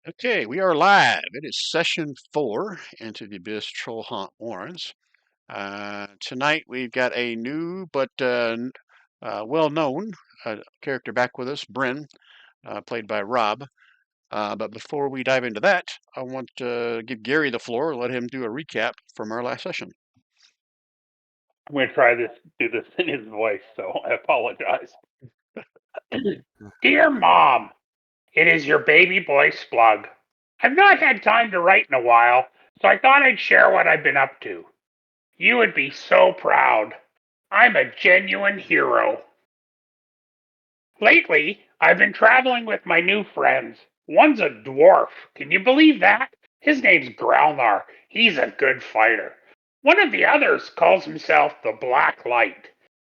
Okay, we are live. It is session 4 Into the Abyss Trollhaunt Warrens. Tonight we've got a new but well-known character back with us, Bryn, played by Rob. But before we dive into that, I want to give Gary the floor, let him do a recap from our last session. I'm going to try do this in his voice, so I apologize. Dear Mom, it is your baby boy Splug. I've not had time to write in a while, so I thought I'd share what I've been up to. You would be so proud. I'm a genuine hero. Lately, I've been traveling with my new friends. One's a dwarf. Can you believe that? His name's Growlnar. He's a good fighter. One of the others calls himself the Black Light.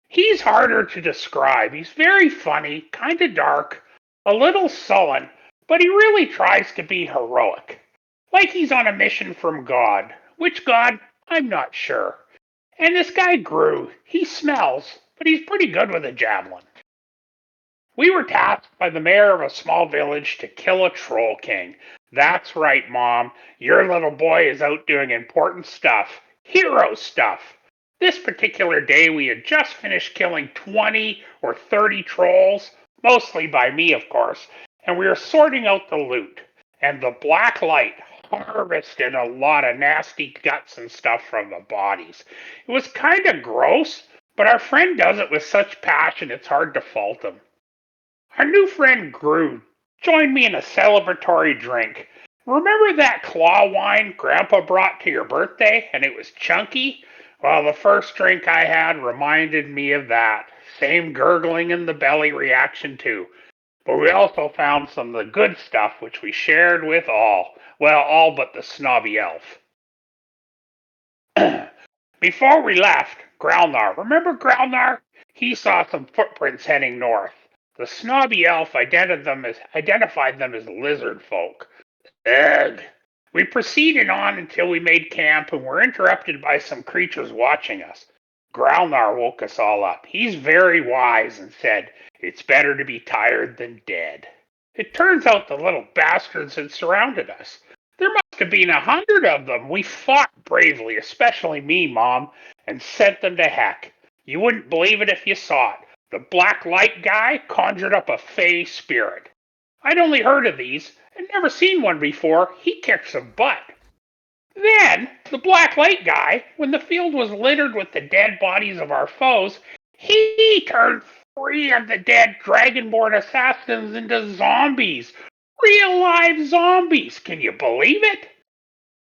He's harder to describe. He's very funny, kind of dark, a little sullen, but he really tries to be heroic. Like he's on a mission from God. Which God? I'm not sure. And this guy Gru, he smells, but he's pretty good with a javelin. We were tasked by the mayor of a small village to kill a troll king. That's right, Mom. Your little boy is out doing important stuff. Hero stuff. This particular day, we had just finished killing 20 or 30 trolls, mostly by me, of course, and we were sorting out the loot. And the Black Light harvested a lot of nasty guts and stuff from the bodies. It was kind of gross, but our friend does it with such passion it's hard to fault him. Our new friend Gru joined me in a celebratory drink. Remember that claw wine Grandpa brought to your birthday and it was chunky? Well, the first drink I had reminded me of that. Same gurgling in the belly reaction, too. But we also found some of the good stuff which we shared with all. Well, all but the snobby elf. Before we left, Growlnar, remember Growlnar? He saw some footprints heading north. The snobby elf identified them as lizard folk. Ugh. We proceeded on until we made camp and were interrupted by some creatures watching us. Growlnar woke us all up. He's very wise and said, "It's better to be tired than dead." It turns out the little bastards had surrounded us. There must have been 100 of them. We fought bravely, especially me, Mom, and sent them to heck. You wouldn't believe it if you saw it. The Black Light guy conjured up a fey spirit. I'd only heard of these and never seen one before. He kicked some butt. Then, the Black Light guy, when the field was littered with the dead bodies of our foes, he turned 3 of the dead Dragonborn assassins into zombies. Real live zombies. Can you believe it?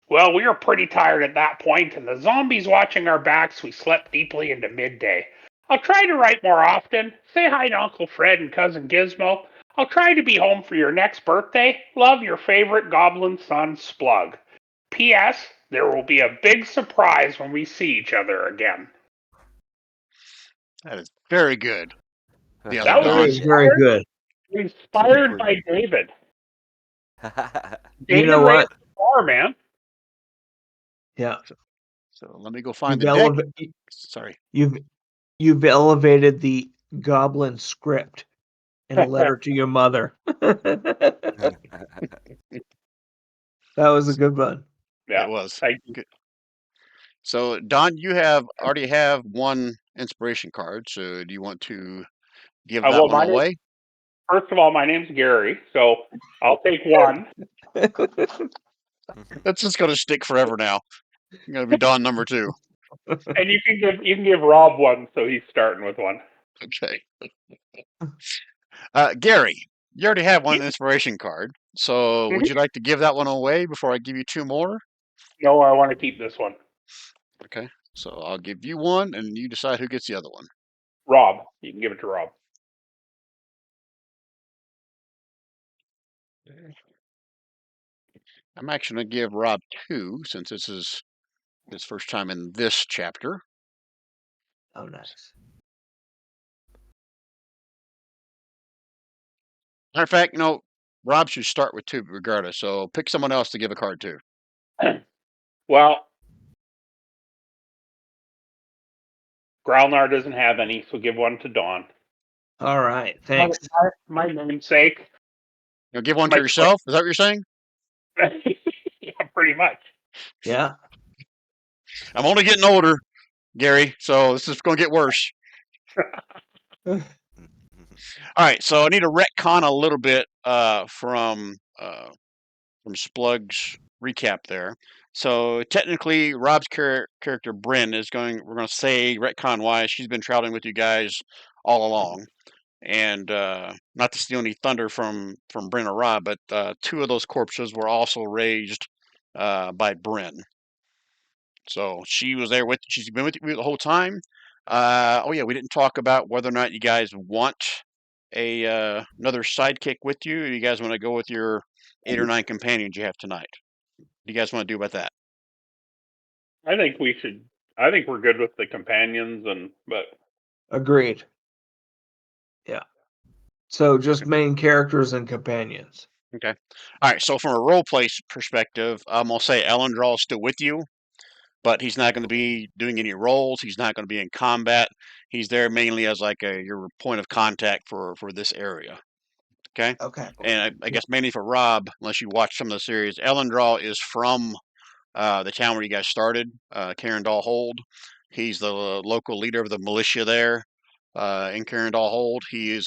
Well, we were pretty tired at that point, and the zombies watching our backs, we slept deeply into midday. I'll try to write more often. Say hi to Uncle Fred and Cousin Gizmo. I'll try to be home for your next birthday. Love, your favorite goblin son, Splug. P.S. There will be a big surprise when we see each other again. That is very good. The other That That Don. was very good. inspired by David. You David know ran what? the bar, man. Yeah, So let me go find you've the deck. Sorry. you've elevated the goblin script in a letter to your mother. That was a good one. Yeah, It was. thank you. Good. So Don, you already have one inspiration card. So do you want to give that Well, one away? first of all, my name's Gary, so I'll take one. That's just going to stick forever now. You're going to be Don number 2. And you can give Rob one, so he's starting with one. Okay. Gary, you already have one inspiration card. So would you like to give that one away before I give you 2 more? No, I want to keep this one. Okay. So I'll give you one, and you decide who gets the other one. Rob, you can give it to Rob. I'm actually going to give Rob 2 since this is his first time in this chapter. Oh, nice. Matter of fact, Rob should start with 2 regardless. So pick someone else to give a card to. Well, Growlnar doesn't have any, so give one to Dawn. All right, thanks. My namesake. Give one to yourself. Is that what you're saying? Yeah, pretty much. Yeah. I'm only getting older, Gary, so this is going to get worse. All right, so I need to retcon a little bit from Splug's recap there. So technically, Rob's character Bryn is going. We're going to say retcon wise, she's been traveling with you guys all along, and not to steal any thunder from Bryn or Rob, but two of those corpses were also raised by Bryn. So she was there with. She's been with you the whole time. Oh yeah, we didn't talk about whether or not you guys want a another sidekick with you. Or you guys want to go with your 8 or 9 companions you have tonight? What do you guys want to do about that? I think we should. I think we're good with the companions, and but Agreed. Yeah. So just main characters and companions. Okay. All right. So from a role play perspective, I'm gonna say Elendral is still with you, but he's not going to be doing any roles. He's not going to be in combat. He's there mainly as like your point of contact for this area. Okay. Okay. And I Yeah. guess mainly for Rob, unless you watch some of the series, Elendral is from the town where you guys started, Carindal Hold. He's the local leader of the militia there in Carindal Hold. He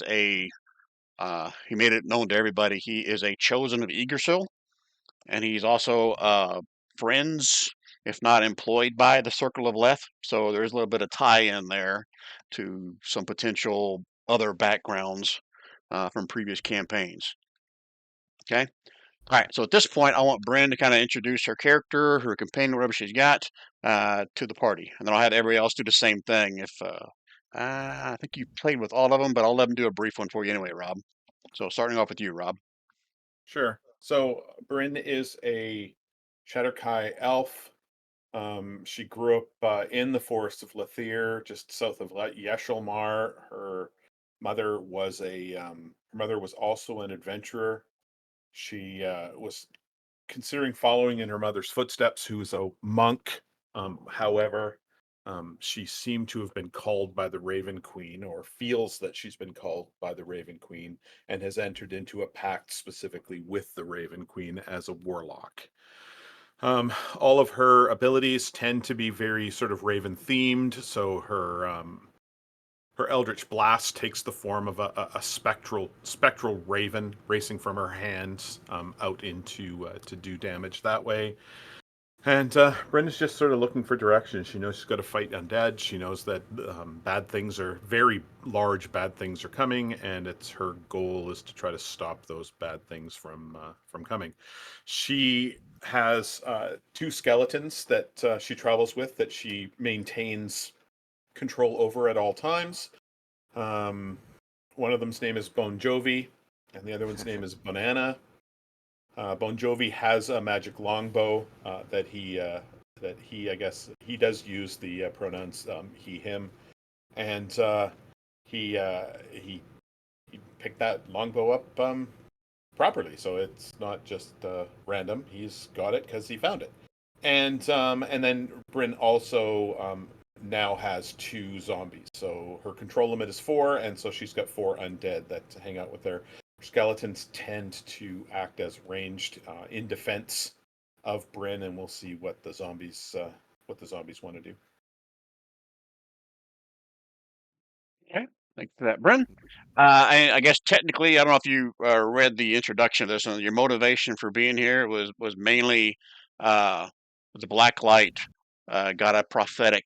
made it known to everybody. He is a chosen of Eagersill, and he's also friends, if not employed by the Circle of Leth. So there's a little bit of tie-in there to some potential other backgrounds from previous campaigns. Okay. All right. So at this point, I want Bryn to kind of introduce her character, her companion, whatever she's got, to the party, and then I'll have everybody else do the same thing. If I think you played with all of them, but I'll let them do a brief one for you anyway, Rob. So starting off with you, Rob. Sure. So Bryn is a Shatterkai elf. She grew up in the forest of Lathier, just south of Yeshelmar. Her mother was also an adventurer. She was considering following in her mother's footsteps, who was a monk. However, she seemed to have been called by the Raven Queen, or feels that she's been called by the Raven Queen, and has entered into a pact specifically with the Raven Queen as a warlock. All of her abilities tend to be very sort of Raven themed. So her Eldritch Blast takes the form of a spectral raven racing from her hands out into to do damage that way. And Brenda's just sort of looking for direction. She knows she's got to fight undead. She knows that very large bad things are coming, and it's her goal is to try to stop those bad things from coming. She has two skeletons that she travels with that she maintains control over at all times. Um, One of them's name is Bon Jovi, and the other one's name is Banana. Bon Jovi has a magic longbow I guess he does use the pronouns he him, and he picked that longbow up properly, so it's not just random. He's got it because he found it, and then Bryn also now has two zombies. So her control limit is four, and so she's got four undead that hang out with her. Skeletons tend to act as ranged in defense of Bryn, and we'll see what the zombies want to do. Okay. Thanks for that, Bryn. I guess technically, I don't know if you read the introduction of this. And your motivation for being here was mainly uh, the black light got a prophetic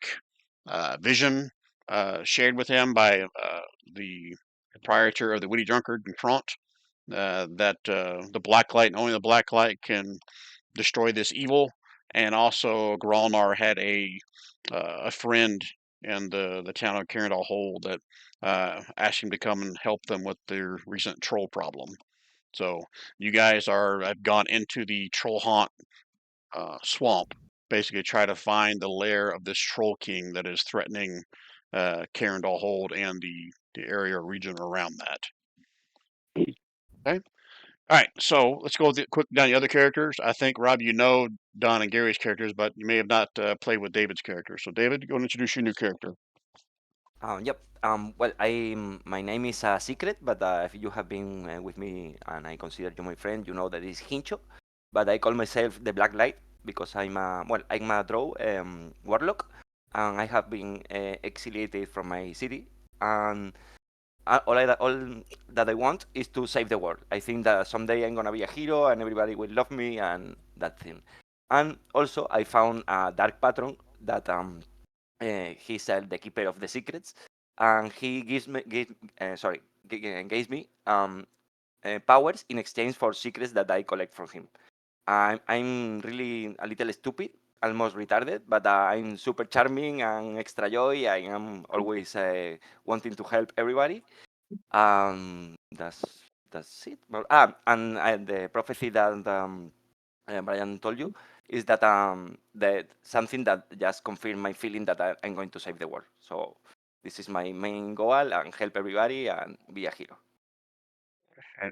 vision shared with him by the proprietor of the Witty Drunkard and Tront, that the black light and only the black light can destroy this evil. And also, Gralnar had a friend in the town of Carindal Hole that asked him to come and help them with their recent troll problem. So you guys have gone into the Trollhaunt swamp, basically try to find the lair of this troll king that is threatening Carindal Hold and the area or region around that. Okay. All right, so let's go quick down the other characters. I think Rob, you know Don and Gary's characters, but you may have not played with David's character. So David, go and introduce your new character. Yep. Well, my name is Secret, but if you have been with me and I consider you my friend, you know that it's Hincho. but I call myself the Black Light because I'm a drow warlock, and I have been exiliated from my city, and all that I want is to save the world. I think that someday I'm gonna be a hero and everybody will love me and that thing. And also, I found a dark patron that he's the keeper of the secrets, and he gives me powers in exchange for secrets that I collect from him. I'm really a little stupid, almost retarded, but I'm super charming and extra joy. I am always wanting to help everybody. That's it. Well, and the prophecy that Brian told you is that something that just confirmed my feeling that I'm going to save the world. So this is my main goal and help everybody and be a hero.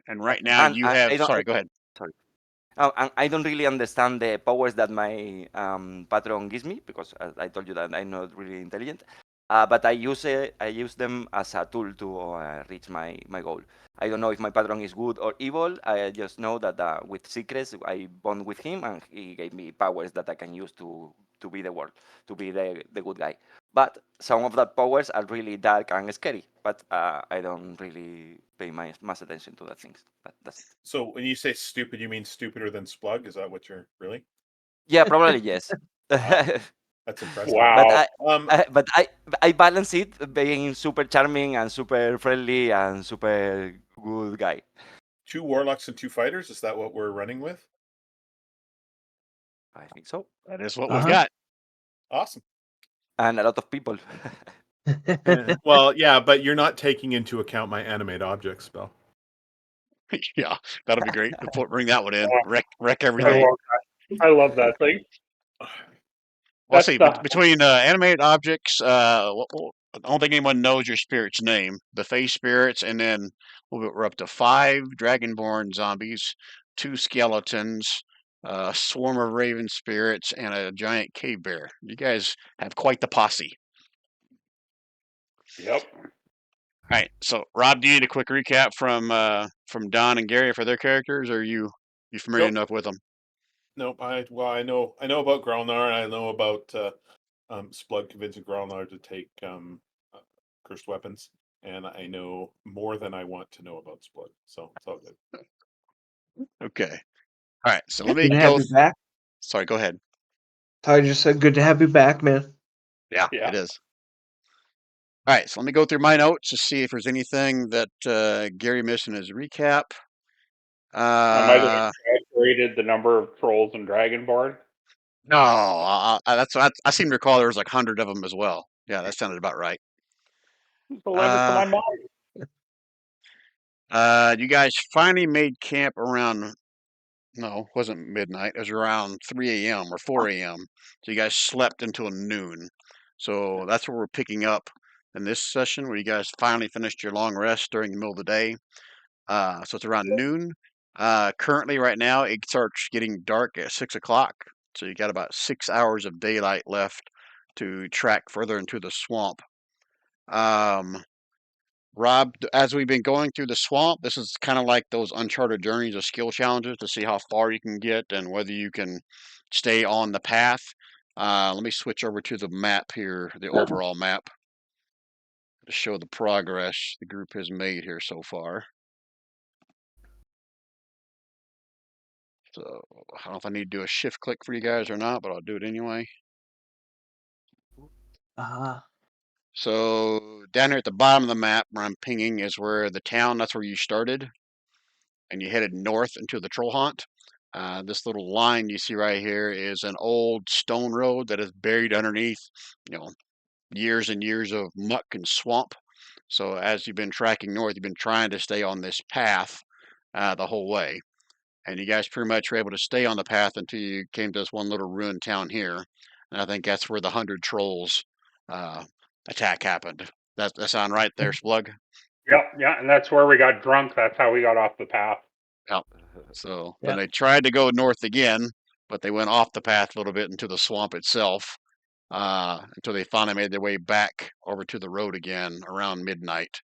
And right now And you have. I don't. Sorry, go ahead. Sorry. And I don't really understand the powers that my patron gives me because I told you that I'm not really intelligent. But I use them as a tool to reach my goal. I don't know if my patron is good or evil. I just know that with secrets I bond with him, and he gave me powers that I can use to be the world, to be the good guy. But some of that powers are really dark and scary. But I don't really pay much attention to that things. But that's it. So when you say stupid, you mean stupider than Splug? Is that what you're really? Yeah, probably yes. Wow, that's impressive. but Wow. I, I balance it being super charming and super friendly and super good guy. 2 warlocks and 2 fighters. Is that what we're running with? I think so. That is what we've Uh-huh. got. Awesome. And a lot of people. Well, yeah, but you're not taking into account my animate object spell. Yeah, that'll be great. Bring that one in. Oh, Wreck I everything. love that. I love that thing. Well, let's That's see. the Between animated objects, I don't think anyone knows your spirit's name. The Face spirits, and then we're up to 5 dragonborn zombies, 2 skeletons, a swarm of raven spirits, and a giant cave bear. You guys have quite the posse. yep. All right. So, Rob, do you need a quick recap from Don and Gary for their characters, or you familiar Nope. enough with them? Nope. I know about Growlnar, and I know about Splug convincing Growlnar to take cursed weapons, and I know more than I want to know about Splug. So it's all good. Okay. All right. So let me Good to have go. you back. Sorry. Go ahead. I just said good to have you back, man. Yeah, Yeah. it is. All right, so let me go through my notes to see if there's anything that Gary missed in his recap. I might have Uh, exaggerated the number of trolls in Dragonborn. no, I seem to recall there was like 100 of them as well. Yeah, that sounded about right. It's 11 to Uh, my mom. you guys finally made camp around. No, it wasn't midnight. It was around 3 a.m. or 4 a.m. So you guys slept until noon. So that's where we're picking up in this session, where you guys finally finished your long rest during the middle of the day. So it's around noon. Currently, right now, it starts getting dark at 6 o'clock. So you got about 6 hours of daylight left to track further into the swamp. Um, Rob, as we've been going through the swamp, this is kind of like those uncharted journeys of skill challenges to see how far you can get and whether you can stay on the path. Let me switch over to the map here, the overall map, to show the progress the group has made here so far. So I don't know if I need to do a shift click for you guys or not, but I'll do it anyway. Uh-huh. So down here at the bottom of the map where I'm pinging is where the town, that's where you started, and you headed north into the Trollhaunt. This little line you see right here is an old stone road that is buried underneath, you know, years and years of muck and swamp. So as you've been tracking north, you've been trying to stay on this path the whole way. And you guys pretty much were able to stay on the path until you came to this one little ruined town here. And I think that's where the 100 trolls uh, attack happened. That sound right there, Splug? Yep, yeah, and that's where we got drunk. That's how we got off the path. Yep. So then Yeah. they tried to go north again, but they went off the path a little bit into the swamp itself until they finally made their way back over to the road again around midnight.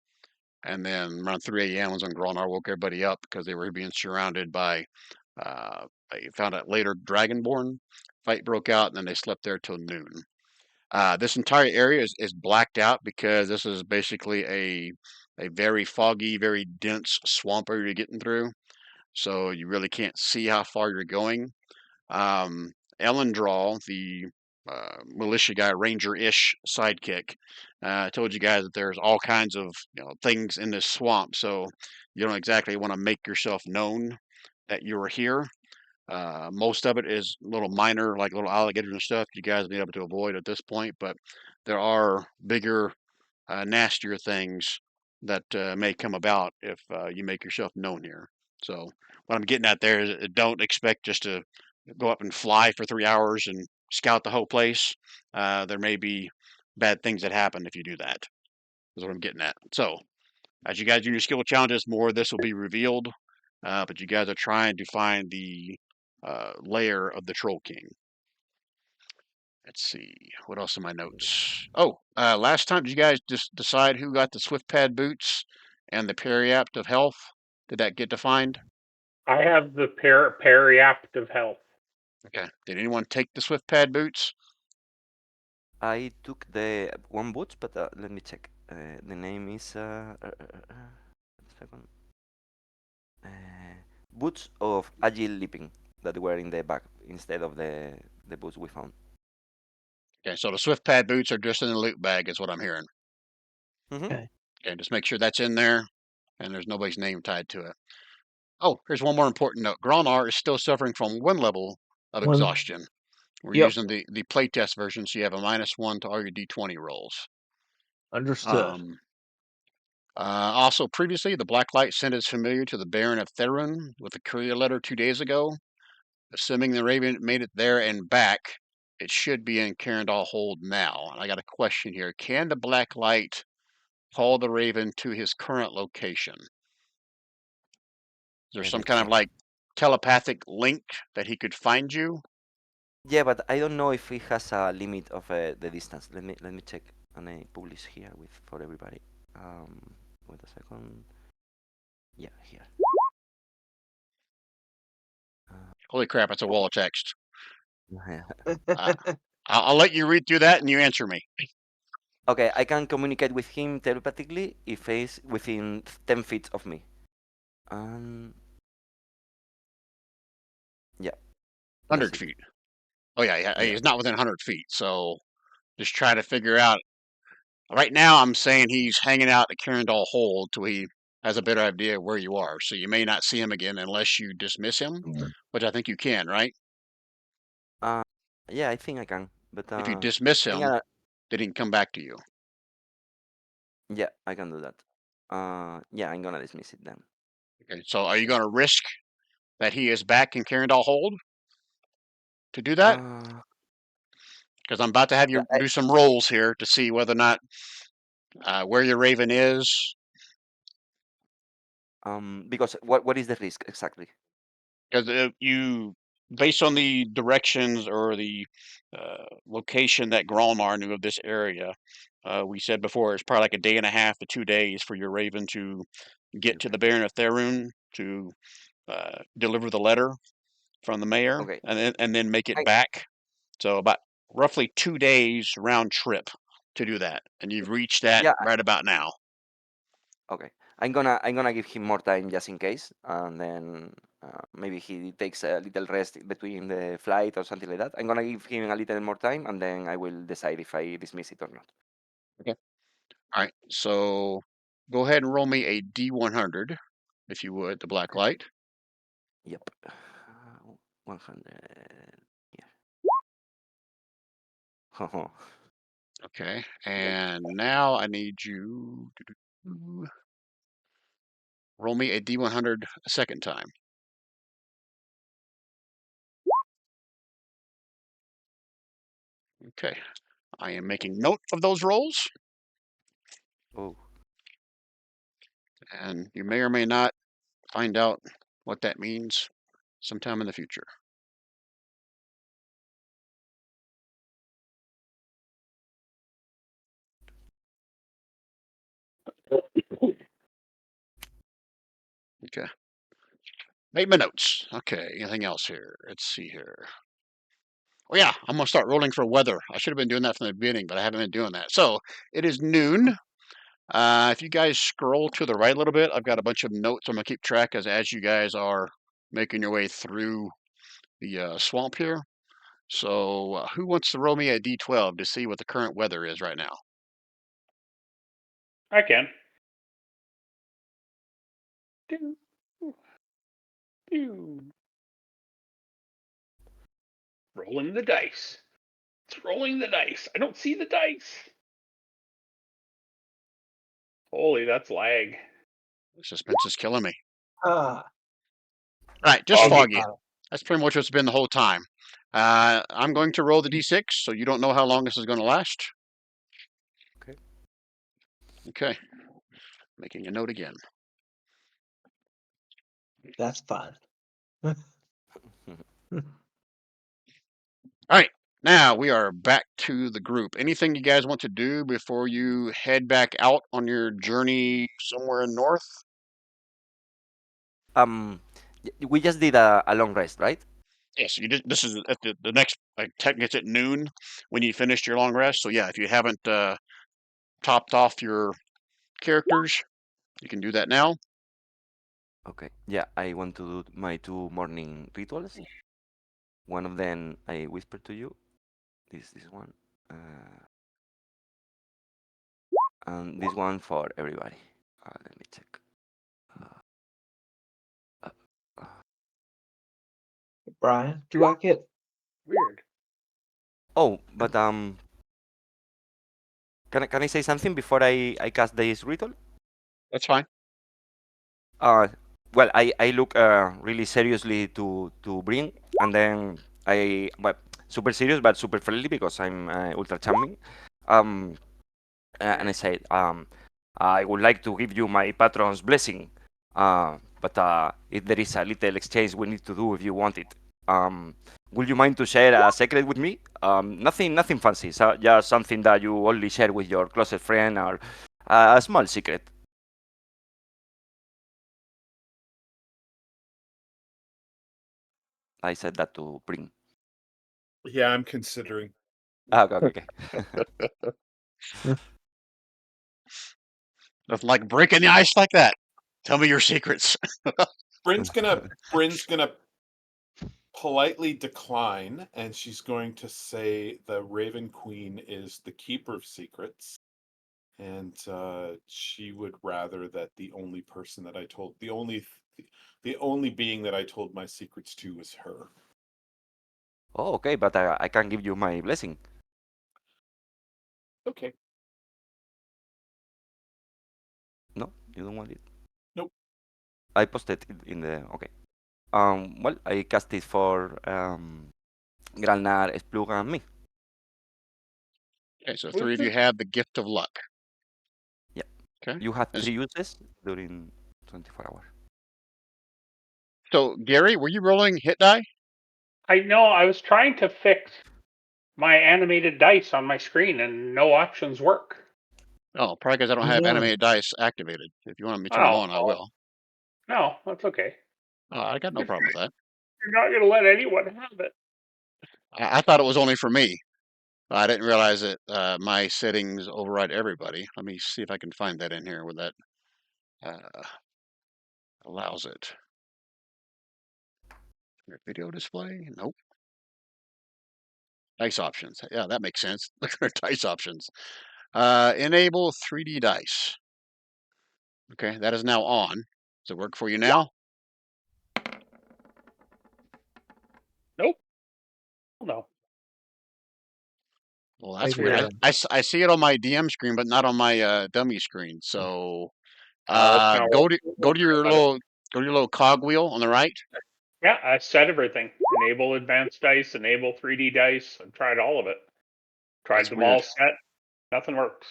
And then around 3 a.m. was when Grolnar woke everybody up because they were being surrounded by you found out later Dragonborn. Fight broke out, and then they slept there till noon. This entire area is blacked out because this is basically a very foggy, very dense swamp area you're getting through. So you really can't see how far you're going. Ellendraw, the militia guy, ranger-ish sidekick, told you guys that there's all kinds of things in this swamp, so you don't exactly want to make yourself known that you're here. Most of it is little minor, like little alligators and stuff you guys will be able to avoid at this point, but there are bigger, nastier things that may come about if you make yourself known here. So what I'm getting at there is don't expect just to go up and fly for 3 hours and scout the whole place. There may be bad things that happen if you do that. Is what I'm getting at. So as you guys do your skill challenges, more of this will be revealed. But you guys are trying to find the lair of the Troll King. Let's see. What else in my notes? Oh, last time, did you guys just decide who got the Swift Pad boots and the Periapt of Health? Did that get defined? I have the periapt of health. Okay. Did anyone take the Swift Pad boots? I took the one boots, but let me check. The name is second. Boots of Agile Leaping that were in the back instead of the boots we found. Okay, so the Swift Pad boots are just in the loot bag, is what I'm hearing. Okay. Okay, just make sure that's in there and there's nobody's name tied to it. Oh, here's one more important note. Gronar is still suffering from one level of One. exhaustion. We're Yep. using the playtest version, so you have a -1 to all your D20 rolls. Understood. Also, previously, the Black Light sent its familiar to the Baron of Therun with a courier letter 2 days ago. Assuming the Raven made it there and back, it should be in Carindal Hold now. And I got a question here. Can the Black Light call the Raven to his current location? Is there Let some me kind of check. like telepathic link that he could find you? Yeah, but I don't know if it has a limit of the distance. Let me check, and I publish here with for everybody. Wait a second. Yeah, here. Holy crap, it's a wall of text. Uh, I'll let you read through that and you answer me. okay, I can communicate with him telepathically if he's within 10 feet of me. Yeah, that's 100 it. feet. Oh, yeah, Yeah. he's not within 100 feet. So just try to figure out. Right now, I'm saying he's hanging out at Carindal Hold till he has a better idea of where you are. So you may not see him again unless you dismiss him, which I think you can, right? Uh, yeah, I think I can. But If you dismiss I think him, then he can come back to you. yeah, I can do that. Yeah, I'm gonna dismiss it then. Okay. So are you going to risk that he is back in Carindal Hold to do that? Uh, Because I'm about to have yeah, you do some rolls here to see whether or not where your Raven is. because what is the risk exactly? Because based on the directions or the location that Gralnar knew of this area, we said before it's probably like a day and a half to 2 days for your Raven to get to the Baron of Therun to deliver the letter from the mayor, Okay. and then make it I, back. So about roughly 2 days round trip to do that, and you've reached that yeah, right about now. okay. I'm gonna give him more time just in case, and then maybe he takes a little rest between the flight or something like that. I'm gonna give him a little more time, and then I will decide if I dismiss it or not. Okay. All right. So go ahead and roll me a D100, if you would, the black light. Yep. 100. Yeah. Okay. And now I need you to roll me a D100 a second time. Okay. I am making note of those rolls, Oh. and you may or may not find out what that means sometime in the future. Okay. Make my notes. Okay, anything else here? Let's see here. Oh yeah, I'm gonna start rolling for weather. I should have been doing that from the beginning, but I haven't been doing that. So it is noon. If you guys scroll to the right a little bit, I've got a bunch of notes I'm gonna keep track as you guys are making your way through the swamp here. So who wants to roll me a d12 to see what the current weather is right now? I can. Do, do. Rolling the dice. It's rolling the dice. I don't see the dice. Holy, that's lag. Suspense is killing me. Ah, All right, just thank you, foggy. Father. That's pretty much what's been the whole time. I'm going to roll the d6, so you don't know how long this is going to last. Okay. Okay. Making a note again. That's fun. All right. Now we are back to the group. Anything you guys want to do before you head back out on your journey somewhere in north? We just did a long rest, right? Yes, you did. This is at the next tech gets at noon when you finished your long rest. So yeah, if you haven't topped off your characters, you can do that now. Okay. Yeah, I want to do my 2 morning rituals. One of them I whisper to you. This one. And this one for everybody. Let me check. Uh, uh, Brian, do I get? Weird. oh, but can I say something before I cast this ritual? That's fine. Uh, well, I look really seriously to bring, and then super serious but super friendly because I'm ultra charming. Um, and I said, I would like to give you my patron's blessing, but if there is a little exchange we need to do if you want it. Would you mind to share a secret with me? Nothing fancy, so just something that you only share with your closest friend or a small secret. I said that to bring. Yeah, I'm considering. Okay. Nothing like breaking the ice like that. Tell me your secrets. Bryn's gonna politely decline, and she's going to say the Raven Queen is the keeper of secrets, and she would rather that the only person that I told, the only being that I told my secrets to was her. Oh, okay, but I can give you my blessing. Okay. No, you don't want it. Nope. I posted it in the okay. Well, I cast it for Granlar, Splug, and me. Okay, so Who's 3 of you this? have the gift of luck. Yeah. Okay. You have And 3 uses during 24 hours. so Gary, were you rolling hit die? I know I was trying to fix my animated dice on my screen and no options work. Oh, probably because I don't have Yeah. animated dice activated. If you want me to turn them Oh, on, I will. no, that's okay. I got no problem with that. You're not going to let anyone have it. I thought it was only for me. I didn't realize that my settings override everybody. Let me see if I can find that in here where that uh, allows it. Video display? Nope. Dice options. Yeah, that makes sense. Look at our dice options. Enable 3D dice. Okay, that is now on. Does it work for you now? Nope. No. Well, I that's weird. hear I see it on my DM screen, but not on my dummy screen. So It's going go to to work. go to your little cog wheel on the right. Yeah, I set everything. Enable advanced dice, enable 3D dice. I've tried all of it. Tried That's them weird. all set. Nothing works.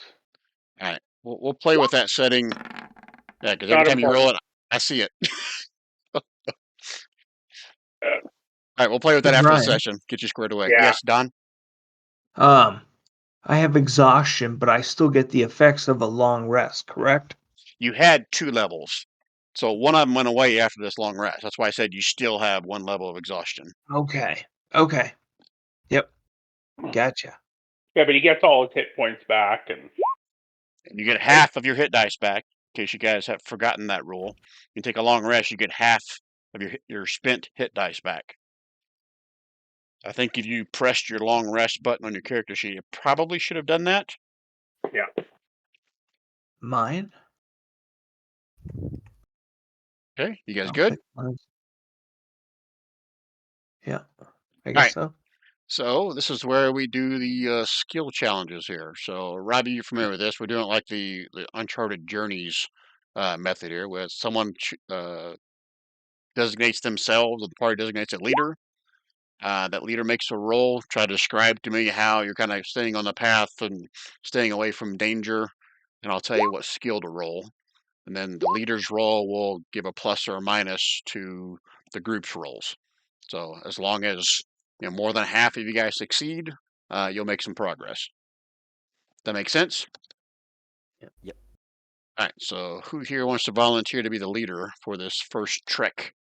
All right, we'll play with that setting. Yeah, because every Not time you roll important. it, I see it. All Uh, right, we'll play with Hey, that after the Brian. session. Get you squared away. yeah. Yes, Don. I have exhaustion, but I still get the effects of a long rest, correct? You had 2 levels. So one of them went away after this long rest. That's why I said you still have one level of exhaustion. Okay. Okay. Yep. Gotcha. Yeah, but he gets all his hit points back, and And you get half of your hit dice back, in case you guys have forgotten that rule. You take a long rest, you get half of your spent hit dice back. I think if you pressed your long rest button on your character sheet, you probably should have done that. yeah. Mine? Okay, you guys Okay. good? Yeah, I All guess right. so. So this is where we do the skill challenges here. So Robbie, you're familiar with this. We're doing it like the Uncharted Journeys method here, where someone designates themselves, or the party designates a leader. That leader makes a roll. Try to describe to me how you're kind of staying on the path and staying away from danger, and I'll tell you what skill to roll. And then the leader's roll will give a plus or a minus to the group's rolls. So as long as more than half of you guys succeed, you'll make some progress. That makes sense? Yep. All right. So who here wants to volunteer to be the leader for this first trek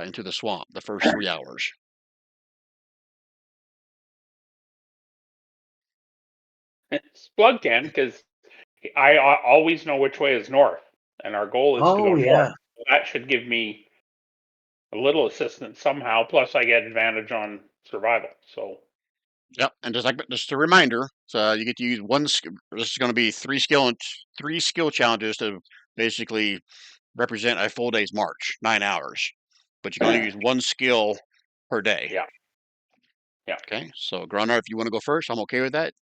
into the swamp, the first 3 hours? Splug can, because I always know which way is north, and our goal is to go Oh, north. yeah. That should give me a little assistance somehow. Plus, I get advantage on survival. So Yep, and just a reminder, so you get to use one. This is going to be three skill challenges to basically represent a full day's march, 9 hours. But you can only use one skill per day. yeah, yeah. Okay, so Gronar, if you want to go first, I'm okay with that.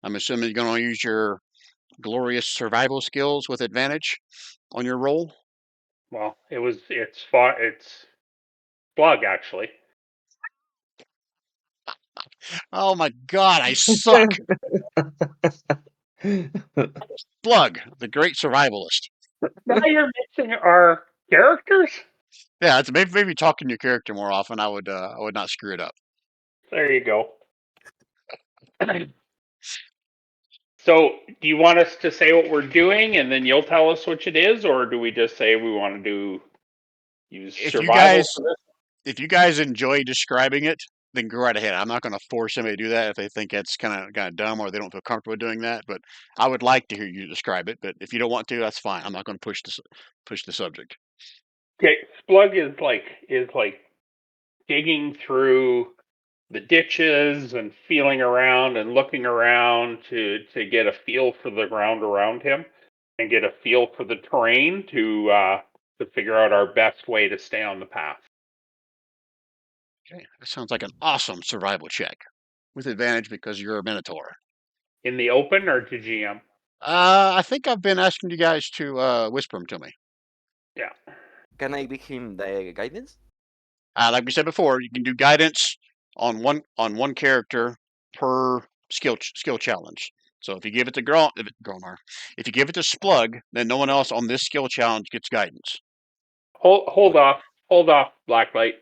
I'm assuming you're going to use your glorious survival skills with advantage on your roll. Well, it's Splug actually. Oh my God, I suck. Plug, the great survivalist. Now you're mixing our characters. Yeah, it's maybe talking to your character more often. I would not screw it up. There you go. So, do you want us to say what we're doing, and then you'll tell us which it is, or do we just say we want to use If you survival guys for this? if you guys enjoy describing it, then go right ahead. I'm not going to force somebody to do that if they think that's kind of dumb or they don't feel comfortable doing that. But I would like to hear you describe it. But if you don't want to, that's fine. I'm not going to push the subject. Okay, Splug is like digging through the ditches and feeling around and looking around to get a feel for the ground around him and get a feel for the terrain to figure out our best way to stay on the path. Okay, that sounds like an awesome survival check with advantage because you're a minotaur. In the open or to GM? I think I've been asking you guys to whisper them to me. Yeah. Can I give him the guidance? Like we said before, you can do guidance on one character per skill challenge. So if you give it to Gronar, if you give it to Splug, then no one else on this skill challenge gets guidance. Hold Okay. off. Hold off, Blacklight.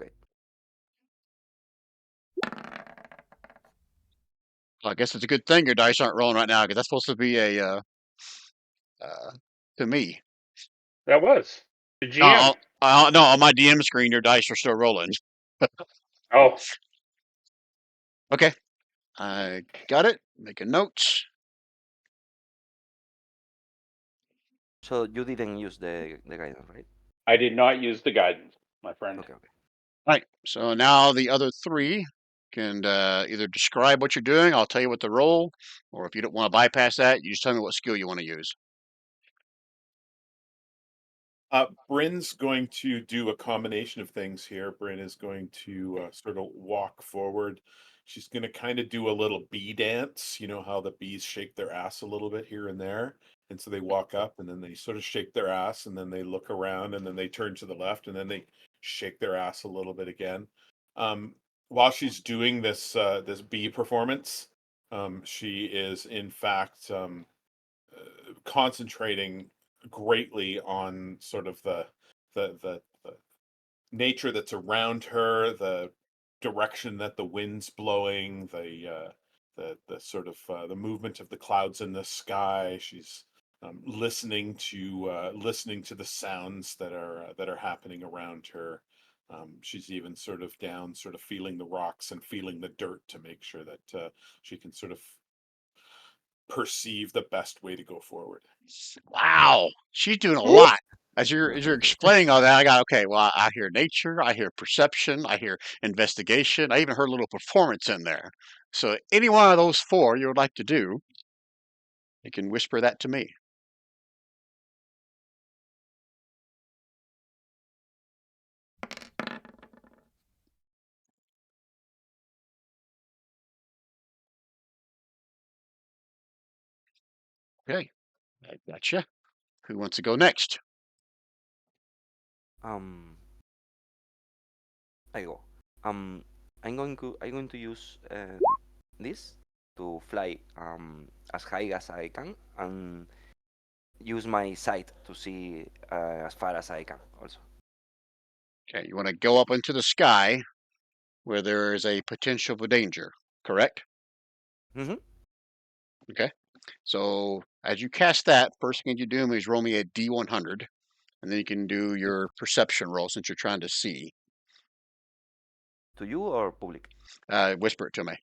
Okay. Well, I guess it's a good thing your dice aren't rolling right now because that's supposed to be a to me. That was the No, GM. no, on my DM screen, your dice are still rolling. Oh, Okay, I got it. Make a note. So you didn't use the guidance, right? I did not use the guidance, my friend. Okay. Okay. All right, so now the other three can either describe what you're doing. I'll tell you what to roll, or if you don't want to bypass that, you just tell me what skill you want to use. Bryn's going to do a combination of things here. Bryn is going to sort of walk forward. She's going to kind of do a little bee dance. You know how the bees shake their ass a little bit here and there. And so they walk up and then they sort of shake their ass and then they look around and then they turn to the left and then they shake their ass a little bit again. While she's doing this bee performance, she is in fact concentrating greatly on sort of the nature that's around her, the direction that the wind's blowing, the sort of the movement of the clouds in the sky. She's listening to the sounds that are happening around her. She's even sort of down, sort of feeling the rocks and feeling the dirt to make sure that she can sort of perceive the best way to go forward. Wow, she's doing a lot. As you're explaining all that, I got okay. Well, I hear nature, I hear perception, I hear investigation. I even heard a little performance in there. So any one of those four you would like to do, you can whisper that to me. Okay, I gotcha. Who wants to go next? Um, I go. Um, I'm going to use this to fly as high as I can and use my sight to see as far as I can also. Okay, you want to go up into the sky where there is a potential for danger, correct? Mm-hmm. Okay. So as you cast that, first thing you do is roll me a D100, and then you can do your perception roll since you're trying to see. To you or public? Whisper it to me.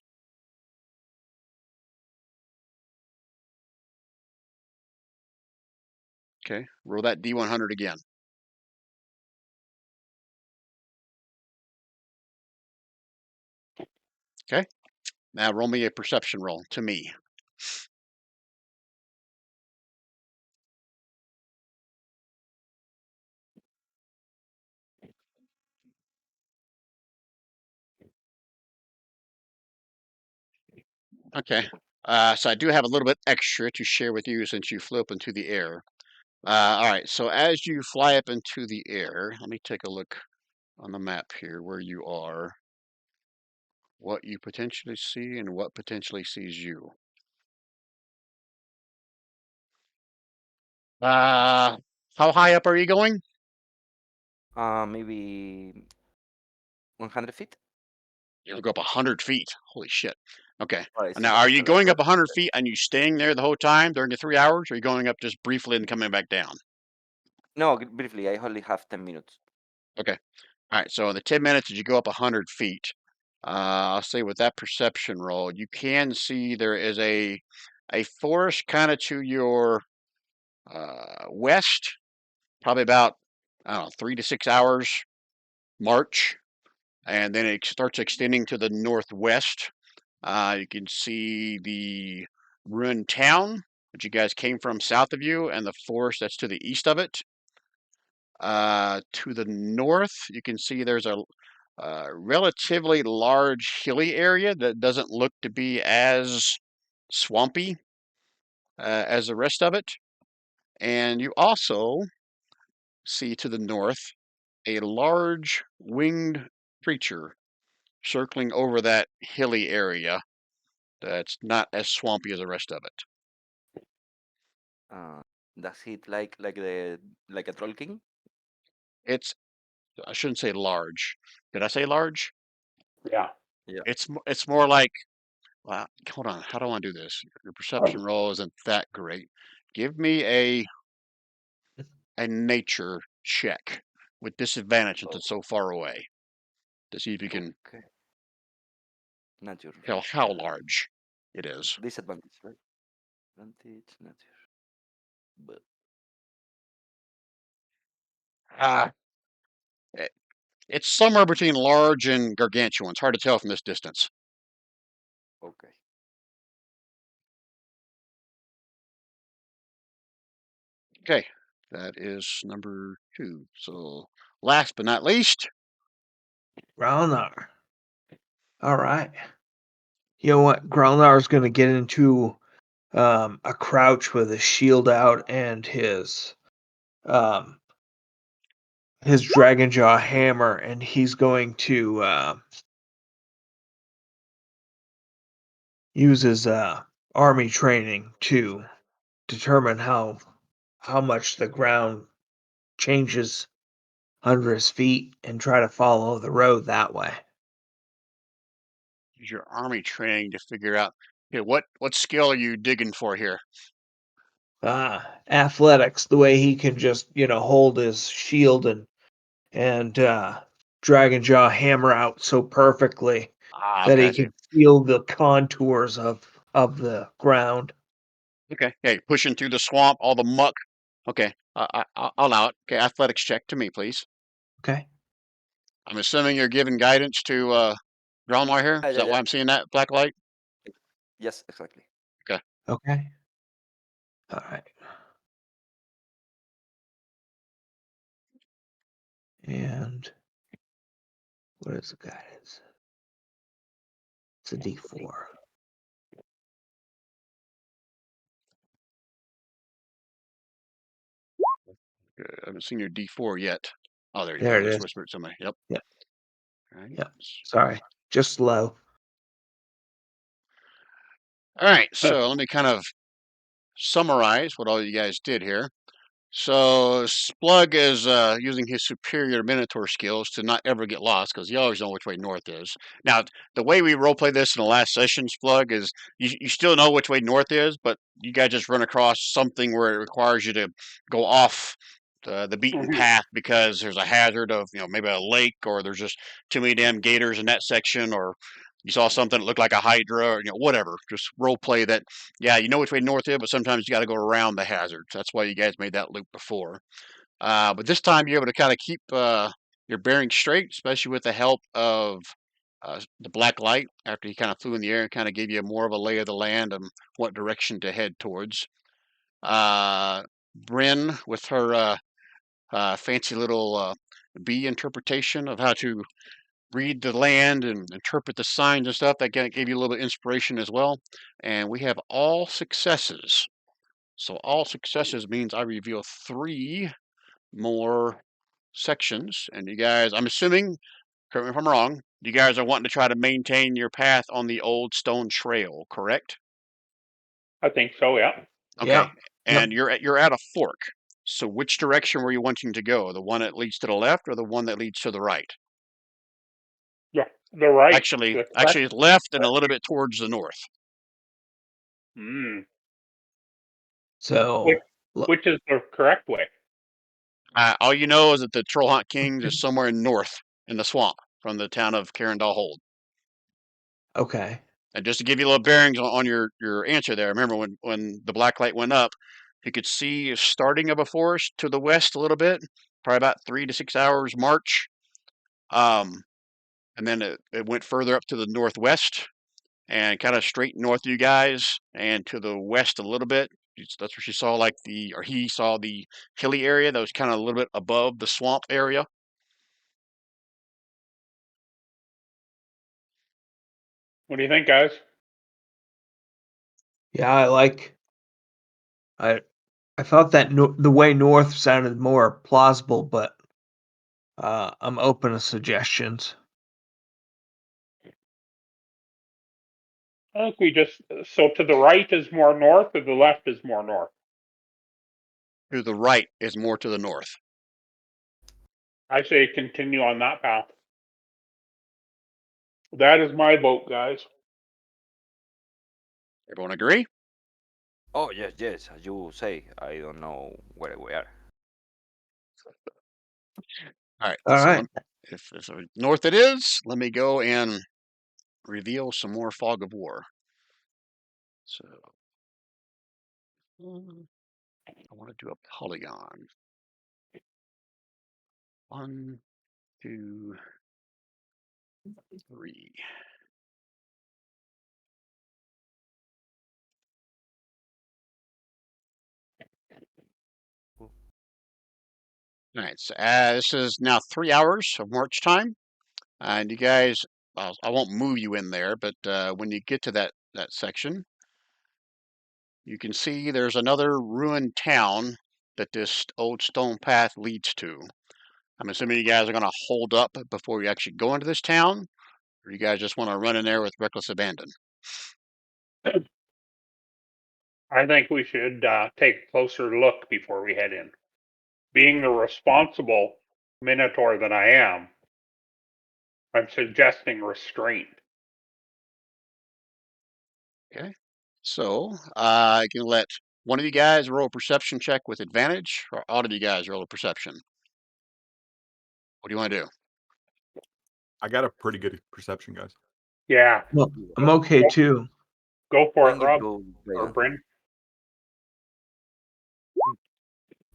Okay. Roll that D100 again. Okay. Now roll me a perception roll to me. Okay. So I do have a little bit extra to share with you since you flew up into the air. All right. So as you fly up into the air, let me take a look on the map here where you are, what you potentially see, and what potentially sees you. Uh, how high up are you going? Maybe 100 feet. You'll go up 100 feet. Holy shit. Okay. Oh, Now, are it's you a lot. going up 100 feet and you staying there the whole time during the 3 hours, or are you going up just briefly and coming back down? No, briefly. I only have 10 minutes. Okay. All right. So in the 10 minutes as you go up 100 feet, I'll say with that perception roll, you can see there is a forest kind of to your west, probably about, I don't know, 3 to 6 hours march, and then it starts extending to the northwest. You can see the ruined town that you guys came from south of you, and the forest that's to the east of it. To the north, you can see there's a relatively large hilly area that doesn't look to be as swampy as the rest of it. And you also see to the north a large winged creature circling over that hilly area that's not as swampy as the rest of it. Uh, does it like a troll king? It's, I shouldn't say large. Did I say large? Yeah. Yeah. It's more like, well, hold on. How do I want to do this? Your perception roll isn't that great. Give me a nature check with disadvantage since it's so far away to see if you can Okay. Nature. tell how large it is. Disadvantage, right? Advantage, nature. But Uh, it, it's somewhere between large and gargantuan. It's hard to tell from this distance. okay. Okay, that is number 2. So last but not least, Growlnar. All right. You know what? Growlnar's going to get into a crouch with his shield out and his dragon jaw hammer, and he's going to use his army training to determine how much the ground changes under his feet and try to follow the road that way. use your army training to figure out, okay, what skill are you digging for here? athletics, the way he can just hold his shield and Dragon Jaw hammer out so perfectly Ah, that he got you. can feel the contours of the ground. Okay. Yeah, you're pushing through the swamp, all the muck. Okay. I'll allow it. Okay, athletics check to me, please. Okay. I'm assuming you're giving guidance to Gromar here. Is Yeah, that yeah. why I'm seeing that black light? Yes, exactly. Okay. Okay. All right. And what is the guidance? It's a D4. I haven't seen your D4 yet. Oh, there you There go. it Just is. whisper it to me. Yep. Yep. All right. Yep. Sorry. Just slow. All right. So let me kind of summarize what all you guys did here. So Splug is using his superior Minotaur skills to not ever get lost because you always know which way north is. Now, the way we roleplay this in the last session, Splug, is you still know which way north is, but you guys just run across something where it requires you to go off the beaten path because there's a hazard of maybe a lake or there's just too many damn gators in that section or you saw something that looked like a hydra or whatever. Just role play that. Yeah, you know which way north is, but sometimes you got to go around the hazards. That's why you guys made that loop before. But this time you're able to kind of keep your bearing straight, especially with the help of the black light after he kind of flew in the air and kind of gave you more of a lay of the land and what direction to head towards. Bryn with her fancy little bee interpretation of how to read the land and interpret the signs and stuff. That gave you a little bit of inspiration as well. And we have all successes. So all successes means I reveal 3 more sections. And you guys, I'm assuming, correct me if I'm wrong, you guys are wanting to try to maintain your path on the old stone trail, correct? I think so, yeah. Okay. Yep. Yep. And you're at a fork. So which direction were you wanting to go? The one that leads to the left or the one that leads to the right? Yeah, the right, Actually, the correct. actually left and a little bit towards the north. Mm. Which, So look. which is the correct way? All you know is that the Trollhaunt Kings is somewhere in north in the swamp from the town of Carindal Hold. Okay. And just to give you a little bearings on your answer there, remember when the black light went up, you could see starting of a forest to the west a little bit, probably about 3 to 6 hours march. And then it went further up to the northwest and kind of straight north of you guys and to the west a little bit. That's where she saw or he saw the hilly area that was kind of a little bit above the swamp area. What do you think, guys? Yeah, I I thought that the way north sounded more plausible, but I'm open to suggestions. I think we just, so to the right is more north or the left is more north? To the right is more to the north. I say continue on that path. That is my vote, guys. Everyone agree? Oh, yes, yes, as you say. I don't know where we are. All right. All So right. if north it is, let me go and reveal some more fog of war. So I want to do a polygon. 1, 2, 3. All right. So this is now 3 hours of march time, and you guys, I won't move you in there, but when you get to that section, you can see there's another ruined town that this old stone path leads to. I'm assuming you guys are going to hold up before you actually go into this town, or you guys just want to run in there with reckless abandon? I think we should take a closer look before we head in. Being the responsible Minotaur that I am, I'm suggesting restraint. Okay. So I can let one of you guys roll a perception check with advantage, or all of you guys roll a perception? What do you want to do? I got a pretty good perception, guys. Yeah. Well, I'm okay too. Go for I it, can give Rob. you Or Brayden. Bryn.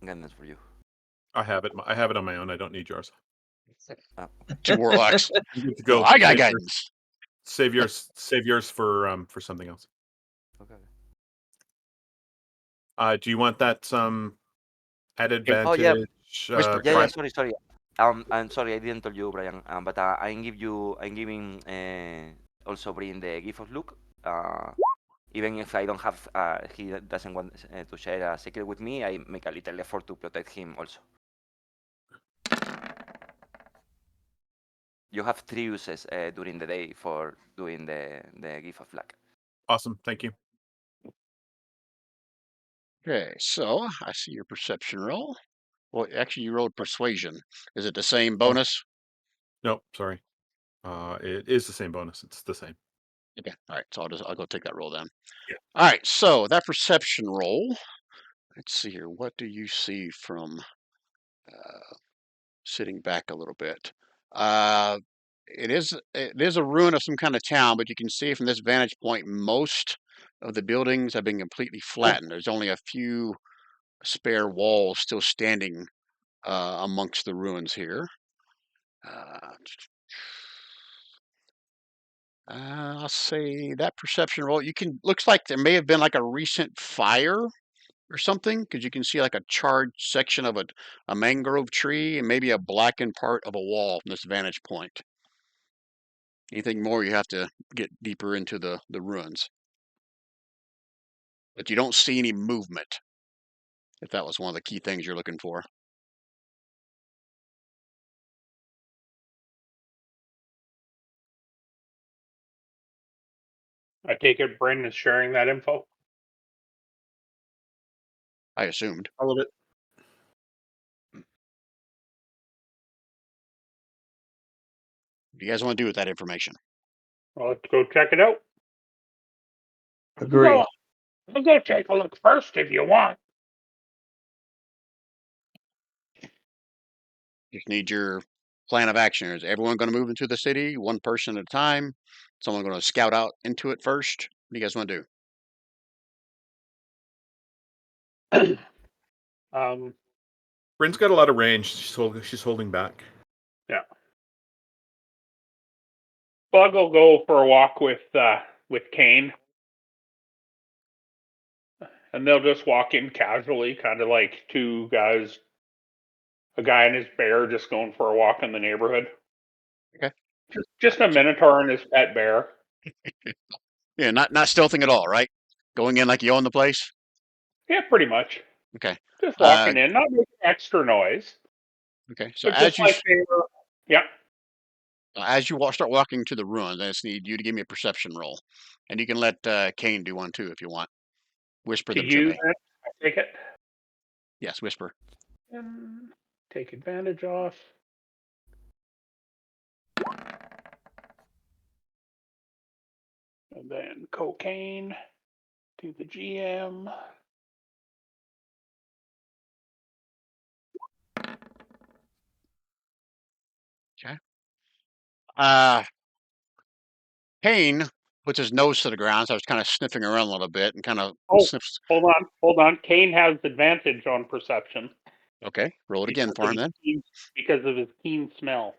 Guidance for you. I have it. I have it on my own. I don't need yours. Ah, Two warlocks. I'm good to No, go. I got guidance. Save yours for something else. okay. Do you want that at advantage? Oh yeah, Whisper. yeah, Go yeah. ahead. Sorry. I'm sorry, I didn't tell you, Brian. But I'm giving also bring the gift of look. Even if I don't have, he doesn't want to share a secret with me. I make a little effort to protect him also. You have 3 uses during the day for doing the gift of luck. Awesome. Thank you. Okay, so I see your perception roll. Well, actually, you rolled persuasion. Is it the same bonus? No, sorry. It is the same bonus. It's the same. Okay, all right. So I'll go take that roll then. Yeah. All right. So that perception roll. Let's see here. What do you see from sitting back a little bit? It is a ruin of some kind of town, but you can see from this vantage point, most of the buildings have been completely flattened. There's only a few spare walls still standing amongst the ruins here. I'll say that perception roll. Looks like there may have been like a recent fire or something, because you can see like a charred section of a mangrove tree and maybe a blackened part of a wall from this vantage point. Anything more, you have to get deeper into the ruins. But you don't see any movement, if that was one of the key things you're looking for. I take it Bryn is sharing that info. I assumed. All of it. What do you guys want to do with that information? Well, let's go check it out. Agree. We'll go take a look first if you want. Just need your plan of action. Is everyone going to move into the city, one person at a time? Someone going to scout out into it first? What do you guys want to do? Bryn's got a lot of range. She's holding back. Yeah. Bug will go for a walk with Kane, and they'll just walk in casually, kind of like two guys, a guy and his bear, just going for a walk in the neighborhood. Okay. Just a minotaur and his pet bear. Yeah, not stealthing at all, right? Going in like you own the place. Yeah, pretty much. Okay. Just walking in, not making extra noise. Okay. So But just like they were. Yeah. as you start walking to the ruins, I just need you to give me a perception roll, and you can let Kane do one too if you want. Whisper To them to use me. it, I take it. Yes, whisper. And take advantage off. And then cocaine to the GM. Okay. Kane puts his nose to the ground, so I was kind of sniffing around a little bit and kind of sniffs. Hold on. Kane has advantage on perception. Okay, roll it again for him then. Because of his keen smell.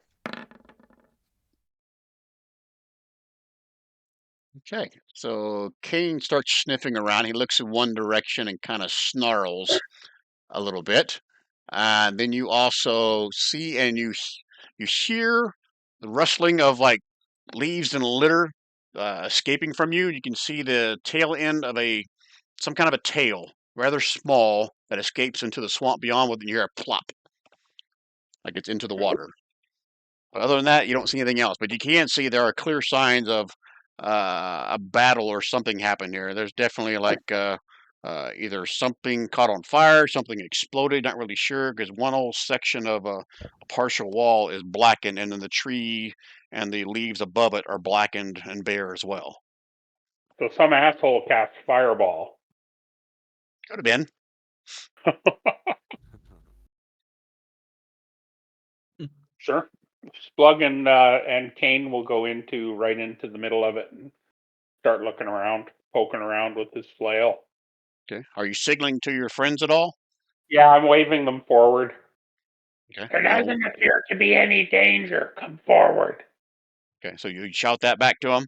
Okay, so Kane starts sniffing around. He looks in one direction and kind of snarls a little bit. And then you also see and you hear the rustling of like leaves and litter escaping from you. You can see the tail end of some kind of a tail, rather small, that escapes into the swamp beyond. With you hear a plop, like it's into the water. But other than that, you don't see anything else. But you can see there are clear signs of a battle or something happened here. There's definitely like either something caught on fire, something exploded. Not really sure, because one whole section of a partial wall is blackened, and then the tree and the leaves above it are blackened and bare as well. So some asshole cast fireball. Could have been. Sure. Splug and Kane will go right into the middle of it and start looking around, poking around with his flail. Okay. Are you signaling to your friends at all? Yeah, I'm waving them forward. Okay. There doesn't appear to be any danger. Come forward. Okay. So you shout that back to them.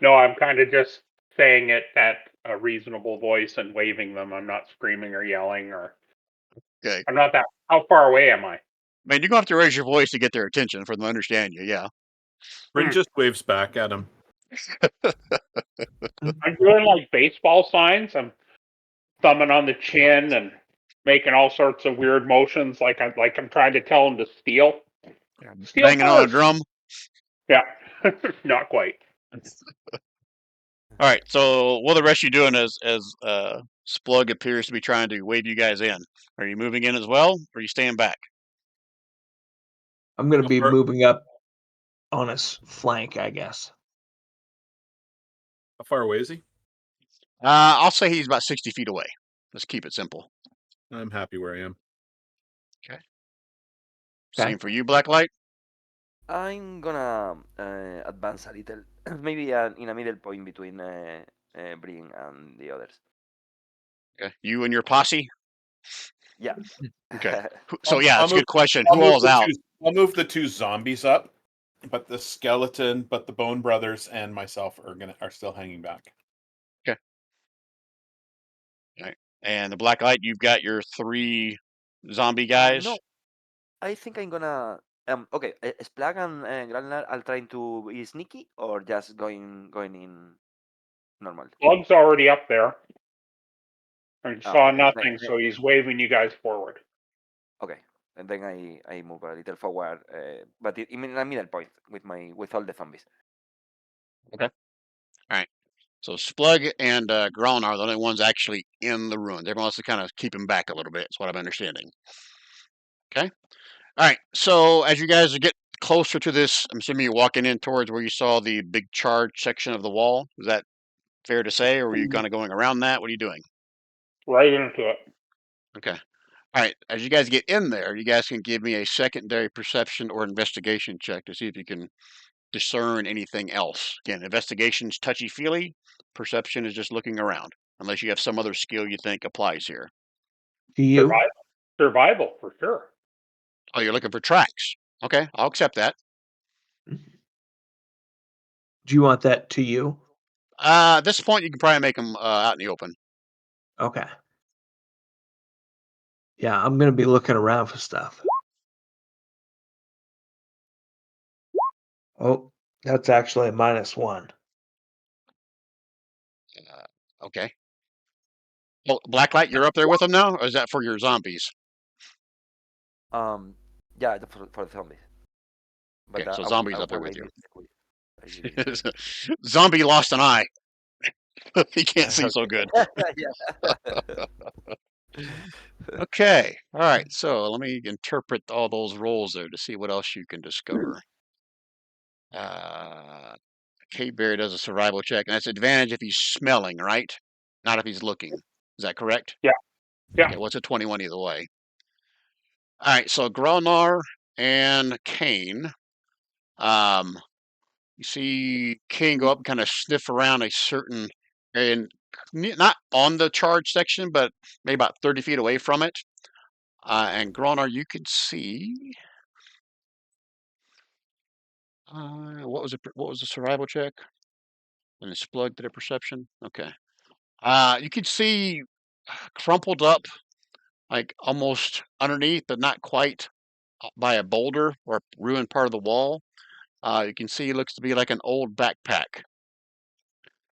No, I'm kind of just saying it at a reasonable voice and waving them. I'm not screaming or yelling or. Okay. I'm not that. How far away am I? Man, you're gonna have to raise your voice to get their attention for them to understand you. Yeah. Bryn just waves back at him. I'm doing like baseball signs. I'm thumbing on the chin and making all sorts of weird motions, like I'm trying to tell him to steal. Steal Banging on a first. drum. Yeah, not quite. All right. So what are the rest of you doing as Splug appears to be trying to wave you guys in? Are you moving in as well, or are you staying back? I'm going to be Or- moving up on his flank, I guess. How far away is he? I'll say he's about 60 feet away. Let's keep it simple. I'm happy where I am. Okay. Okay. Same for you, Blacklight. I'm gonna advance a little, maybe in a middle point between Breen and the others. Okay. You and your posse. Yeah. Okay. So yeah, I'll that's a good move. question. I'll Who move all's the out? I'll move the two zombies up, but the skeleton, the Bone Brothers, and myself are still hanging back. Okay. All right. And the Blacklight, you've got your 3 zombie guys. No, I think I'm gonna. Okay, Splag and Granlar are trying to be sneaky or just going in normal. Plug's already up there. I saw Okay. nothing, so he's waving you guys forward. Okay, and then I move a little forward, but in a middle point with all the zombies. Okay. All right. So Splug and Graln are the only ones actually in the ruins. Everyone else is kind of keeping back a little bit. That's what I'm understanding. Okay. All right. So as you guys get closer to this, I'm assuming you're walking in towards where you saw the big charge section of the wall. Is that fair to say, or were you kind of going around that? What are you doing? Right into it. Okay. All right. As you guys get in there, you guys can give me a secondary perception or investigation check to see if you can discern anything else. Again, investigation's touchy-feely. Perception is just looking around, unless you have some other skill you think applies here. To you? Survival for sure. Oh, you're looking for tracks. Okay, I'll accept that. Do you want that to you? At this point, you can probably make them out in the open. Okay. Yeah, I'm going to be looking around for stuff. Oh, that's actually a -1. Okay. Well, Blacklight, you're up there with them now, or is that for your zombies? Yeah, for the zombies. But Okay, so I will zombies up there with I you. will Zombie lost an eye. He can't see so Okay. good. Yeah. Okay. All right. So let me interpret all those rolls there to see what else you can discover. Cape Bear does a survival check, and that's advantage if he's smelling, right? Not if he's looking. Is that correct? Yeah. Yeah. Okay, what's a 21 either way? All right, so Gralnar and Kane. You see Kane go up and kind of sniff around a certain area, and not on the charge section, but maybe about 30 feet away from it. And Gralnar, you could see. What was the survival check? And it's Splug did a perception. Okay. You could see crumpled up, like almost underneath, but not quite by a boulder or ruined part of the wall. You can see it looks to be like an old backpack.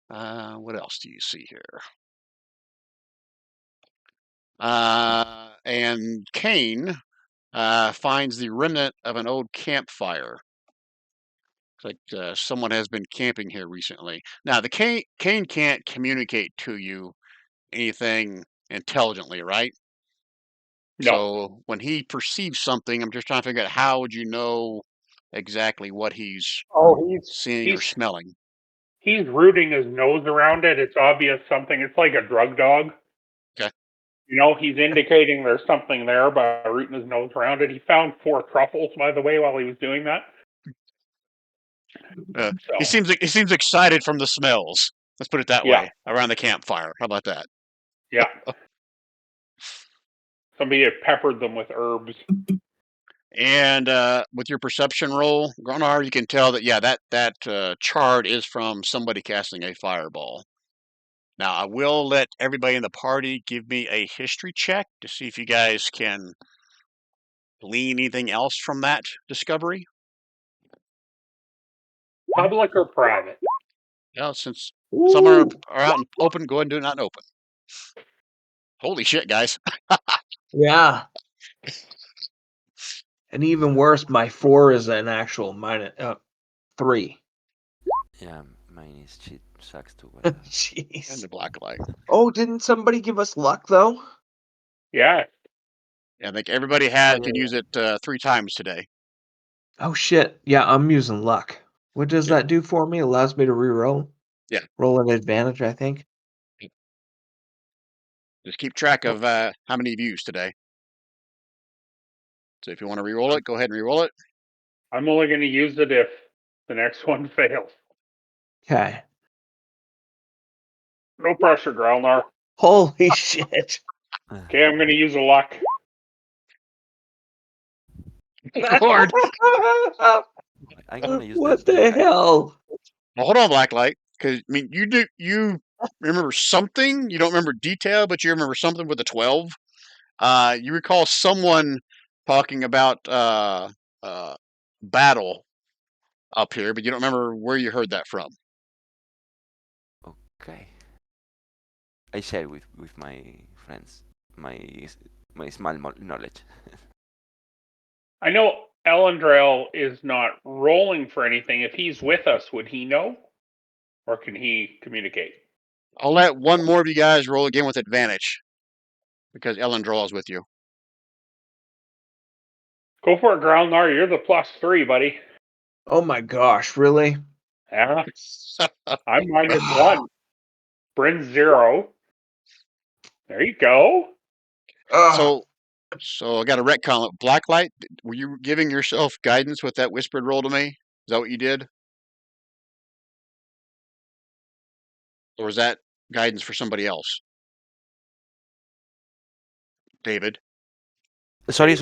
What else do you see here? And Kane finds the remnant of an old campfire. It's like someone has been camping here recently. Now, the Kane can't communicate to you anything intelligently, right? No. So when he perceives something, I'm just trying to figure out how would you know exactly what he's Oh, seeing or smelling. he's rooting his nose around it. It's obvious something. It's like a drug dog. Okay. He's indicating there's something there by rooting his nose around it. He found 4 truffles, by the way, while he was doing that. He So, seems excited from the smells. Let's put it that yeah, way. Around the campfire. How about that? yeah. Somebody had peppered them with herbs. And with your perception roll, Gronar, you can tell that that chart is from somebody casting a fireball. Now I will let everybody in the party give me a history check to see if you guys can glean anything else from that discovery. Public or private? Yeah, since some Ooh, are out and open, go ahead and do it out and open. Holy shit, guys! yeah. And even worse, my 4 is an actual minus 3. Yeah, mine is shit sucks too. And Jeez. the black light. Oh, didn't somebody give us luck though? Yeah. Yeah, I think everybody can use it 3 times today. Oh shit. Yeah, I'm using luck. What does Yeah. that do for me? Allows me to reroll? Yeah. Roll an advantage, I think. Just keep track of how many you've used today. So if you want to re-roll it, go ahead and re-roll it. I'm only going to use it if the next one fails. Okay. No pressure, Growlnar. Holy shit. Okay, I'm going to use a luck. Lord. I'm gonna use What the hell? Well, hold on, Blacklight, because I mean, you remember something. You don't remember detail, but you remember something with a 12. You recall someone talking about battle up here, but you don't remember where you heard that from. Okay. I share with my friends my my small knowledge. I know Elendrell is not rolling for anything. If he's with us, would he know? Or can he communicate? I'll let one more of you guys roll again with advantage, because Ellen draws with you. Go for it, Growlnar. You're the +3, buddy. Oh my gosh, really? Yeah. I'm -1. Bryn's 0. There you go. Ugh. So I got a retcon. Blacklight, were you giving yourself guidance with that whispered roll to me? Is that what you did? Or is that guidance for somebody else? David? Sorry.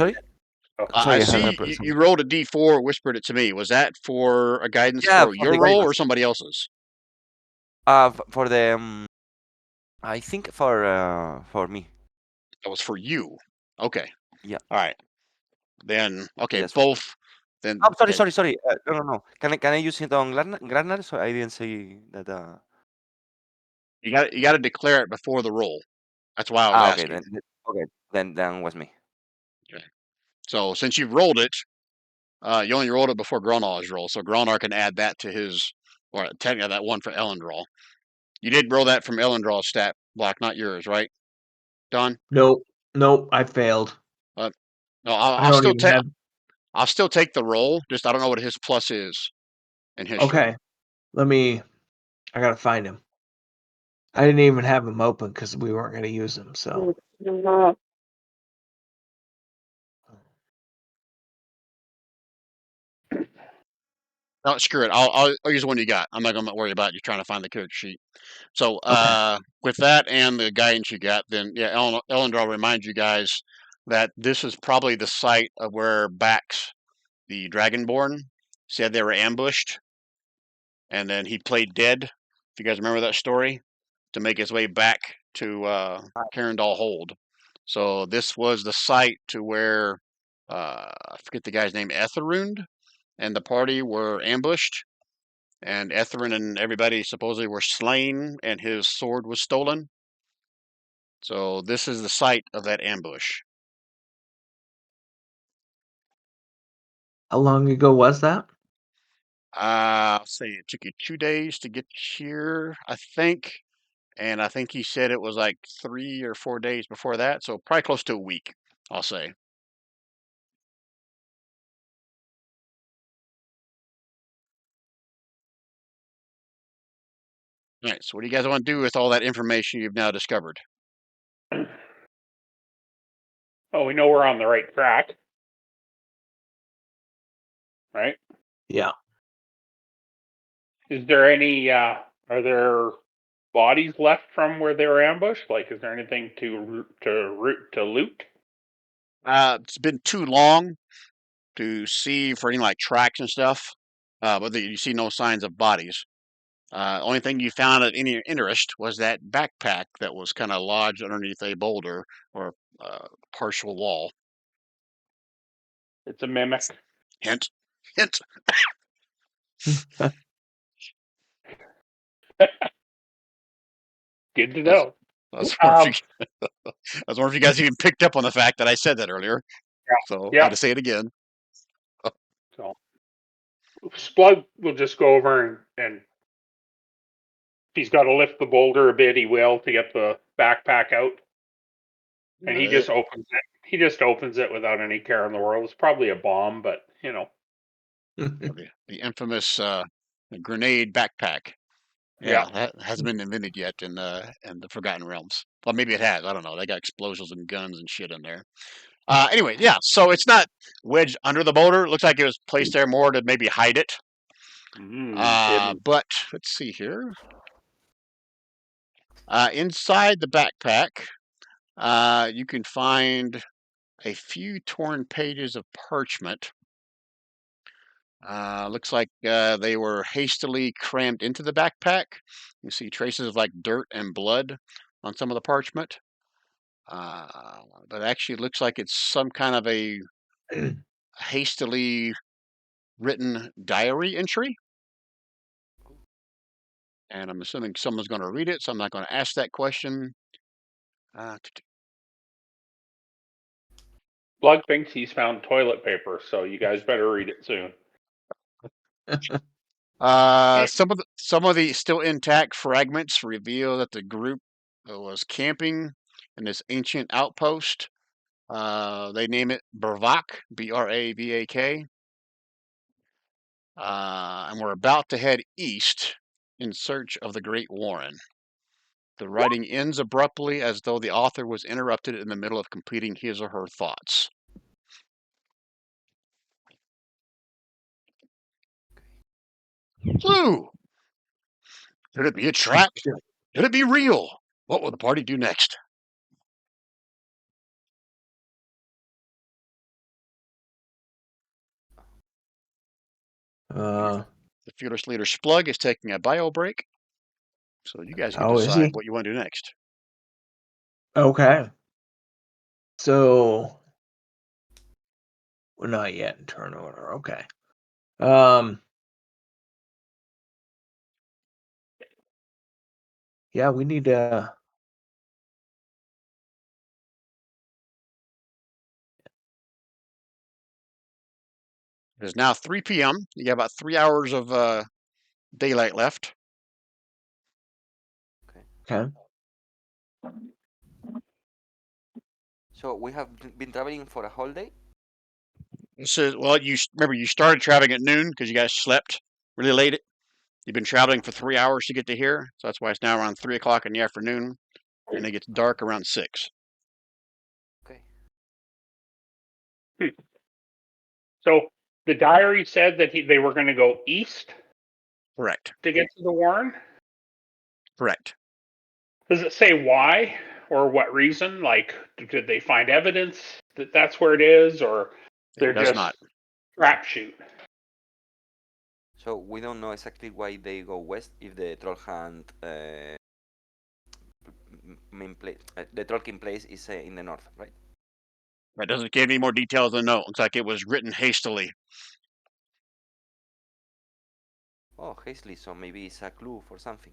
Oh, I Sorry, I had a see you rolled a d4, whispered it to me. Was that for a guidance Yeah, for for your the roll or guidance. somebody else's? For the I think for me. That was for you. Okay. Yeah. All right. Then okay, Yes. both. Then Oh, sorry, okay. sorry. No. Can I use it on Granard? So I didn't say that. You got to declare it before the roll. That's why I was Okay. asking. Then was me. Okay. So since you've rolled it, you only rolled it before Gronar's roll, so Gronar can add that to his, or technically that one for Elendral. You did roll that from Elendraw's stat block, not yours, right, Don? Nope, I failed. No, I don't even have. I'll still take the roll. Just I don't know what his plus is in history. Okay, I gotta find him. I didn't even have him open because we weren't gonna use him. So No, screw it. I'll use the one you got. I'm not gonna worry about you trying to find the character sheet. So okay, with that and the guidance you got, then yeah, Elendral reminds you guys that this is probably the site of where Bax, the Dragonborn, said they were ambushed, and then he played dead. If you guys remember that story, to make his way back to Carindal Hold. So this was the site to where I forget the guy's name, Etherund, and the party were ambushed, and Etherin and everybody supposedly were slain, and his sword was stolen. So this is the site of that ambush. how long ago was that? I'll say it took you 2 days to get here, I think, and I think he said it was like 3 or 4 days before that, so probably close to a week, I'll say. All right, so what do you guys want to do with all that information you've now discovered? Oh, we know we're on the right track, right? Yeah. Is there any? Are there bodies left from where they were ambushed? Like, is there anything to loot? It's been too long to see for any like tracks and stuff, but you see no signs of bodies. Only thing you found of any interest was that backpack that was kind of lodged underneath a boulder or partial wall. It's a mimic. Hint, hint. Good to I was, know. I was wondering Um, if you, I was wondering if you guys even picked up on the fact that I said that earlier. So I yeah. had to say it again. So Splug will just go over and if he's got to lift the boulder a bit, he will to get the backpack out, and he just opens it. He just opens it without any care in the world. It's probably a bomb, but you know. The infamous grenade backpack. Yeah. Yeah, that hasn't been invented yet in the Forgotten Realms. Well, maybe it has. I don't know. They got explosions and guns and shit in there. Anyway, yeah. So it's not wedged under the boulder. It looks like it was placed there more to maybe hide it. Hidden. But let's see here. Inside the backpack, you can find a few torn pages of parchment. Looks like they were hastily crammed into the backpack. You see traces of like dirt and blood on some of the parchment. But actually, it looks like it's some kind of a hastily written diary entry. And I'm assuming someone's going to read it, so I'm not going to ask that question. Splug thinks he's found toilet paper, so you guys better read it soon. Some of the still intact fragments reveal that the group was camping in this ancient outpost. They name it Bravak, Bravak, and we're about to head east in search of the Great Warren. The writing ends abruptly as though the author was interrupted in the middle of completing his or her thoughts. Clue! Could it be a trap? Could it be real? What will the party do next? Uh, The fearless leader Splug is taking a bio break, so you guys can oh, is decide he? what you want to do next. Okay. So we're not yet in turn order. Okay. Um. Yeah, we need to. It is now 3 p.m. You got about 3 hours of daylight left. Okay. So we have been traveling for a whole day. So, well, you remember you started traveling at noon because you guys slept really late. You've been traveling for 3 hours to get to here, so that's why it's now around 3 o'clock in the afternoon, and it gets dark around 6. Okay. So the diary said that they were going to go east Correct. to get to the Warren. Correct. Does it say why or what reason? Like, did they find evidence that that's where it is, or they're It does just not. trap shoot? So we don't know exactly why they go west if the Trollhaunt main place, the Trollkin place is in the north, right? That doesn't give any more details than no. Looks like it was written hastily. Oh, hastily. So maybe it's a clue for something.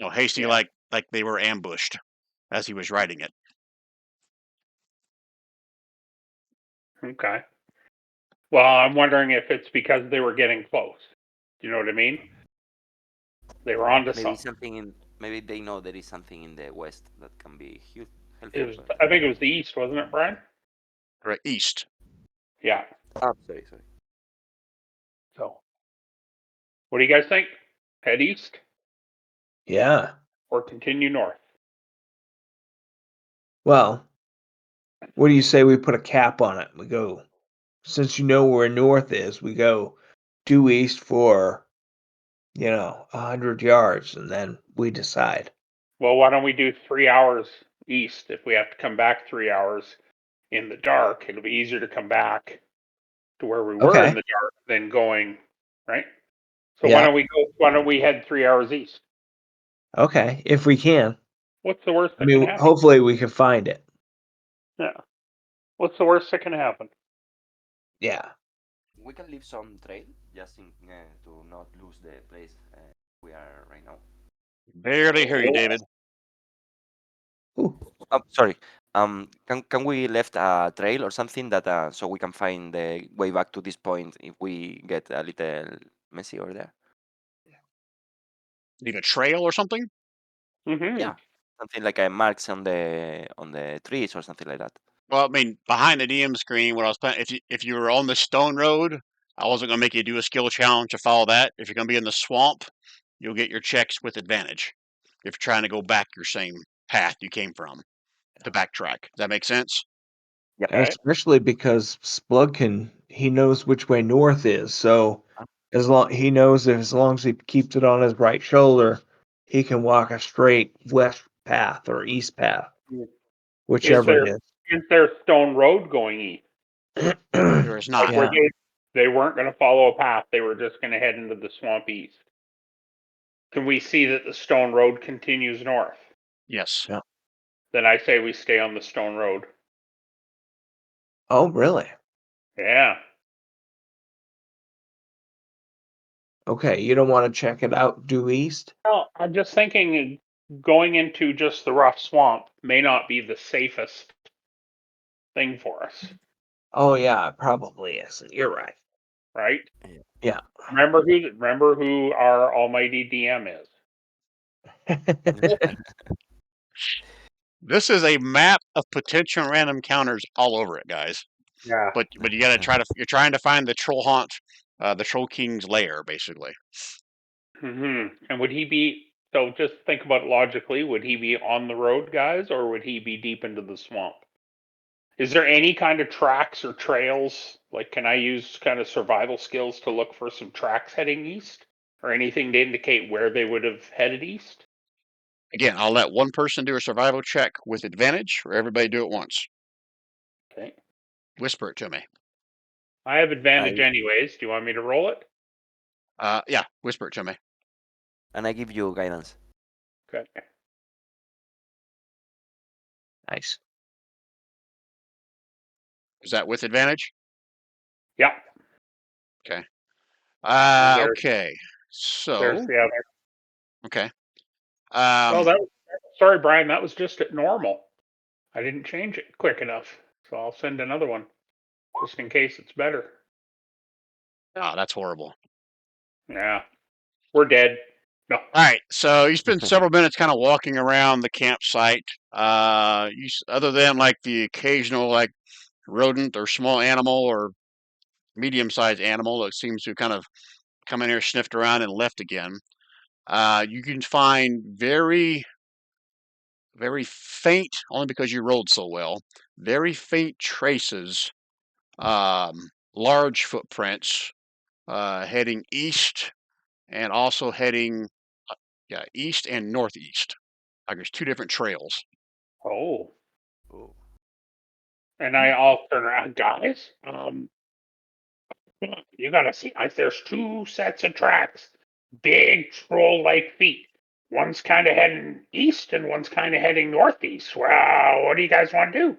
No, hasty Yeah. like they were ambushed as he was writing it. Okay. Well, I'm wondering if it's because they were getting close. Do you know what I mean? They were onto Maybe something. something in. Maybe they know there is something in the west that can be It helpful. was, But I think it was the east, wasn't it, Brian? Right, east. Yeah. sorry. So, what do you guys think? Head east Yeah. or continue north? Well, What do you say we put a cap on it? We go, since you know where north is, we go due east for, 100 yards, and then we decide. Well, why don't we do 3 hours east? If we have to come back 3 hours in the dark, it'll be easier to come back to where we were Okay. in the dark than going, right? So Yeah. why don't we head 3 hours east? Okay. If we can. What's the worst I that can mean, happen? hopefully we can find it. Yeah. What's the worst that can happen? Yeah. We can leave some trail just to not lose the place we are right now. Barely hear you, David. Ooh. Oh, sorry. Can we left a trail or something that so we can find the way back to this point if we get a little messy over there? Leave a trail or something? Mm-hmm. Yeah, something like a marks on the trees or something like that. Well, I mean, behind the DM screen, what I was planning, if you were on the stone road, I wasn't gonna make you do a skill challenge to follow that. If you're gonna be in the swamp, you'll get your checks with advantage. If you're trying to go back your same path you came from to backtrack. Does that make sense? Yep. Okay. Especially because Splug he knows which way north is. So he knows if as long as he keeps it on his right shoulder, he can walk a straight west path or east path, Is whichever there it is there stone road going east? is. There is Like not. where Yeah. they weren't going to follow a path, they were just going to head into the swamp east. Can we see that the stone road continues north? Yes. Yeah. Then I say we stay on the stone road. Oh, really? Yeah. Okay. You don't want to check it out due east? Well, I'm just thinking going into just the rough swamp may not be the safest thing for us, Oh, yeah, it probably isn't. You're right. right? Yeah. Remember who our almighty DM is. This is a map of potential random counters all over it, guys. Yeah. But you gotta you're trying to find the Trollhaunt, the Troll King's lair, basically. And would he be, so just think about it logically, would he be on the road, guys, or would he be deep into the swamp? Is there any kind of tracks or trails? Like, can I use kind of survival skills to look for some tracks heading east? Or anything to indicate where they would have headed east? Again, I'll let one person do a survival check with advantage, or everybody do it once. Okay. Whisper it to me. I have advantage I anyways. Do you want me to roll it? Yeah, whisper it to me. and I give you guidance. Okay. Nice. Is that with advantage? Yeah. Okay. There, Okay. there's So, the other. okay. Oh, sorry, Brian. That was just at normal. I didn't change it quick enough. So I'll send another one just in case it's better. Oh, that's horrible. Yeah. We're dead. No. All right. So you spend several minutes kind of walking around the campsite. Other than like the occasional like rodent or small animal or medium-sized animal that seems to kind of come in here, sniffed around, and left again. You can find very, very faint, only because you rolled so well, very faint traces, large footprints heading east and also heading, yeah, east and northeast. Like there's two different trails. Oh. Oh. And I'll turn around, guys. You gotta see. There's two sets of tracks, big troll-like feet. One's kind of heading east, and one's kind of heading northeast. Well, what do you guys want to do?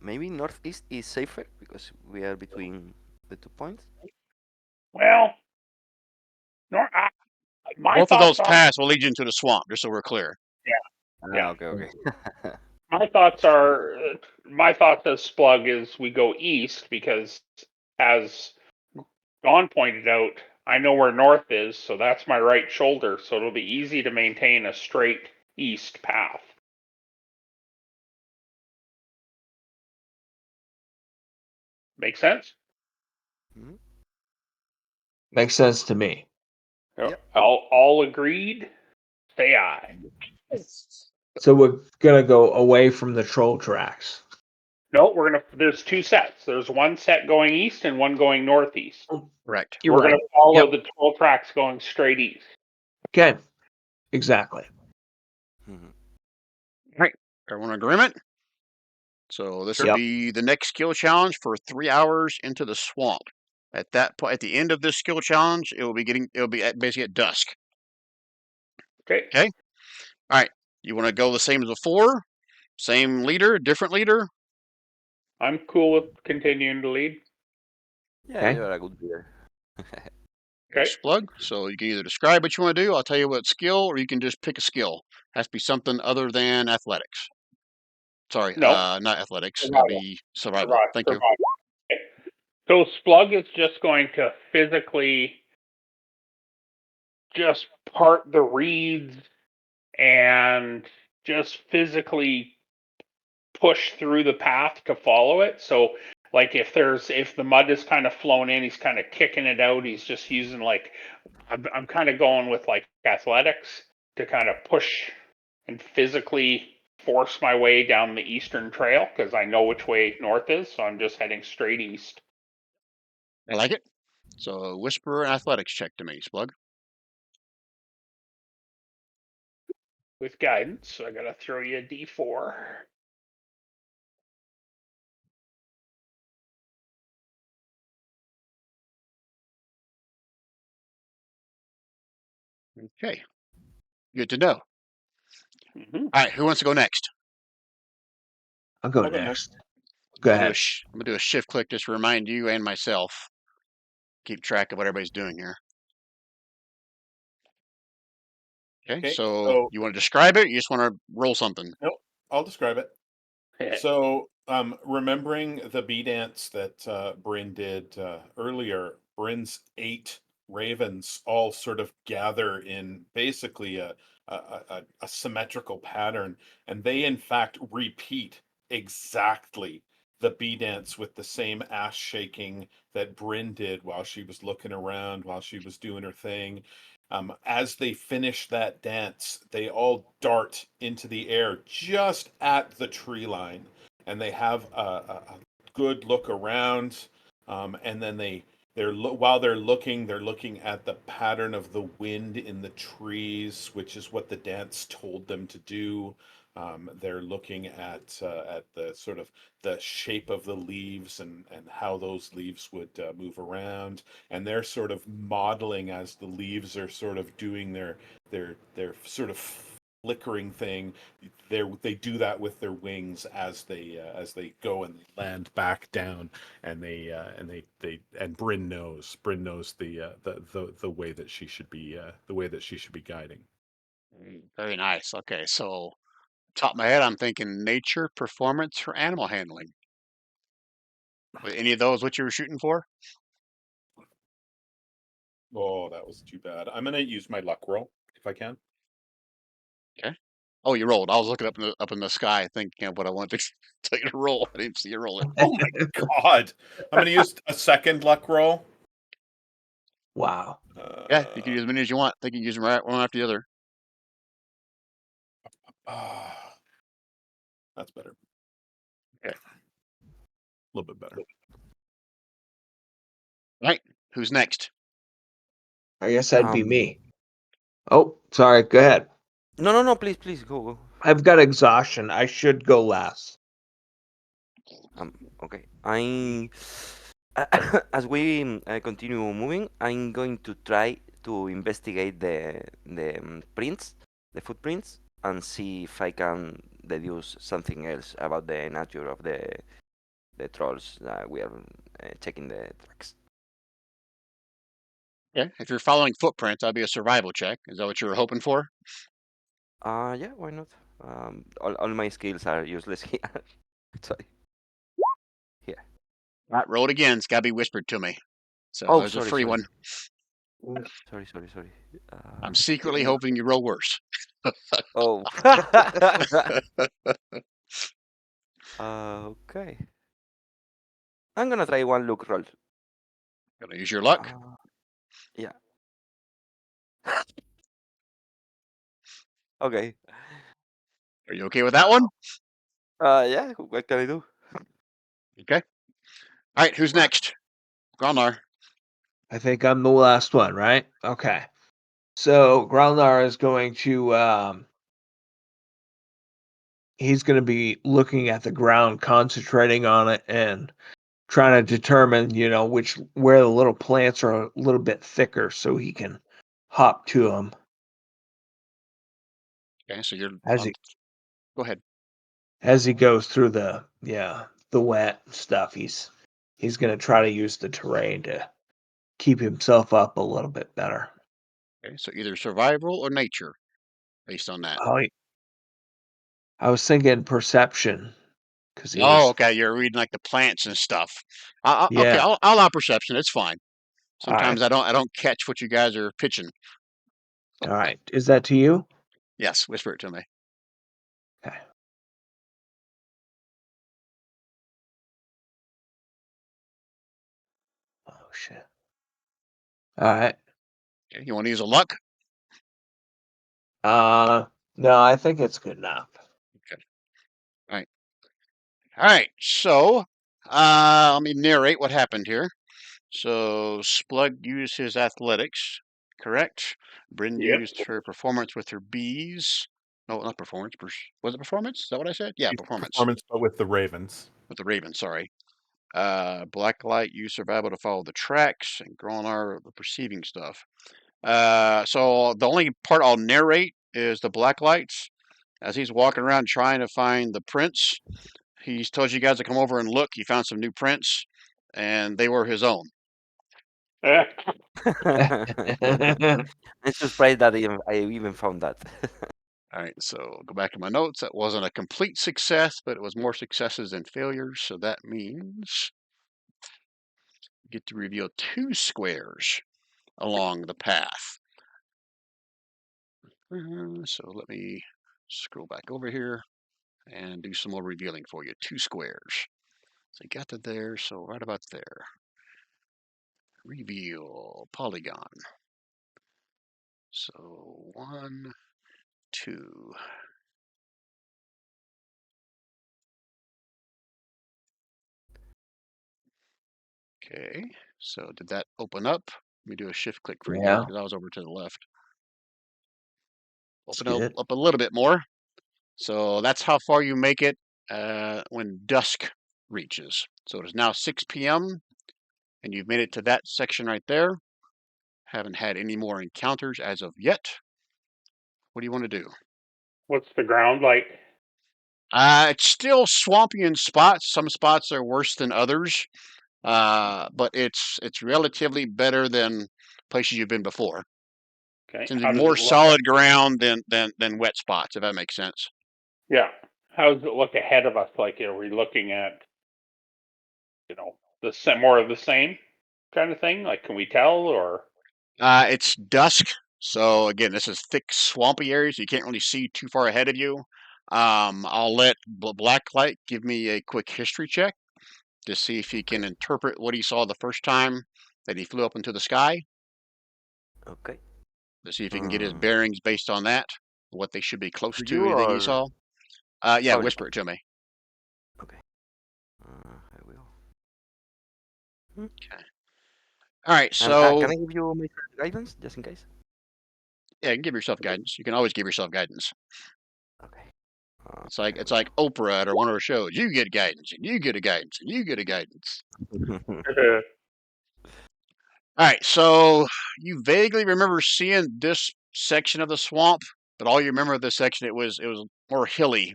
Maybe northeast is safer because we are between the 2 points. Well, nor, my Both of those thoughts are. paths will lead you into the swamp, just so we're clear. Yeah, yeah. Okay, okay. My thoughts are. My thoughts as Splug is we go east because, as Don pointed out, I know where north is, so that's my right shoulder, so it'll be easy to maintain a straight east path. Make sense? Mhm. Makes sense to me. Yep. All agreed. say aye. So we're gonna go away from the troll tracks. No, there's two sets. There's one set going east and one going northeast. Correct. You're We're right. gonna follow Yep. the troll tracks going straight east. Okay. Exactly. Mhm. All right. Everyone in agreement? So this will Yep. be the next skill challenge for 3 hours into the swamp. At that point, at the end of this skill challenge, it will be basically at dusk. Okay. Okay. All right. You want to go the same as before? Same leader, different leader? I'm cool with continuing to lead. Yeah, Okay. you're a good leader. Okay. Splug. So you can either describe what you want to do. I'll tell you what skill, or you can just pick a skill. Has to be something other than athletics. Sorry, No. not athletics. It'll Survival. be survival. Thank you. Survival. Okay. So Splug is just going to physically just part the reeds and just physically push through the path to follow it. So like if the mud is kind of flown in, he's kind of kicking it out. He's just using like I'm kind of going with like athletics to kind of push and physically force my way down the eastern trail because I know which way north is. So I'm just heading straight east. I like it. So whisper and athletics check to me, Splug. With guidance. So I gotta throw you a D4. Okay. Good to know. Mm-hmm. All right, who wants to go next? I'll go I'll go next. Go I'm ahead. gonna do a shift click just to remind you and myself. Keep track of what everybody's doing here. Okay, Okay, so so you want to describe it? Or you just want to roll something? nope, I'll describe it. So, remembering the bee dance that Bryn did earlier, Bryn's 8 ravens all sort of gather in basically a symmetrical pattern, and they in fact repeat exactly the bee dance with the same ass shaking that Bryn did while she was looking around, while she was doing her thing. As they finish that dance, they all dart into the air just at the tree line, and they have a good look around, and then while they're looking at the pattern of the wind in the trees, which is what the dance told them to do. They're looking at the sort of the shape of the leaves and how those leaves would move around, and they're sort of modeling as the leaves are sort of doing their sort of flickering thing. They do that with their wings as they go and land back down, and Bryn knows the way that she should be guiding. Very nice. Okay, so top of my head, I'm thinking nature, performance, or animal handling. Were any of those what you were shooting for? Oh, that was too bad. I'm gonna use my luck roll if I can. Okay. Oh, you rolled. I was looking up in the sky thinking of what I wanted to tell you to roll. I didn't see you roll it. Oh my god! I'm gonna use a second luck roll. Wow. Yeah, you can use Uh, as many as you want. I think you can use them right one after the other. ah, that's better. Okay. A little bit better. Right. Who's next? I guess that'd be Um, me. Oh, sorry. Go ahead. no, please, go. I've got exhaustion. I should go last. Okay. As we continue moving, I'm going to try to investigate the prints, the footprints, and see if I can deduce something else about the nature of the trolls that we are checking the tracks. Yeah. If you're following footprints, that'd be a survival check. Is that what you were hoping for? Yeah, why not? All my skills are useless here. Sorry. Here. All right, roll it again. It's got to be whispered to me. So Oh, there's a sorry, free sorry. one. Sorry. I'm secretly hoping you roll worse. Oh. Okay. I'm gonna try one look roll. Gonna use your luck. Yeah. Okay. Are you okay with that one? Yeah. What can I do? Okay. All right. Who's next? Gromnar. I think I'm the last one, right? Okay. So Growlnar is going to he's going to be looking at the ground, concentrating on it, and trying to determine, where the little plants are a little bit thicker, so he can hop to them Okay. So you're as on. he Go ahead. goes through the wet stuff. He's going to try to use the terrain to keep himself up a little bit better. Okay. So either survival or nature, based on that. Oh, I was thinking perception because he Oh, was okay. You're reading like the plants and stuff. Okay. yeah. I'll allow perception. It's fine. All right, Sometimes I don't catch what you guys are pitching. all right. Is that to you? Yes. Whisper it to me. Okay. Oh shit. All right. Okay. You want to use a luck? No, I think it's good enough. Okay. All right. All right. So, let me narrate what happened here. So, Splug used his athletics, correct? Bryn Yep. used her performance with her bees. No, not performance. Was it performance? Is that what I said? Yeah, performance Performance, but with the Ravens. with the Raven. Sorry. Blacklight used survival to follow the tracks, and Gronar the perceiving stuff. So the only part I'll narrate is the blacklights. As he's walking around trying to find the prints, he tells you guys to come over and look. He found some new prints, and they were his own. I'm surprised that I even found that. All right, so go back to my notes. That wasn't a complete success, but it was more successes than failures. So that means you get to reveal 2 squares along the path. So let me scroll back over here and do some more revealing for you. 2 squares. So you got to there, so right about there. Reveal polygon. So 1, 2. Okay, so did that open up? Let me do a shift click for you guys Yeah, because I was over to the left. it's Open good. up a little bit more. So that's how far you make it when dusk reaches. So it is now 6 p.m. and you've made it to that section right there. Haven't had any more encounters as of yet. What do you want to do? What's the ground like? It's still swampy in spots. Some spots are worse than others, but it's relatively better than places you've been before. Okay. Seems to How be does it more look? solid ground than wet spots, if that makes sense. Yeah. How does it look ahead of us? Like, are we looking at, more of the same kind of thing? Like, can we tell or? It's dusk, so again, this is thick, swampy area, so you can't really see too far ahead of you. I'll let Blacklight give me a quick history check to see if he can interpret what he saw the first time that he flew up into the sky. Okay. To see if he can get his bearings based on that, what they should be close To to, you anything he or saw. Yeah, public? whisper it to me. Okay. I will. Hmm. All right, And so can I give you my guidance just in case? yeah, you can give yourself guidance. You can always give yourself guidance. Okay. It's like Oprah at one of her shows. You get guidance, and you get a guidance, and you get a guidance. All right, so you vaguely remember seeing this section of the swamp, but all you remember of this section, it was more hilly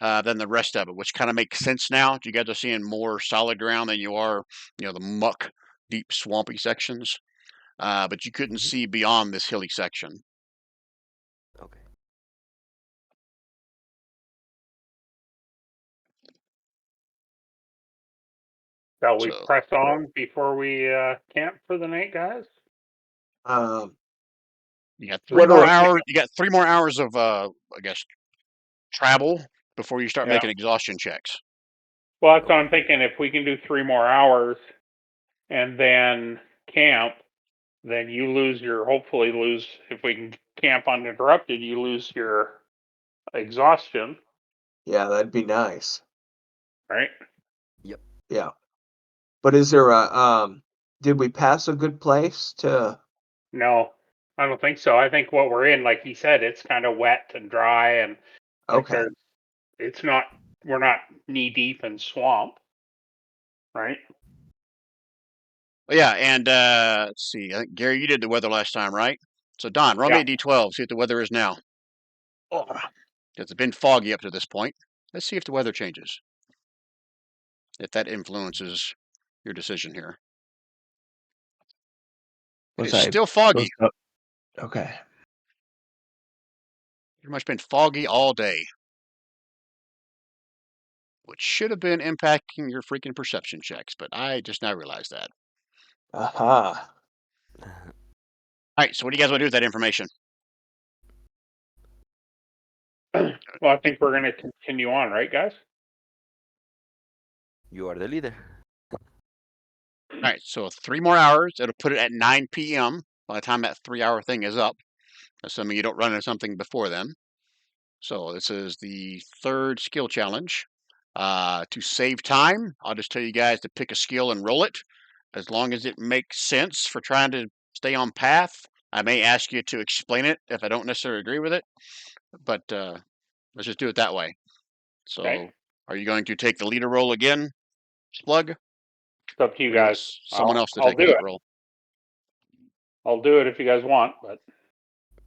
than the rest of it, which kind of makes sense now. You guys are seeing more solid ground than you are, the muck, deep, swampy sections. But you couldn't Mhm. see beyond this hilly section. Okay. Shall we So press on before we camp for the night, guys? Um, you got three what more are hours. You got 3 more hours of, I guess, travel before you start Yeah. making exhaustion checks. Well, that's what Okay. I'm thinking. If we can do 3 more hours and then camp, then you hopefully lose, if we can camp uninterrupted, you lose your exhaustion, Yeah, that'd be nice. right? Yeah. But is there did we pass a good place to No, I don't think so. I think what we're in, like he said, it's kind of wet and dry, and like okay. we're not knee deep in swamp, right? Well, yeah, and let's see. I think Gary, you did the weather last time, right? So Don, roll Yeah. me a d12. See what the weather is now. Oh, It's been foggy up to this point. Let's see if the weather changes. If that influences your decision here. It was is I still foggy. supposed to- Okay. Pretty much been foggy all day, which should have been impacting your freaking perception checks, but I just now realized that. Aha. All right, so what do you guys want to do with that information? Well, I think we're going to continue on, right, guys? You are the leader. All right, so 3 more hours. It'll put it at 9 p.m. by the time that 3-hour thing is up, assuming you don't run into something before then. So this is the third skill challenge. To save time, I'll just tell you guys to pick a skill and roll it. As long as it makes sense for trying to stay on path, I may ask you to explain it if I don't necessarily agree with it. But let's just do it that way. So, Okay. are you going to take the leader role again, Slug? It's up to you Or do you want guys. someone else to I'll take do that it. role? I'll do it if you guys want, but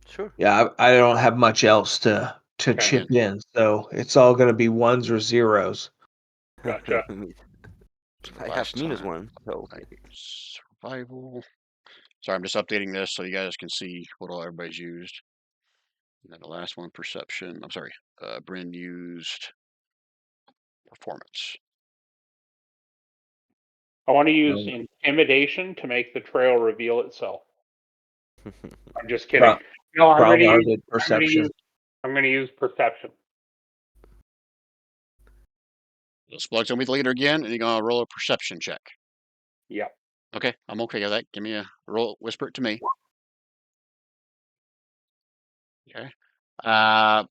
Sure. Yeah, I don't have much else to Okay. chip in, so it's all going to be ones or zeros. Gotcha. I have Last time, -1, so like, survival. Sorry, I'm just updating this so you guys can see what all everybody's used. And then the last one, perception. I'm sorry, Bryn used performance. I want to use No. intimidation to make the trail reveal itself. I'm just kidding. Pro- No, Prowler did perception. I'm going to use perception. So Splug's gonna be the leader again, and you're gonna roll a perception check. Yep. Okay, I'm okay with that. Give me a roll. Whisper it to me. Okay. I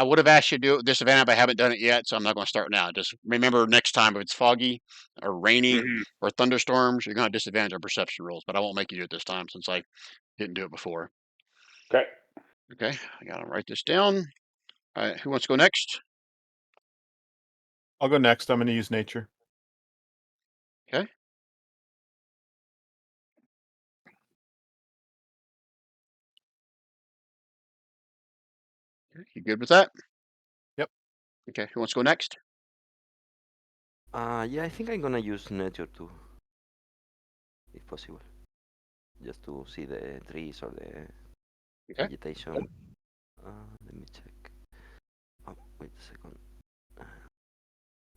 would have asked you to do it this event, but I haven't done it yet, so I'm not going to start now. Just remember next time if it's foggy or rainy Mm-hmm. or thunderstorms, you're going to disadvantage our perception rolls. But I won't make you do it this time since I didn't do it before. Okay. Okay, I got to write this down. All right, who wants to go next? I'll go next. I'm going to use nature. Okay. You good with that? Yep. Okay, who wants to go next? yeah, I think I'm gonna use nature too, if possible, just to see the trees or the Okay. vegetation. Let me check. Oh, wait a second.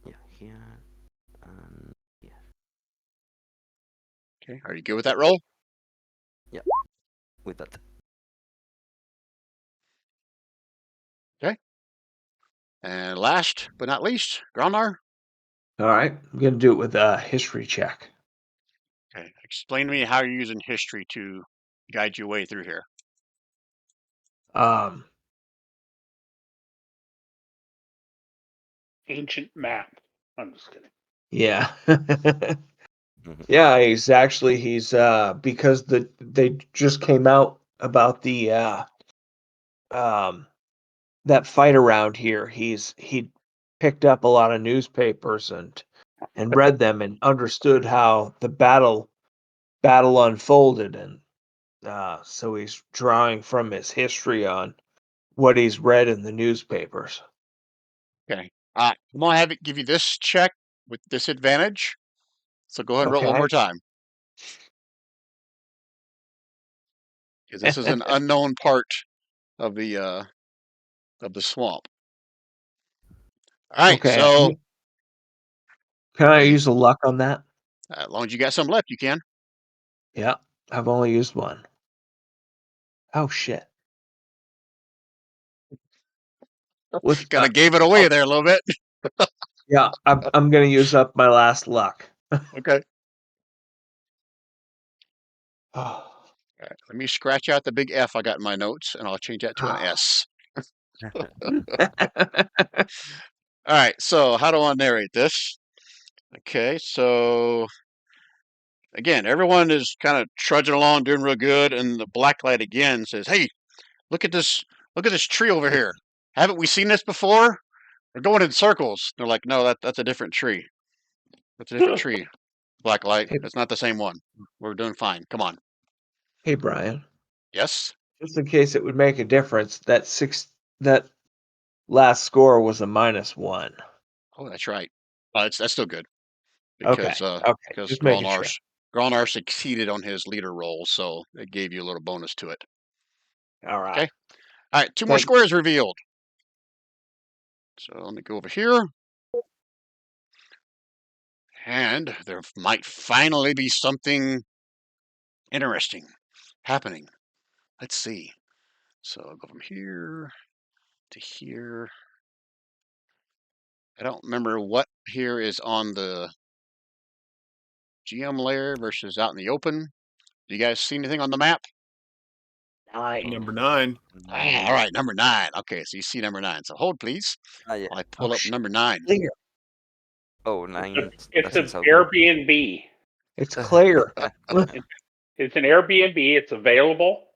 Yeah, here and here. Okay, are you good with that roll? Yeah, with that. And last but not least, Gromnar. All right, I'm going to do it with a history check. Okay, explain to me how you're using history to guide your way through here. Ancient map. I'm just kidding. Yeah. Mhm. Yeah, he's because they just came out about the that fight around here. He picked up a lot of newspapers and read them and understood how the battle unfolded, and so he's drawing from his history on what he's read in the newspapers. Okay. I'm gonna have it give you this check with disadvantage. So go ahead and roll it one Okay. more time. Because this is an unknown part of the swamp. All right, Okay. so Can I you, use a luck on that? as long as you got some left, you can. Yeah, I've only used one. Oh shit. What's Kind of gave it away there a little bit. yeah, I'm gonna use up my last luck. Okay. Oh, right, let me scratch out the big F I got in my notes, and I'll change that to an Ah. S. All right, so how do I narrate this? Okay, so again, everyone is kind of trudging along, doing real good, and the black light again says, "Hey, look at this! Look at this tree over here. Haven't we seen this before? We're going in circles." They're like, "No, that's a different tree. That's a different tree. Black light. Hey, It's not the same one. We're doing fine. Come on." hey, Brian. Yes. Just in case it would make a difference, that last score was a -1. Oh, that's right. That's still good Okay. because Okay. because Just making sure. Gralnar succeeded on his leader role, so it gave you a little bonus to it. All right. Okay. All right. Two more Thank you. squares revealed. So let me go over here. And there might finally be something interesting happening. Let's see. So I'll go from here to here. I don't remember what here is on the GM layer versus out in the open. Do you guys see anything on the map? 9. Number 9. All right, number 9. Okay, so you see number 9. So hold, please. Yeah. While I Oh, pull up number 9. clear. Oh, It's, 9 it's doesn't an sound good. Airbnb. It's clear. It's an Airbnb. It's available.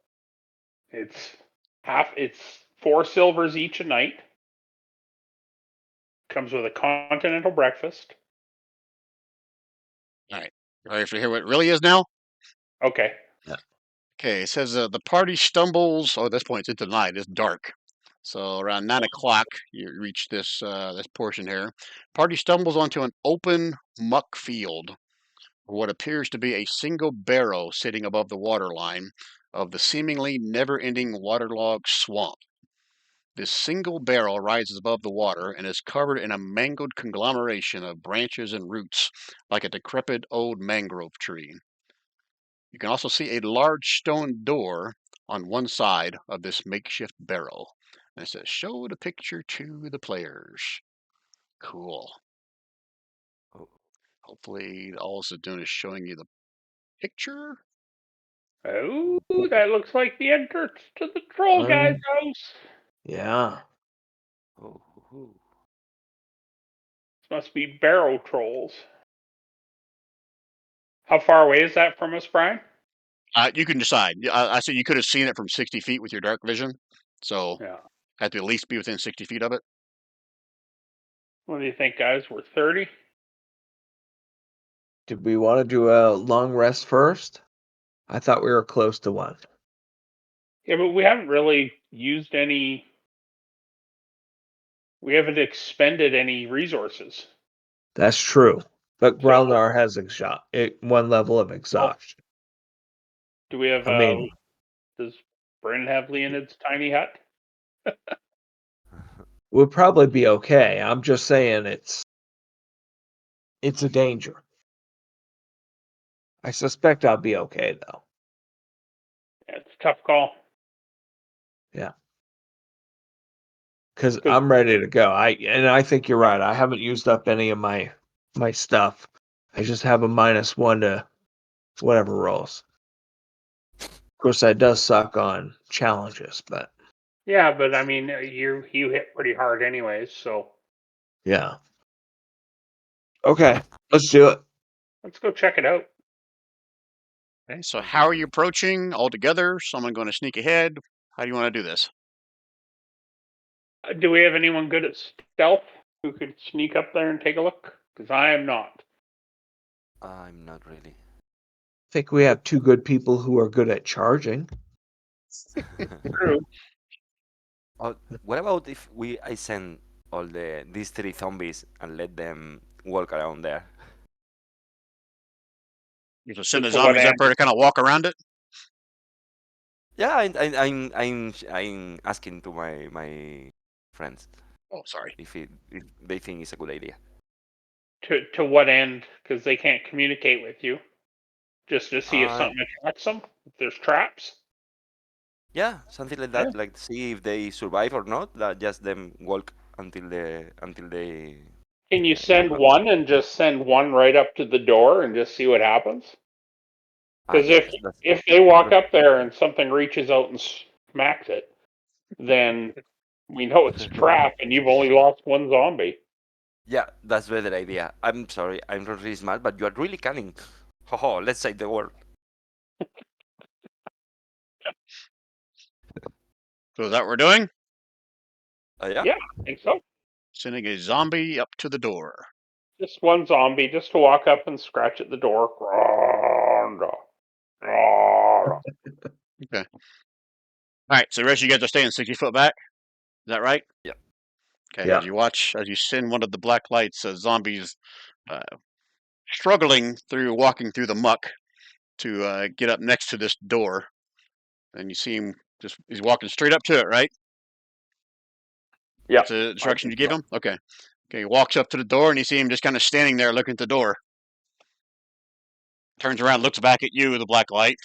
It's It's 4 silvers each a night. Comes with a continental breakfast. All right. Ready to hear what it really is now? Okay. Okay, it says the party stumbles. Oh, at this point, it's into the night. It's dark. So around 9 o'clock, you reach this portion here. Party stumbles onto an open muck field, what appears to be a single barrow sitting above the waterline of the seemingly never-ending waterlogged swamp. This single barrel rises above the water and is covered in a mangled conglomeration of branches and roots, like a decrepit old mangrove tree. You can also see a large stone door on one side of this makeshift barrel. And it says, "Show the picture to the players." Cool. Oh, Hopefully, all this is doing is showing you the picture. Oh, that looks like the entrance to the troll guy's house. Yeah. oh, oh. This must be barrow trolls. How far away is that from us, Brian? You can decide. I said you could have seen it from 60 feet with your dark vision, so Yeah. had to at least be within 60 feet of it. What do you think, guys? We're 30? Did we want to do a long rest first? I thought we were close to one. Yeah, but we haven't really used any. We haven't expended any resources. That's true. But So, Grelnar has one level of oh, exhaustion. do we have? I mean, Does Brandon have Leonid's tiny hut? we'll probably be okay. I'm just saying it's a danger. I suspect I'll be okay though. Yeah, it's a tough call. Yeah. Because 'Cause- I'm ready to go. I think you're right. I haven't used up any of my stuff. I just have a -1 to whatever rolls. Of course, that does suck on challenges, but yeah, but I mean, you hit pretty hard anyways. So yeah. Okay, let's do it. let's go check it out. Okay, so how are you approaching all together? Someone going to sneak ahead? How do you want to do this? Do we have anyone good at stealth who could sneak up there and take a look? Because I am not. I'm not really. I think we have two good people who are good at charging. True. Oh, what about if I send all these 3 zombies and let them walk around there? You just send the To what zombies up end? there to kind of walk around it? Yeah, I'm asking to my friends Oh, sorry. if they think it's a good idea. To what end? Because they can't communicate with you. Just to see if Uh, something attacks them. If there's traps. yeah, something like Yeah. that. Like see if they survive or not. That just them walk until they Can you get send back. one and just send one right up to the door and just see what happens? Because Yes, that's if they walk up there and something reaches out and smacks it, then we know it's a trap, and you've only lost one zombie. yeah, that's better idea. I'm sorry, I'm not really smart, but you are really cunning. Ho, let's say the word. So is that what we're doing? Yeah. Yeah, I think so. Sending a zombie up to the door. Just one zombie, just to walk up and scratch at the door. Okay. All right. So the rest of you guys are staying 60 foot back. Is that right? Yeah. Okay. Yeah. As you send one of the black lights, zombies uh, struggling through, walking through the muck to get up next to this door, and you see him he's walking straight up to it, right? Yeah, That's the I instruction think you gave so. him? Okay. Okay, he walks up to the door and you see him just kind of standing there looking at the door. Turns around, looks back at you with the black light,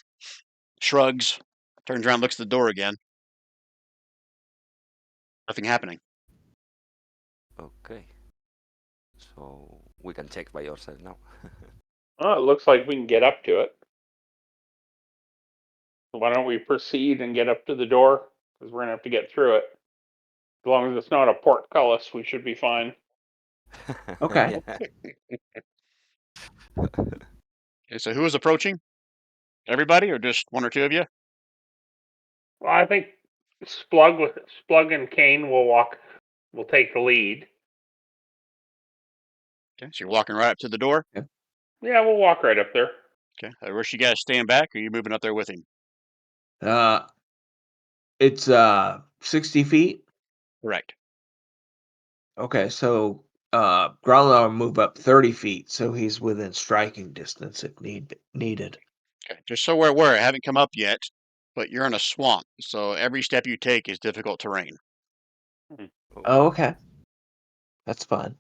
shrugs, turns around, looks at the door again. Nothing happening. Okay. So we can check by ourselves now. Well, it looks like we can get up to it. Why don't we proceed and get up to the door? Because we're gonna have to get through it. As long as it's not a portcullis, we should be fine. Okay. Yeah. Okay, so who is approaching? Everybody or just one or two of you? Well, I think Splug and Kane will take the lead. Okay, so you're walking right up to the door. Yeah, we'll walk right up there. Okay, the rest of you guys staying back or are you moving up there with him? Uh, it's 60 feet. Correct. Okay, so Growler will move up 30 feet, so he's within striking distance if needed. Okay, just so we're aware, I haven't come up yet, but you're in a swamp, so every step you take is difficult terrain. Oh, okay. That's fine.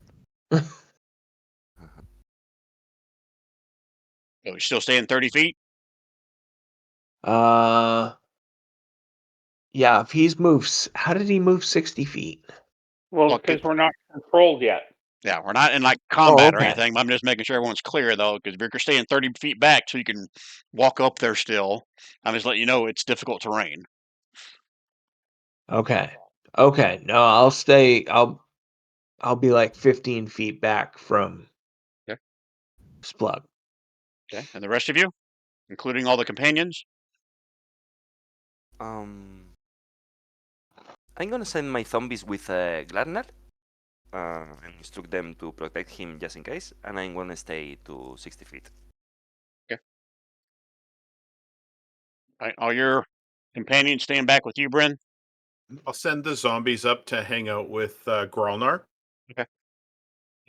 So you're still staying 30 feet? Uh, yeah, if he's moved, how did he move 60 feet? Well, Well, because we're not controlled yet. yeah, we're not in like Oh, combat or okay. anything. I'm just making sure everyone's clear though, because if you're staying 30 feet back so you can walk up there still, I'm just letting you know it's difficult terrain. Okay. Okay. No, I'll stay. I'll be like 15 feet back from Okay. Splug. Okay. And the rest of you, including all the companions? Um, I'm gonna send my zombies with Gladner and instruct them to protect him just in case, and I'm gonna stay to 60 feet. Okay. All right, all your companions staying back with you, Bryn? I'll send the zombies up to hang out with Gralnar. Okay.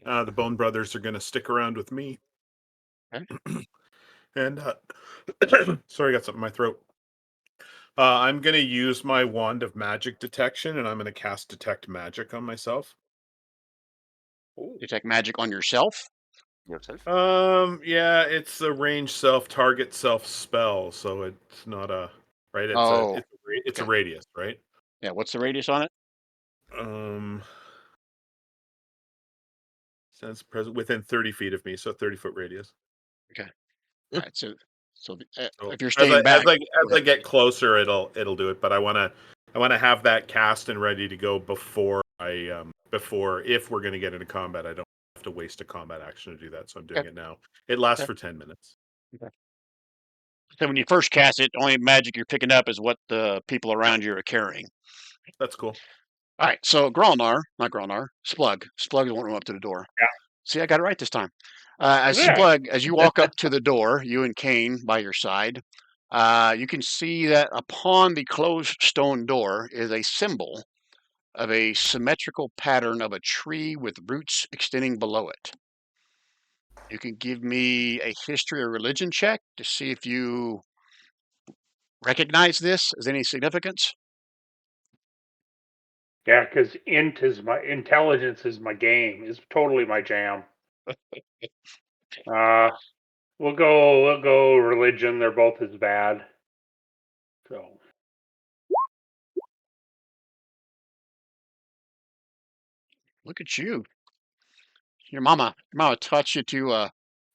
The Bone Brothers are going to stick around with me. Okay. And sorry, I got something in my throat. I'm going to use my wand of magic detection, and I'm going to cast detect magic on myself. Detect magic on yourself? Yourself? Yeah, it's a range self-target self-spell, so it's not a right. Oh, It's a okay. radius, right? Yeah, what's the radius on it? Says present within 30 feet of me, so 30-foot radius. Okay. All right, so So if you're as I staying back, as I get closer, it'll do it. But I wanna have that cast and ready to go before before if we're gonna get into combat. I don't have to waste a combat action to do that, so I'm doing okay. it now. It lasts Okay. for 10 minutes. Okay. So when you first cast it, the only magic you're picking up is what the people around you are carrying. That's cool. All right, so Gralnar, not Gralnar, Splug. Splug is one up to the door. Yeah. See, I got it right this time. As Yeah. Splug, as you walk up to the door, you and Kane by your side, you can see that upon the closed stone door is a symbol of a symmetrical pattern of a tree with roots extending below it. You can give me a history or religion check to see if you recognize this as any significance. Yeah, because intelligence is my game. Is totally my jam. Uh, we'll go religion. They're both as bad. So Look at you. Your mama taught you to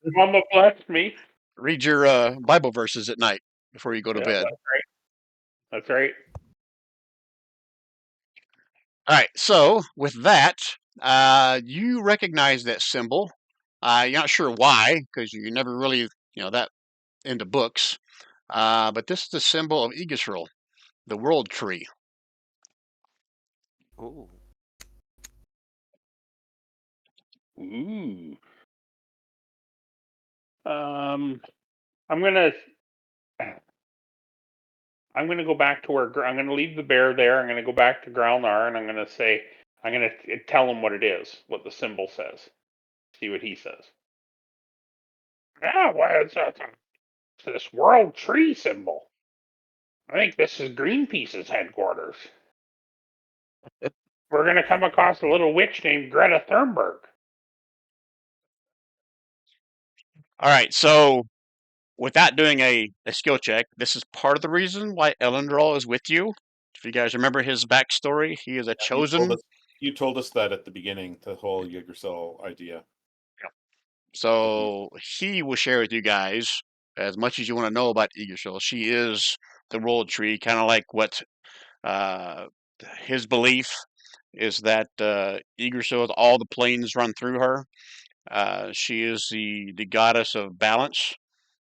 Mama blessed me. read your Bible verses at night before you go to Yeah, bed. that's right. That's right. All right. So with that, you recognize that symbol. You're not sure why, because you never really, that into books. But this is the symbol of Yggdrasil, the world tree. Ooh. Ooh. I'm gonna go back to where I'm gonna leave the bear there. I'm gonna go back to Growlnar, and I'm gonna tell him what it is, what the symbol says. See what he says. Yeah, well, it's this world tree symbol. I think this is Greenpeace's headquarters. We're gonna come across a little witch named Greta Thunberg. All right. So without doing a skill check, this is part of the reason why Elendrol is with you. If you guys remember his backstory, he is a chosen. You told us that at the beginning, the whole Yggdrasil idea. So he will share with you guys as much as you want to know about Yggdrasil. She is the world tree, kind of like what uh, his belief is that Yggdrasil, all the planes run through her. She is the goddess of balance.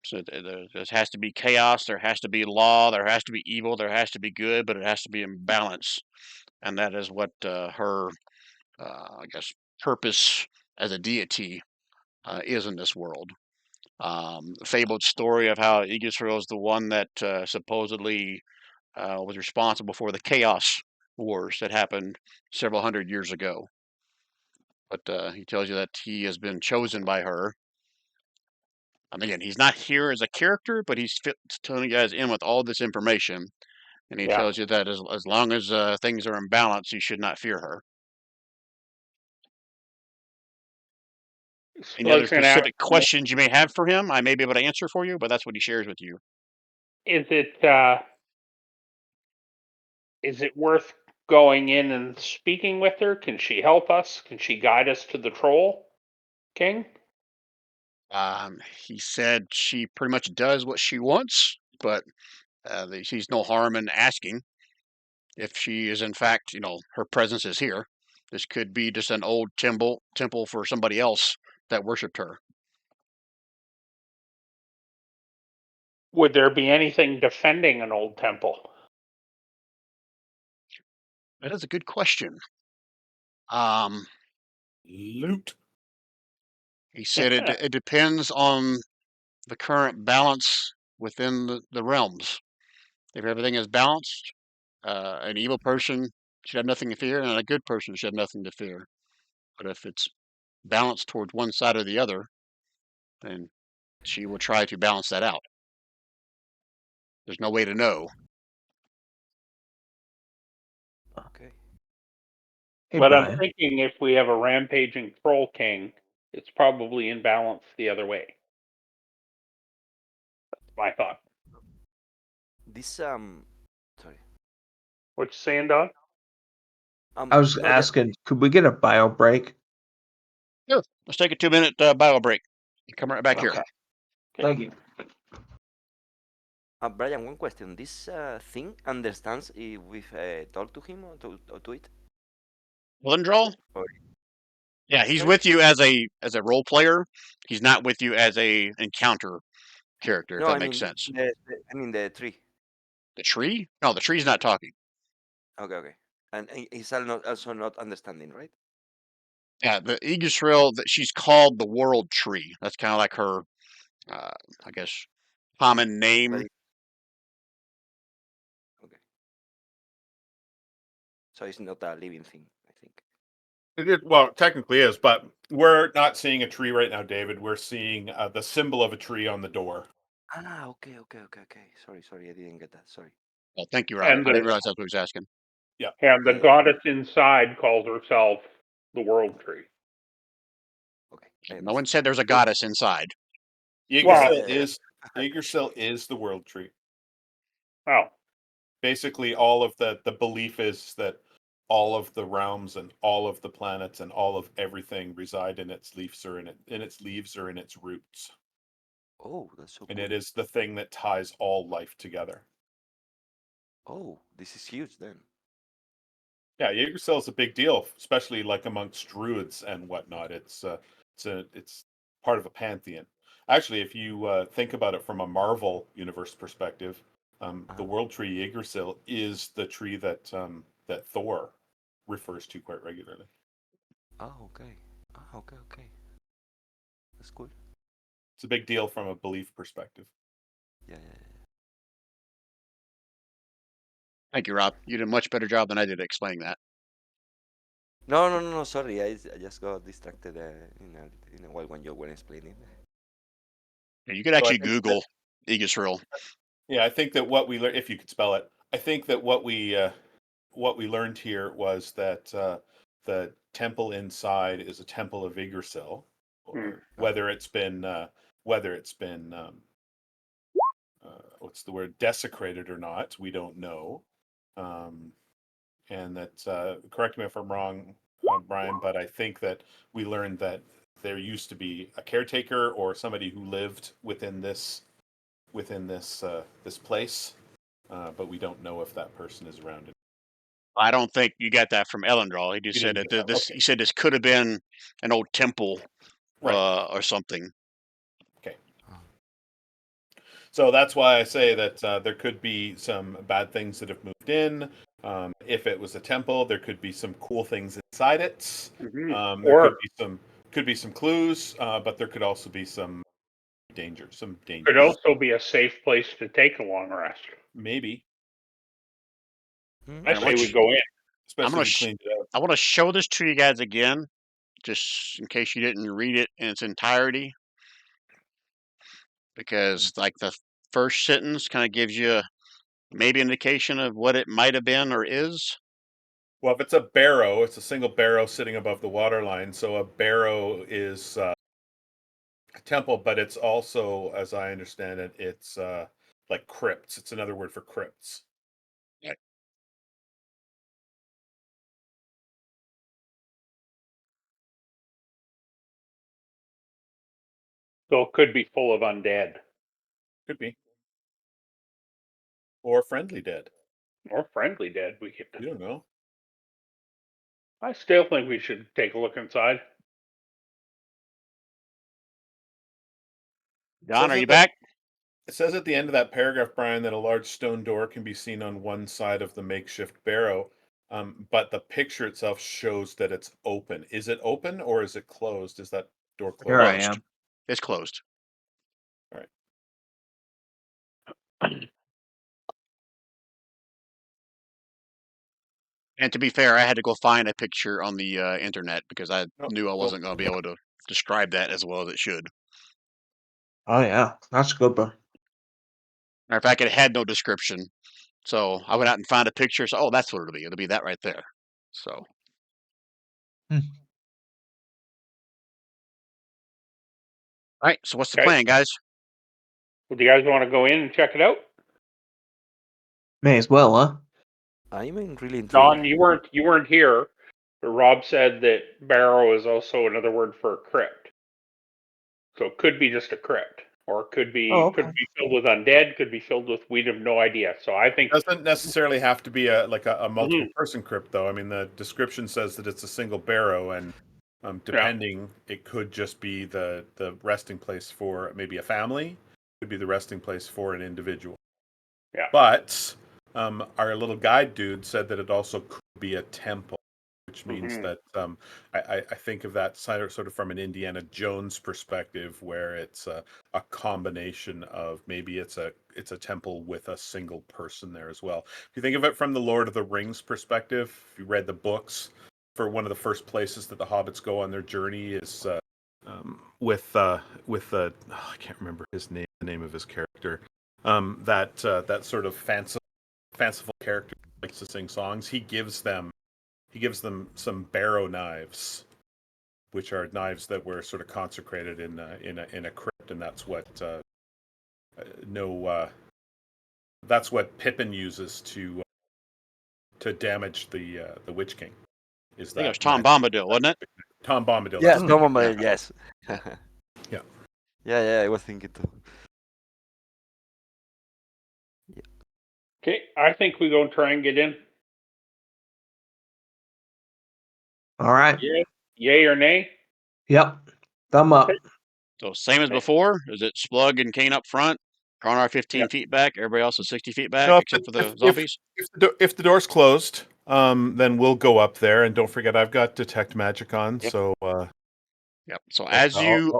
So there has to be chaos, there has to be law, there has to be evil, there has to be good, but it has to be in balance. And that is what her, I guess, purpose as a deity is in this world. Fabled story of how Yggdrasil is the one that supposedly was responsible for the Chaos Wars that happened several hundred years ago. But he tells you that he has been chosen by her. And again, he's not here as a character, but he's telling you guys in with all this information. And he Yeah. tells you that as long as things are in balance, you should not fear her. Any other Like an ask, specific questions you may have for him, I may be able to answer for you, but that's what he shares with you. is it worth going in and speaking with her? Can she help us? Can she guide us to the Troll King? He said she pretty much does what she wants, but he sees no harm in asking if she is, in fact, her presence is here. This could be just an old temple for somebody else that worshipped her. Would there be anything defending an old temple? That is a good question. Um, Loot. he said it depends on the current balance within the realms. If everything is balanced, an evil person should have nothing to fear, and a good person should have nothing to fear. But if it's balanced towards one side or the other, then she will try to balance that out. There's no way to know. Okay. Hey, But I'm Brian. thinking if we have a rampaging Troll King, it's probably in balance the other way. That's my thought. This sorry. What you saying, Don? I was No, just asking, could we get a bio break? Sure. Let's take a 2-minute bio break. Come right back here. Okay. Thank you. Brian, one question. This thing understands if we've talked to him or to it? Lindral? Or, Yeah, he's sorry? with you as a role player. He's not with you as a encounter character, if No, that I makes mean sense. the tree. The tree? No, the tree's not talking. Okay, okay. And he's also not understanding, right? Yeah, the Yggdrasil, that she's called the World Tree. That's kind of like her, I guess, common But name. okay. So it's not a living thing, I think. It is, well, it technically is, but we're not seeing a tree right now, David. We're seeing the symbol of a tree on the door. Ah, okay, okay, okay, okay. Sorry, I didn't get that. Sorry. Well, thank you, Rob. And I didn't the realize that's what he was asking. Yeah. and the Yeah, yeah. goddess inside calls herself the World Tree. Okay, I No one understand. said there's a goddess inside. Well, Yggdrasil is the world tree. well, Basically, all of the belief is that all of the realms and all of the planets and all of everything reside in its leaves or in its leaves or in its roots. Oh, that's so and cool. it is the thing that ties all life together. Oh, this is huge then. Yeah, Yggdrasil is a big deal, especially like amongst druids and whatnot. It's part of a pantheon. Actually, if you think about it from a Marvel universe perspective, the Uh-huh. world tree Yggdrasil is the tree that that Thor refers to quite regularly. Oh, okay. Ah, okay, okay. That's cool. It's a big deal from a belief perspective. Yeah, yeah, yeah. Thank you, Rob. You did a much better job than I did explaining that. No, no, no, no. Sorry, I just got distracted in a while when you were explaining. You could So I actually think that Google Yggdrasil. yeah, I think that what we learned, if you could spell it, I think that what we learned here was that the temple inside is a temple of Yggdrasil, Hmm. or whether it's been what's the word, desecrated or not, we don't know. Um, and that correct me if I'm wrong, Brian, but I think that we learned that there used to be a caretaker or somebody who lived within this place, but we don't know if that person is around. I don't think you got that from Elendral. He just You said didn't that get that. this. Okay, He said this could have been an old temple right. or something. Okay. Oh. So that's why I say that there could be some bad things that have moved in. If it was a temple, there could be some cool things inside it. Hmm. There Or could be some clues, but there could also be some could dangers. also be a safe place to take a long rest. Maybe, I And say we which go in. I'm especially gonna if you cleaned it out. I want to show this to you guys again, just in case you didn't read it in its entirety, because like the first sentence kind of gives you maybe an indication of what it might have been or is. Well, if it's a barrow, it's a single barrow sitting above the water line. So a barrow is a temple, but it's also, as I understand it, it's like crypts. It's another word for crypts. So it could be full of undead Could be. Or friendly dead. or friendly dead. We could. You don't know. I still think we should take a look inside. It Don, says are you at the back? it says at the end of that paragraph, Brian, that a large stone door can be seen on one side of the makeshift barrow, but the picture itself shows that it's open. Is it open or is it closed? Is that door Here I closed? Closed. am. It's closed. All right. And to be fair, I had to go find a picture on the internet because I Oh, knew I cool. wasn't going to be able to describe that as well as it should. Oh yeah, that's a good one. Matter of fact, it had no description. So I went out and found a picture. So, oh, that's what it'll be. It'll be that right there. So, Hmm. all right. So what's the Okay. plan, guys? Well, do you guys want to go in and check it out? May as well, huh? I'm really intrigued. Don, you weren't here, but Rob said that barrow is also another word for a crypt. So it could be just a crypt, or it could Oh, be okay. filled with undead, could be filled with we'd have no idea. So I think Doesn't necessarily have to be a multiple Mhm. person crypt, though. I mean, the description says that it's a single barrow, and Yeah, depending, it could just be the resting place for maybe a family. Could be the resting place for an individual. yeah. But our little guide dude said that it also could be a temple, which means Hmm. that I think of that sort of from an Indiana Jones perspective, where it's a combination of maybe it's a temple with a single person there as well. If you think of it from the Lord of the Rings perspective, if you read the books, for one of the first places that the hobbits go on their journey is with I can't remember the name of his character. That sort of fanciful character who likes to sing songs. He gives them some barrow knives, which are knives that were sort of consecrated in a crypt, and no that's what Pippin uses to damage the Witch King. Is I think it was that Tom magic? Bombadil, wasn't it? Tom Bombadil. That's Yes, the Hmm. no, name. Mama, Yeah. yes. Yeah. Yeah, I was thinking too. Okay, I think we go and try and get in. All right. Yay or nay? Yep. Thumb up. So same as Okay. before. Is it Splug and Kane up front? Trollhaunt 15 Yep. feet back. Everybody else is 60 feet back, No, except for the zombies. if the door's closed, then we'll go up there. And don't forget, I've got detect magic on, Yep. so Yep. So I'll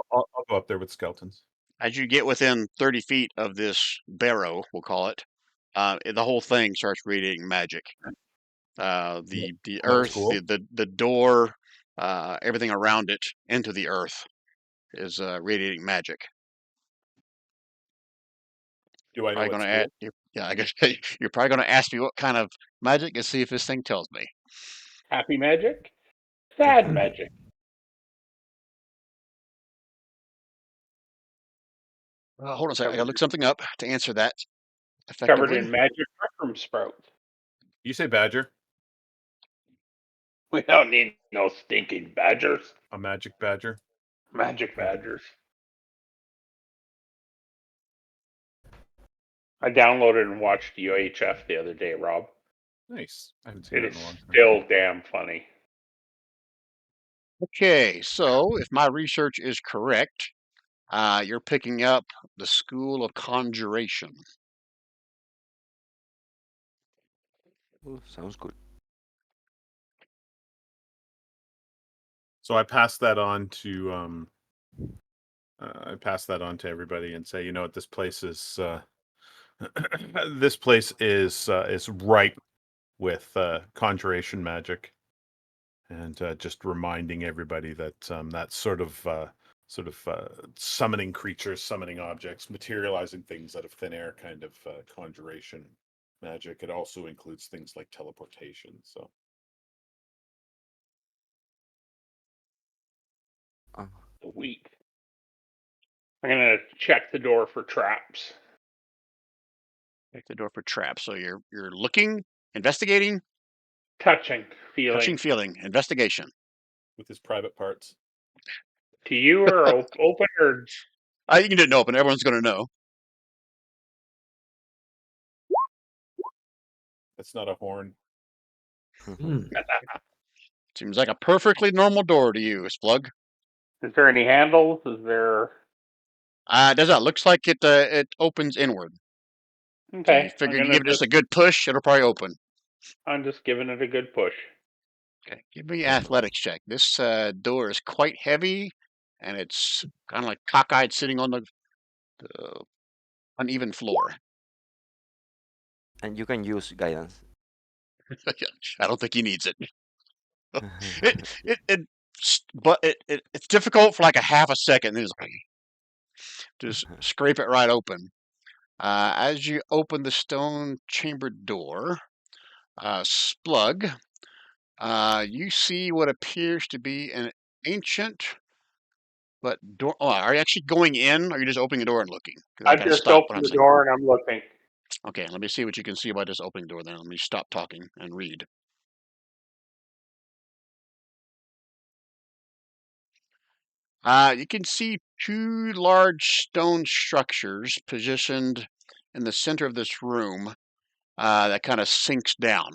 go up there with skeletons. as you get within 30 feet of this barrow, we'll call it, the whole thing starts radiating magic. The That was earth, cool. the door, everything around it into the earth is radiating magic. Do I know Probably what's going to cool? yeah, I guess you're probably going to ask me what kind of magic and see if this thing tells me. Happy magic? Sad magic. Hold on a second. I got to look something up to answer that Covered effectively. in magic mushroom sprouts. You say badger, We don't need no stinking badgers. a magic badger. Magic badgers. I downloaded and watched UHF the other day, Rob. Nice. I haven't seen It that is in a long time. still damn funny. Okay, so if my research is correct, you're picking up the School of Conjuration. Ooh, sounds good. So I pass that on to everybody and say, you know what, this place is this place is ripe with conjuration magic, and just reminding everybody that that summoning creatures, summoning objects, materializing things out of thin air kind of conjuration magic. It also includes things like teleportation. So Uh, Sweet. I'm gonna check the door for traps. Check the door for traps. So you're looking, investigating, Touching, feeling. touching, feeling, investigation. with his private parts, To you or open or You didn't open. Everyone's going to know. that's not a horn. Hmm. Seems like a perfectly normal door to you, Splug. is there any handles? Is there Does that looks like it opens inward. So you okay? figure you give it just a good push, it'll probably open. I'm just giving it a good push. Okay, give me an athletics check. This door is quite heavy, and it's kind of like cockeyed, sitting on the uneven floor. and you can use guidance. I don't think he needs it. But it's difficult for like a half a second. Just scrape it right open. As you open the stone chambered door, Splug, you see what appears to be an ancient but door. Oh, are you actually going in, or are you just opening the door and looking? Because I I kind of just stopped what opened I'm the saying. door and I'm looking. Okay, let me see what you can see by just opening the door. Then let me stop talking and read. You can see two large stone structures positioned in the center of this room that kind of sinks down.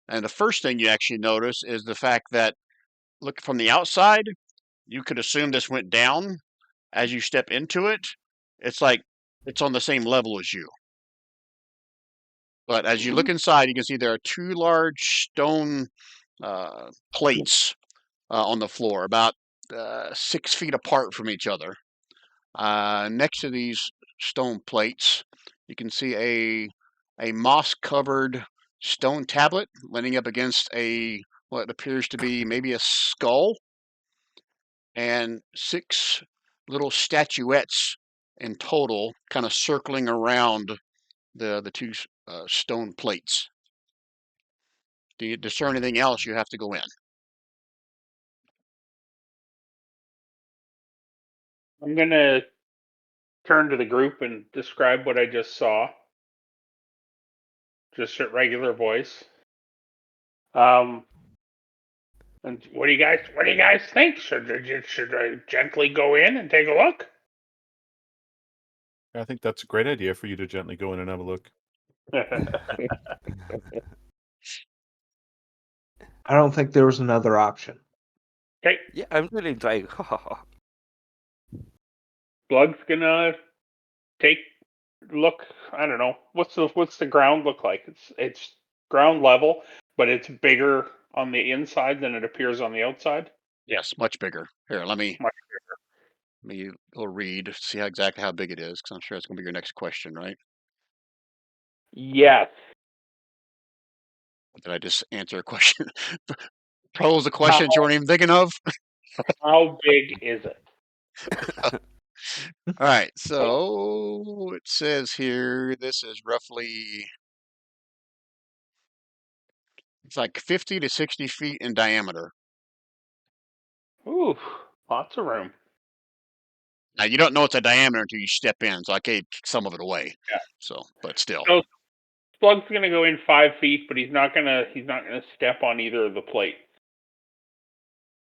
And the first thing you actually notice is the fact that, look from the outside, you could assume this went down. As you step into it, it's like it's on the same level as you. But as you look inside, you can see there are two large stone plates on the floor, about 6 feet apart from each other. Next to these stone plates, you can see a moss-covered stone tablet leaning up against what appears to be maybe a skull, and 6 little statuettes in total, kind of circling around the two stone plates. Do you discern anything else? You have to go in. I'm gonna turn to the group and describe what I just saw. Just at regular voice. Um, and what do you guys think? Should I gently go in and take a look? I think that's a great idea for you to gently go in and have a look. I don't think there was another option. Okay, Yeah, I'm really trying. Slug's gonna take look. I don't know what's the ground look like. It's ground level, but it's bigger on the inside than it appears on the outside. Yes, much bigger. Here, Much let me go read, see how exactly how big it is, because I'm sure it's going to be your next question, right? Yes. Or did I just answer a question? Pose a How question that you weren't even thinking of? how big is it? All right, so it says here this is roughly, it's like 50 to 60 feet in diameter. Ooh, lots of room. Now you don't know it's a diameter until you step in, so I gave some of it away. Yeah. So, but still. So Slug's gonna go in 5 feet, but he's not gonna step on either of the plates.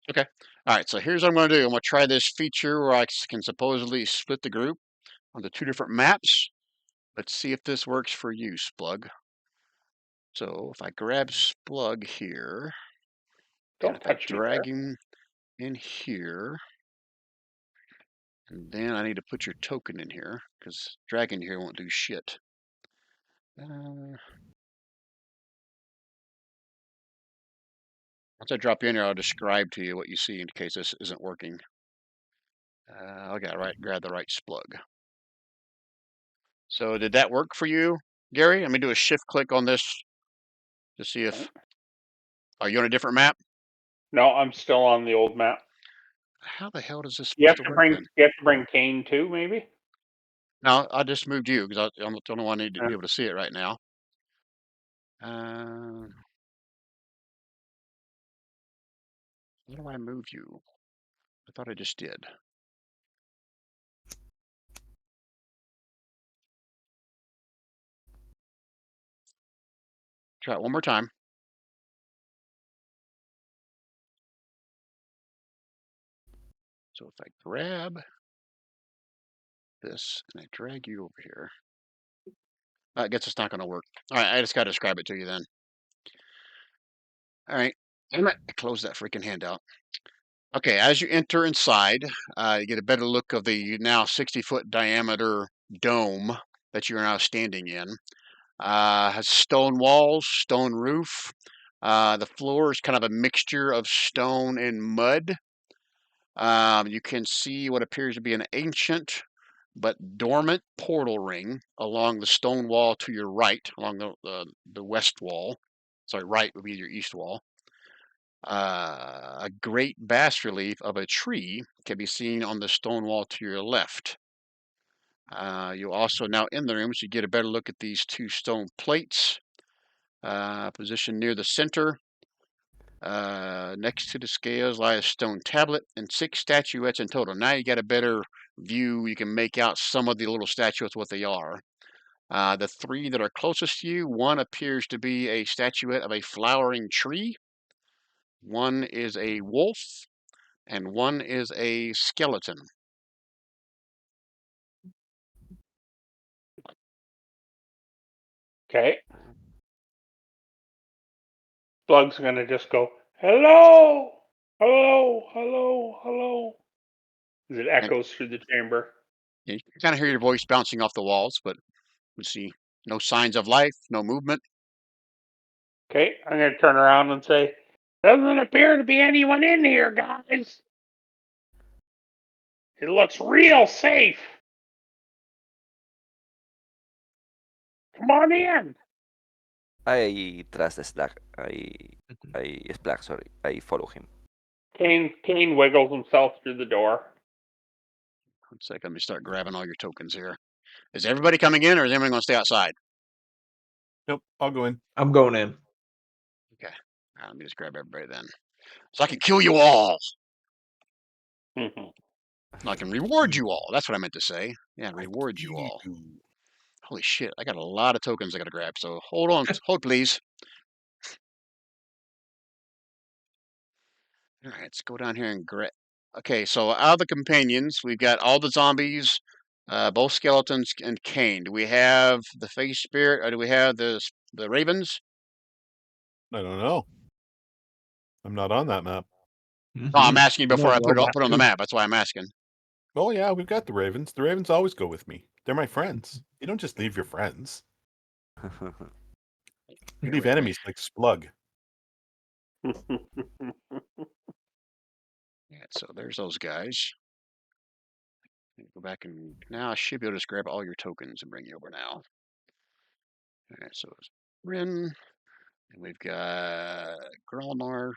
Okay. All right, so here's what I'm going to do. I'm going to try this feature where I can supposedly split the group onto two different maps. Let's see if this works for you, Splug. So if I grab Splug here, and Don't if I touch me there. drag him in here, and then I need to put your token in here, because dragging here won't do shit. Once I drop you in here, I'll describe to you what you see in case this isn't working. Okay, grab the right Splug. So did that work for you, Gary? Let me do a shift click on this to see if, are you on a different map? No, I'm still on the old map. How the hell is this You supposed have to to work bring then? you have to bring Kane too, maybe. No, I just moved you because I'm the only one I need to Yeah. be able to see it right now. How do I move you? I thought I just did. Try it one more time. So if I grab this and I drag you over here, I guess it's not going to work. All right, I just got to describe it to you then. All right, I'm gonna close that freaking handout. Okay, as you enter inside, you get a better look of the now 60-foot diameter dome that you're now standing in. Has stone walls, stone roof. The floor is kind of a mixture of stone and mud. You can see what appears to be an ancient but dormant portal ring along the stone wall to your right, along the west wall. Sorry, right would be your east wall. A great bas relief of a tree can be seen on the stone wall to your left. You also now in the room, so you get a better look at these two stone plates positioned near the center. Next to the scales lie a stone tablet and 6 statuettes in total. Now you got a better view. You can make out some of the little statuettes, what they are. The 3 that are closest to you, one appears to be a statuette of a flowering tree, one is a wolf, and one is a skeleton. Okay. Slug's gonna just go, hello, hello, hello, hello, as it And echoes through the chamber. you can kind of hear your voice bouncing off the walls, but we see no signs of life, no movement. Okay, I'm gonna turn around and say, doesn't appear to be anyone in here, guys. It looks real safe. Come on in. I trust Slack. I Slack. Sorry, I follow him. Kane wiggles himself through the door. One second, let me start grabbing all your tokens here. Is everybody coming in, or is everyone going to stay outside? Nope, I'll go in. I'm going in. Okay. All right, let me just grab everybody then. So I can kill you all. I can reward you all. That's what I meant to say. Yeah, reward you all. Holy shit, I got a lot of tokens I got to grab. So hold on, hold please. All right, let's go down here and grab. Okay, so out of the companions, we've got all the zombies both skeletons and Kane. Do we have the face spirit or do we have the ravens? I don't know. I'm not on that map. Oh, I'm asking you before I put it on the map. That's why I'm asking. Oh yeah, we've got the ravens. The ravens always go with me. They're my friends. You don't just leave your friends. You leave enemies like Splug. Yeah, so there's those guys. Go back and now I should be able to just grab all your tokens and bring you over now. All right, so it's Rin, and we've got Gralmar,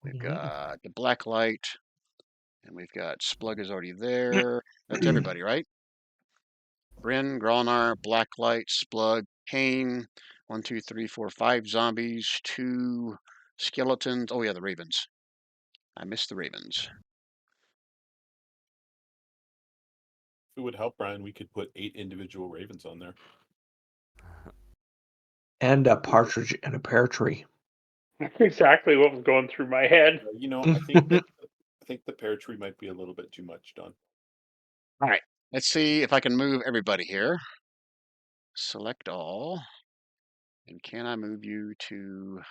we've got the Black Light, and we've got Splug is already there. That's everybody, right? Bryn, Gralnar, Blacklight, Splug, Kane. 1, 2, 3, 4, 5 zombies, 2 skeletons. Oh yeah, the ravens. I missed the ravens. If it would help, Brian, we could put 8 individual ravens on there. And a partridge in a pear tree. That's exactly what was going through my head. You know, I think the pear tree might be a little bit too much, Don. All right, let's see if I can move everybody here. Select all. And can I move you to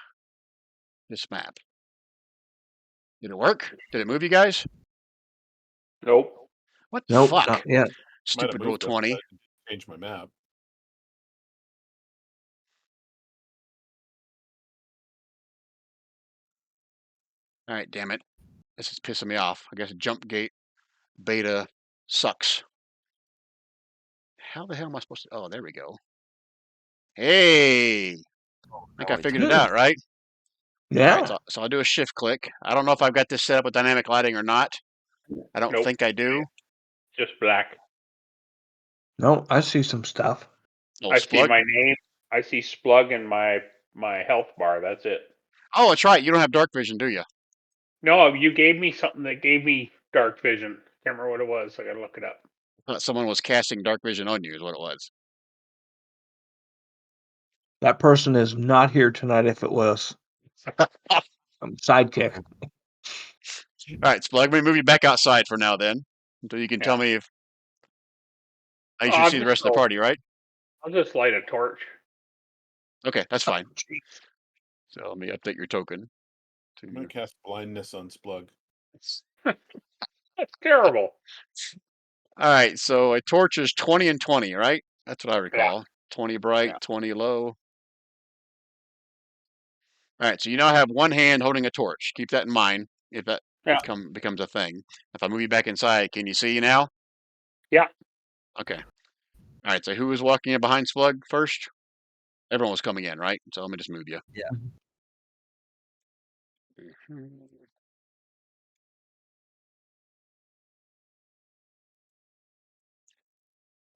this map? Did it work? Did it move you guys? Nope. What the Nope, fuck? not yet. Might have Stupid moved us, Roll20. but I didn't change my map. All right, damn it. This is pissing me off. I guess jump gate beta sucks. How the hell am I supposed to? Oh, there we go. Hey, I think I figured it out, right? Yeah. All right, so I'll do a shift click. I don't know if I've got this set up with dynamic lighting or not. I don't Nope. think I do. Just black. No, I see some stuff. Oh, I see Splug. my name. I see Splug in my health bar. That's it. Oh, that's right. You don't have dark vision, do you? No, you gave me something that gave me dark vision. Can't remember what it was. I gotta look it up. I thought someone was casting dark vision on you, is what it was. That person is not here tonight if it was. Sidekick. All right, Splug, let me move you back outside for now then, until you can tell me if I should see the rest of the party, right? I'll just light a torch. Okay, that's fine. So let me update your token. I'm going to cast blindness on Splug. That's terrible. All right, so a torch is 20 and 20, right? That's what I recall. Yeah. 20 bright, Yeah. 20 low. All right, so you now have one hand holding a torch. Keep that in mind if that becomes a thing. If I move you back inside, can you see now? Yeah. Okay. All right, so who was walking in behind Splug first? Everyone was coming in, right? So let me just move you. Yeah.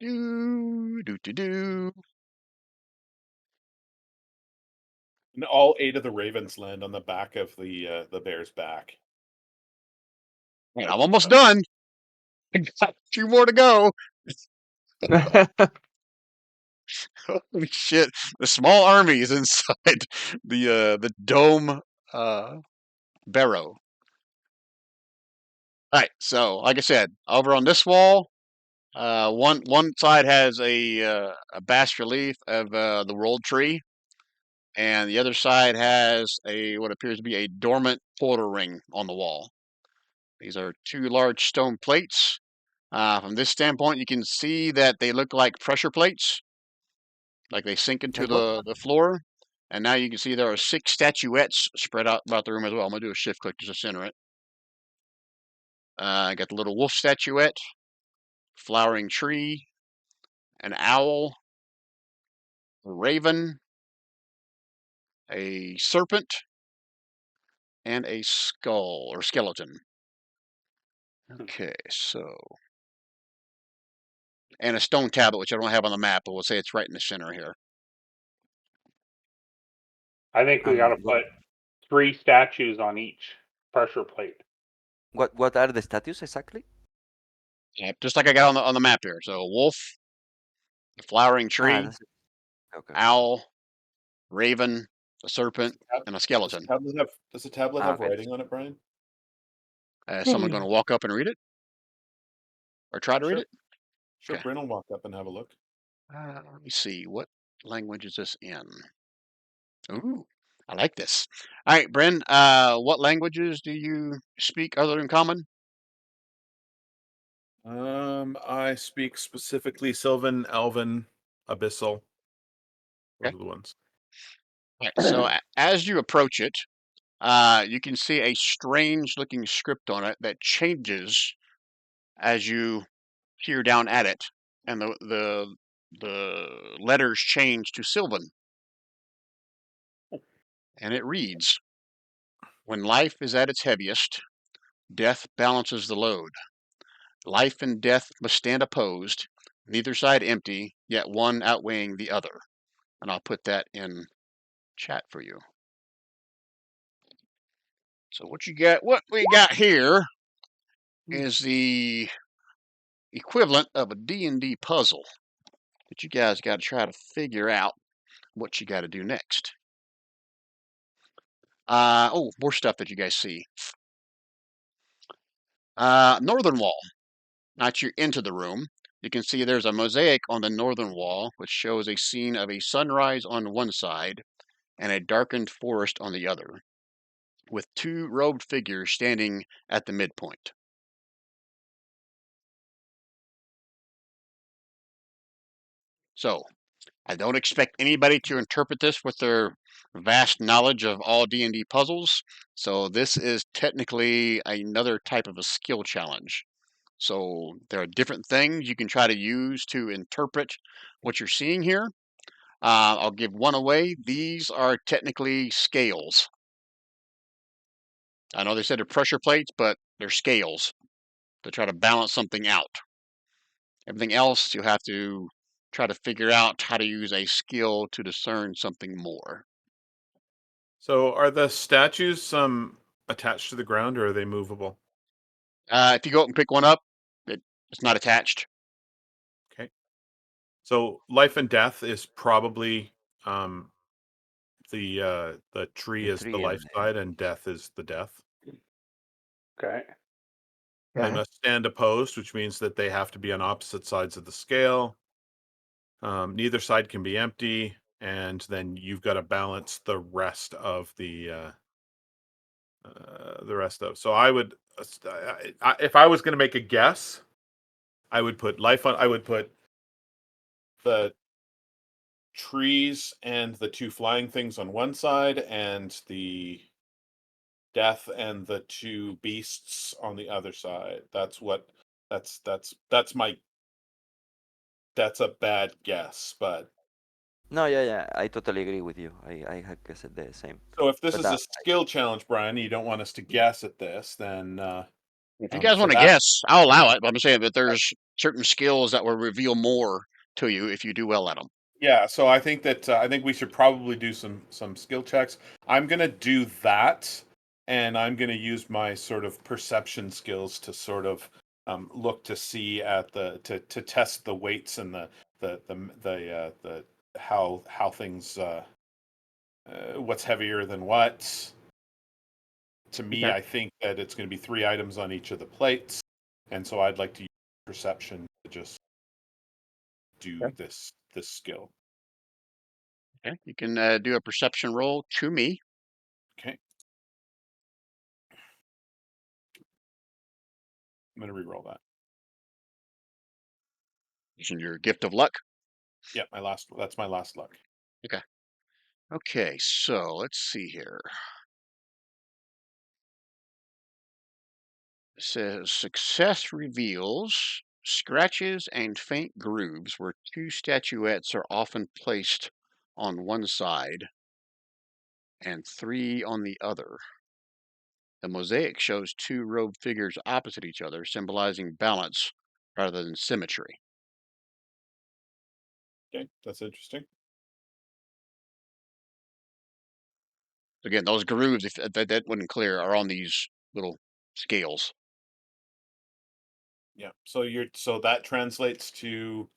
Do. And all 8 of the ravens land on the back of the bear's back. Man, I'm almost done. I got 2 more to go. Holy shit! The small army is inside the dome barrow. All right, so like I said, over on this wall, one side has a bas relief of the world tree, and the other side has what appears to be a dormant portal ring on the wall. These are 2 large stone plates. From this standpoint, you can see that they look like pressure plates, like they sink into the floor. And now you can see there are 6 statuettes spread out about the room as well. I'm going to do a shift click just to center it. I got the little wolf statuette, flowering tree, an owl, a raven, a serpent, and a skull or skeleton. Okay, so. And a stone tablet, which I don't have on the map, but we'll say it's right in the center here. I think we gotta put 3 statues on each pressure plate. What are the statues exactly? Yeah, just like I got on the map here. So a wolf, a flowering tree, owl, raven, a serpent, and a skeleton. Does the tablet have writing on it, Brian? Is someone going to walk up and read it? Or try to read it? Sure, Okay. Bryn will walk up and have a look. Let me see. What language is this in? Ooh, I like this. All right, Bryn, what languages do you speak other than common? I speak specifically Sylvan, Elven, Abyssal. Okay. Those are the ones. All right, so as you approach it, you can see a strange looking script on it that changes as you peer down at it, and the letters change to Sylvan, and it reads, "When life is at its heaviest, death balances the load. Life and death must stand opposed, neither side empty, yet one outweighing the other." And I'll put that in chat for you. So what we got here is the equivalent of a D&D puzzle that you guys got to try to figure out what you got to do next. More stuff that you guys see. Northern wall. Now that you're into the room, you can see there's a mosaic on the northern wall, which shows a scene of a sunrise on one side and a darkened forest on the other, with two robed figures standing at the midpoint. So, I don't expect anybody to interpret this with their vast knowledge of all D&D puzzles, so this is technically another type of a skill challenge. So there are different things you can try to use to interpret what you're seeing here. I'll give one away. These are technically scales. I know they said they're pressure plates, but they're scales to try to balance something out. Everything else, you have to try to figure out how to use a skill to discern something more. So, are the statues attached to the ground, or are they movable? If you go up and pick one up, it's not attached. Okay. So, life and death is probably um, the tree The is the tree life and side, and death is the death. Okay. They Okay. must stand opposed, which means that they have to be on opposite sides of the scale. Neither side can be empty, and then you've got to balance the rest of. So I would, if I was going to make a guess, I would put life on. I would put the trees and the two flying things on one side, and the death and the two beasts on the other side. That's what. That's my. That's a bad guess, but no, yeah, I totally agree with you. I had guessed the same, so if this but is a skill challenge, Brian, you don't want us to guess at this, then If you guys so want to that guess, I'll allow it. But I'm saying that there's certain skills that will reveal more to you if you do well at them. yeah. So I think we should probably do some skill checks. I'm gonna do that, and I'm gonna use my sort of perception skills to sort of look to see at to test the weights and the how things what's heavier than what. To me, Okay. I think that it's going to be three items on each of the plates, and so I'd like to use perception to just do Okay. this skill. Okay. You can do a perception roll to me Okay, I'm going to re-roll that. using your gift of luck. Yeah, that's my last luck. Okay. Okay. So let's see here. It says success reveals scratches and faint grooves where two statuettes are often placed on one side and three on the other. The mosaic shows two robed figures opposite each other, symbolizing balance rather than symmetry. Okay, that's interesting. Again, those grooves, if that wasn't clear, are on these little scales. Yeah, so that translates to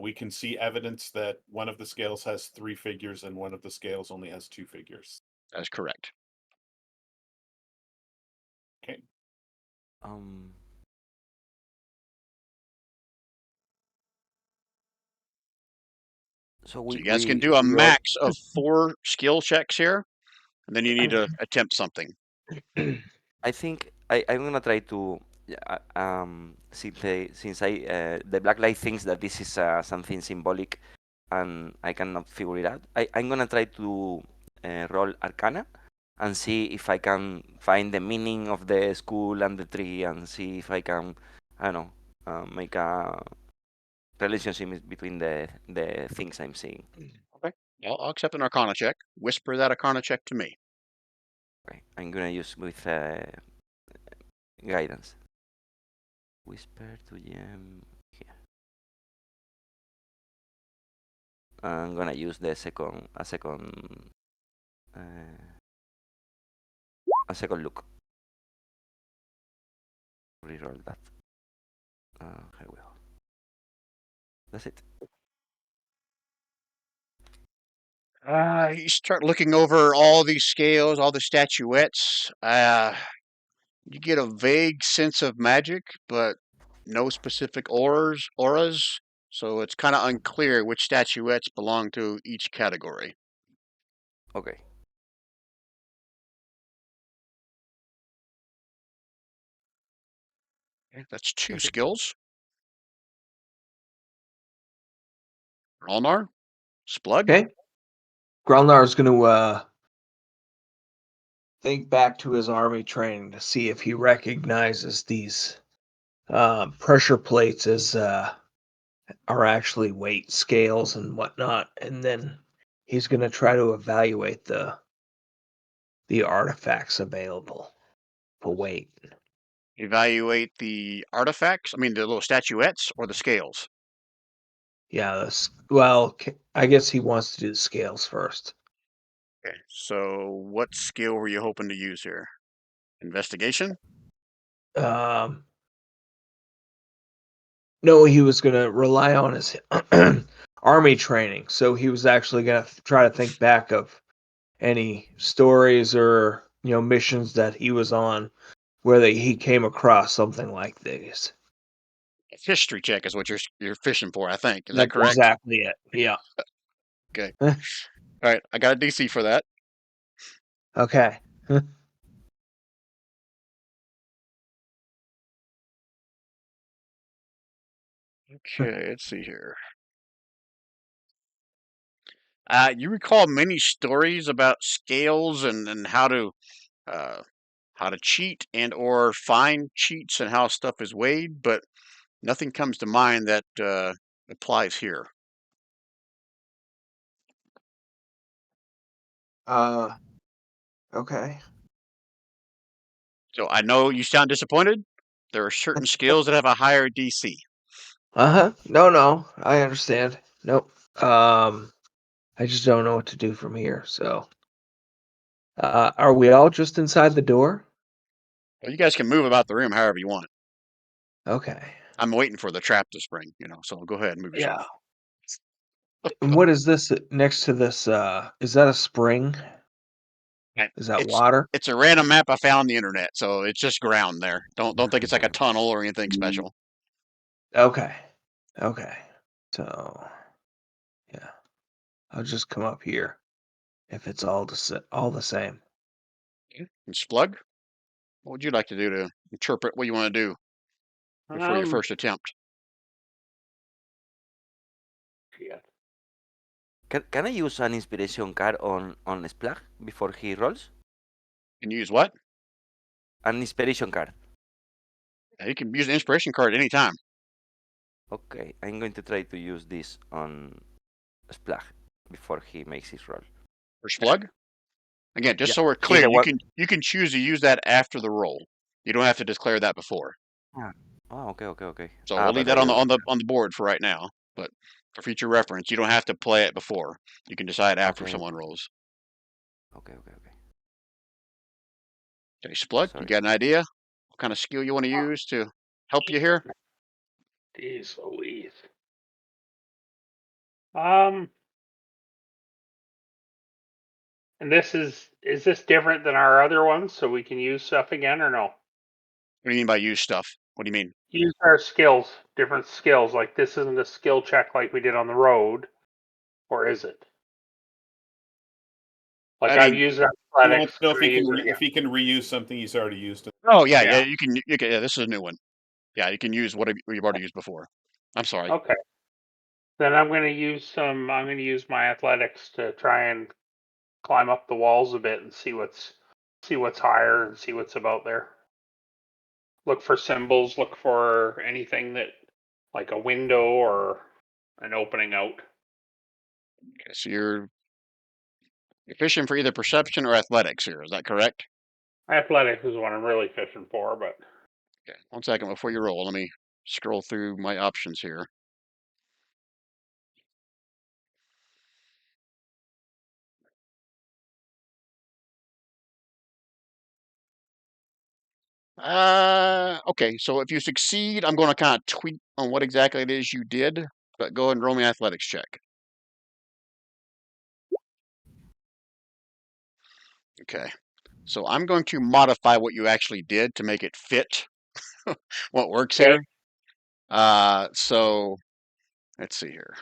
we can see evidence that one of the scales has three figures and one of the scales only has two figures. That's correct. Okay, um So So you guys can do a max of 4 skill checks here, and then you need to attempt something. I think I'm gonna try to since the black light thinks that this is something symbolic and I cannot figure it out. I'm gonna try to roll Arcana and see if I can find the meaning of the school and the tree and see if I can, I don't know, make a relationship between the things I'm seeing. Okay. I'll accept an Arcana check. Whisper that Arcana check to me. Okay, I'm gonna use with guidance. Whisper to GM here. I'm gonna use a second look. Reroll that. Here we go. That's it. You start looking over all these scales, all the statuettes. You get a vague sense of magic, but no specific auras. So it's kind of unclear which statuettes belong to each category. Okay. Okay, that's 2 That's it. skills. Rolnar, Splug. Okay. Grelnar is going to think back to his army training to see if he recognizes these pressure plates as are actually weight scales and whatnot, and then he's going to try to evaluate the artifacts available for weight. Evaluate the artifacts. I mean, the little statuettes or the scales. Yeah, well, I guess he wants to do the scales first. Okay. So what skill were you hoping to use here? Investigation? Um, no, he was going to rely on his army training, so he was actually going to try to think back of any stories or missions that he was on where he came across something like these. History check is what you're fishing for, I think. Is that That's correct? exactly it. Yeah. Okay. All right. I got a DC for that. Okay. Okay. Let's see here. You recall many stories about scales and uh, how to cheat and or find cheats and how stuff is weighed, but nothing comes to mind that applies here. Uh, okay. So I know you sound disappointed. There are certain skills that have a higher DC. Uh-huh. No, I understand. Nope. I just don't know what to do from here. So, are we all just inside the door? Well, you guys can move about the room however you want. Okay. I'm waiting for the trap to spring, so go ahead and move Yeah. yourself. And what is this next to this? Is that a spring? And Is that It's water? it's a random map I found on the internet, so it's just ground there. Don't think it's like a tunnel or anything special. Okay. Okay. So, yeah. I'll just come up here if it's all the same. Okay. And Splug, what would you like to do to interpret what you want to do before your Um, first attempt? shit. Can I use an inspiration card on Splag before he rolls? Can you use what? An inspiration card. You can use an inspiration card anytime. Okay, I'm going to try to use this on Splag before he makes his roll. For Splug? Again, just Yeah, so we're he's clear, the one. you can choose to use that after the roll. You don't have to declare that before. Ah, oh, okay. So we'll leave But that on I. the board for right now. But for future reference, you don't have to play it before. You can decide after Okay, someone rolls. okay. Okay, Splug, you Sorry. got an idea? What kind of skill you want to use to help you here? Jeez Louise. Um, and is this different than our other ones, so we can use stuff again or no? What do you mean by use stuff? What do you mean? Use our skills, different skills. Like this isn't a skill check like we did on the road. or is it? Like I I've mean, used He wants athletics. to know Can I use it if again? he can reuse something he's already used. oh yeah, Yeah. you can. Yeah, this is a new one. Yeah, you can use what you've already used before. I'm sorry. Okay. Then I'm going to use some. I'm going to use my athletics to try and climb up the walls a bit and see what's higher and see what's about there. Look for symbols. Look for anything that like a window or an opening out. Okay, so you're fishing for either perception or athletics here. Is that correct? Athletics is what I'm really fishing for, but Okay. 1 second before you roll. Let me scroll through my options here. Okay. So if you succeed, I'm going to kind of tweak on what exactly it is you did, but go ahead and roll me an athletics check. Okay. So I'm going to modify what you actually did to make it fit what works okay. here. So let's see here.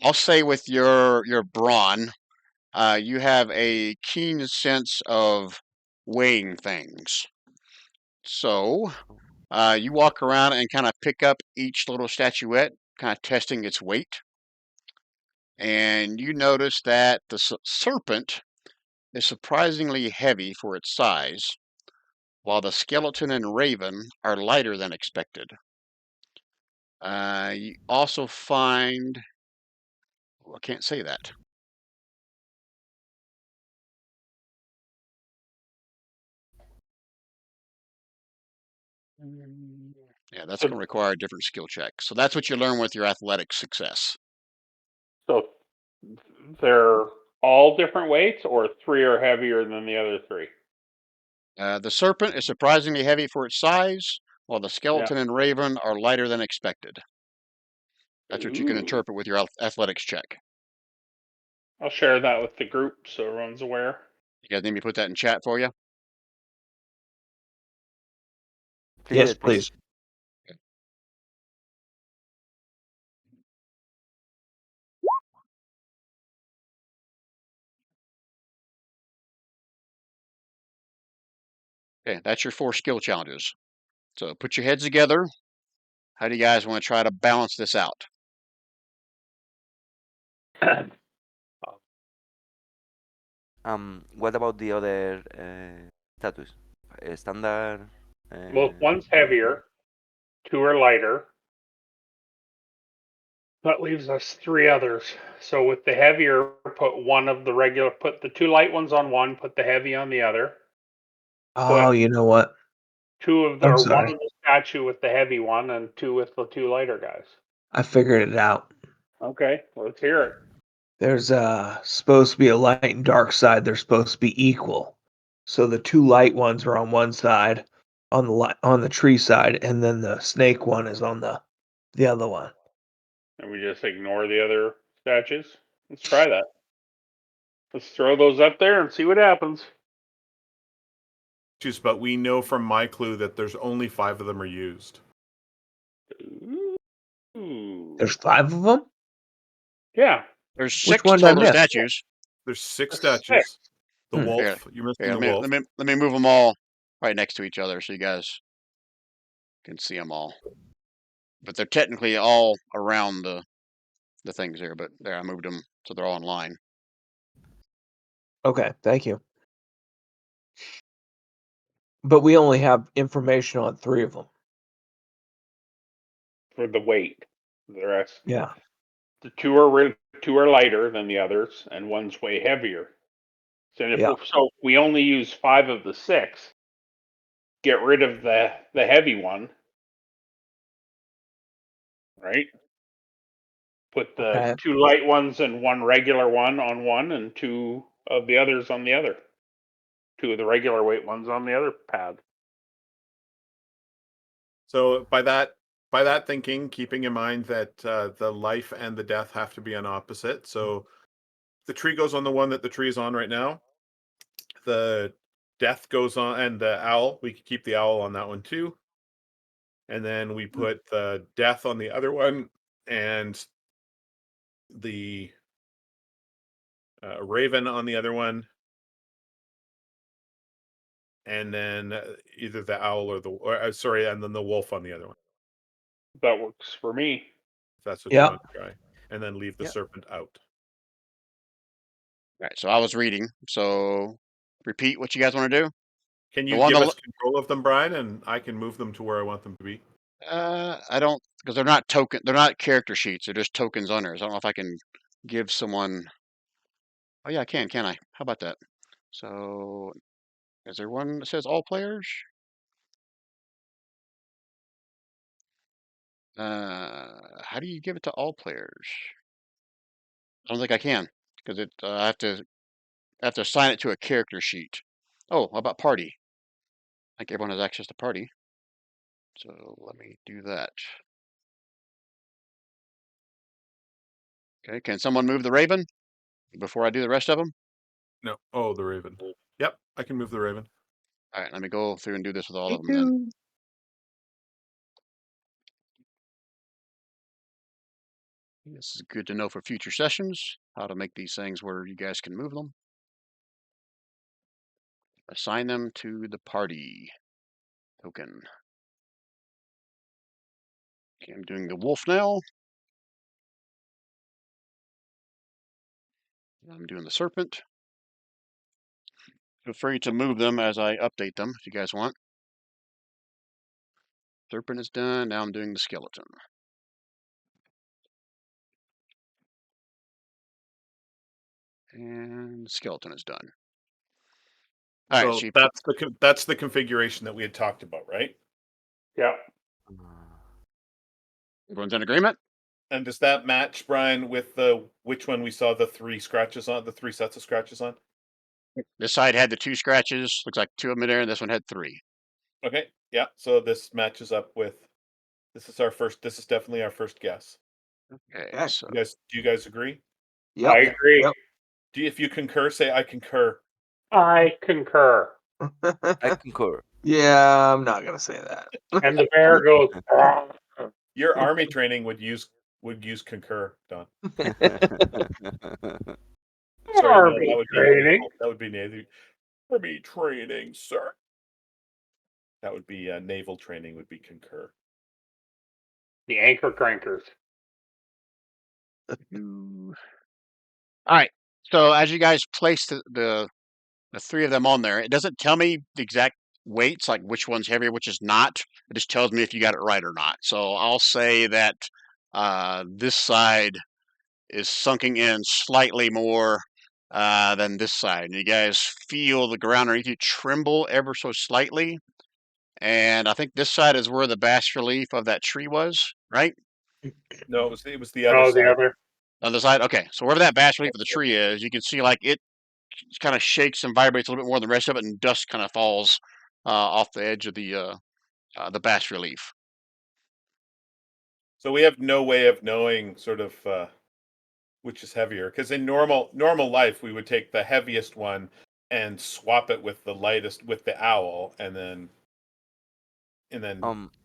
I'll say with your brawn, you have a keen sense of weighing things. So you walk around and kind of pick up each little statuette, kind of testing its weight. And you notice that the serpent is surprisingly heavy for its size, while the skeleton and raven are lighter than expected. You also find, well, I can't say that. Yeah, that's So going to require a different skill check. So that's what you learn with your athletic success. so they're all different weights, or three are heavier than the other three. The serpent is surprisingly heavy for its size, while the Yeah. skeleton and raven are lighter than expected. That's what you can Ooh. interpret with your athletics check. I'll share that with the group so everyone's aware. You guys need me to put that in chat for you? Yes, Please. please. Okay, that's your 4 skill challenges. So put your heads together. How do you guys want to try to balance this out? What about the other status? Standard. Well, one's heavier, two are lighter. That leaves us three others. So with the heavier, put the two light ones on one, put the heavy on the other. Oh, Put you know what? I'm one sorry. of the statue with the heavy one and two with the two lighter guys. I figured it out. Okay, let's hear it. There's supposed to be a light and dark side. They're supposed to be equal. So the two light ones are on one side, on the tree side, and then the snake one is on the other one. And we just ignore the other statues. Let's try that. Let's throw those up there and see what happens. But we know from my clue that there's only 5 of them are used. Ooh. There's 5 of them. Yeah. There's Which 6 one did I total miss? statues. There's 6 There's six. statues. The Hmm. Here, wolf. You're missing here, the wolf. let me move them all right next to each other so you guys can see them all. But they're technically all around the things here. But there, I moved them so they're all in line. Okay, thank you. But we only have information on 3 of them. For the weight. The rest, Yeah. the two are lighter than the others, and one's way heavier. So Yeah. if we only use 5 of the 6, get rid of the heavy one, right? Put the Okay. two light ones and one regular one on one, and two of the others on the other. Two of the regular weight ones on the other pad. So by that thinking, keeping in mind that the life and the death have to be on opposite. So the tree goes on the one that the tree is on right now. The death goes on, and the owl. We could keep the owl on that one too. And then we put the death on the other one, and the raven on the other one, and then either the owl or and then the wolf on the other one. That works for me. If that's what you Yeah. want to try, and then leave the Yeah. serpent out. All right, so I was reading. So repeat what you guys want to do. Can The you one give to us control of them, Brian, and I can move them to where I want them to be? I don't, because they're not token. They're not character sheets. They're just tokens on there. So I don't know if I can give someone. Oh yeah, I can. Can I? How about that? So is there one that says all players? How do you give it to all players? I don't think I can because I have to assign it to a character sheet. Oh, how about party? I think everyone has access to party. So let me do that. Okay, can someone move the raven before I do the rest of them? No. Oh, the raven. Yep, I can move the raven. All right, let me go through and do this with all Me of them then. too. This is good to know for future sessions, how to make these things where you guys can move them. Assign them to the party token. Okay, I'm doing the wolf now. I'm doing the serpent. Feel free to move them as I update them if you guys want. Serpent is done. Now I'm doing the skeleton. And the skeleton is done. All right, So so you put, that's the configuration that we had talked about, right? Yeah. everyone's in agreement? And does that match, Brian, with which one we saw the three scratches on, the three sets of scratches on? This side had the 2 scratches. Looks like 2 of them in there, and this one had 3. Okay, yeah. So this matches up with. This is definitely our first guess. Okay, Okay. so Do you guys agree? Yep. I agree. If you concur, say I concur. I concur. I concur. Yeah, I'm not gonna say that. And the bear goes. Your army training would use concur, Don. Sorry, no, Army that would be training. naval. That would be naval. Army training, sir. That would be naval training. Would be concur. The anchor crankers. all right. So as you guys place the 3 of them on there, it doesn't tell me the exact weights, like which one's heavier, which is not. It just tells me if you got it right or not. So I'll say that this side is sunking in slightly more than this side. And you guys feel the ground underneath you tremble ever so slightly. And I think this side is where the bas relief of that tree was, right? No, it was the other Oh, the side. other. On the side, okay. So wherever that bas relief of the tree is, you can see like it kind of shakes and vibrates a little bit more than the rest of it, and dust kind of falls off the edge of the bas relief. So we have no way of knowing sort of which is heavier, because in normal life we would take the heaviest one and swap it with the lightest with the owl, and then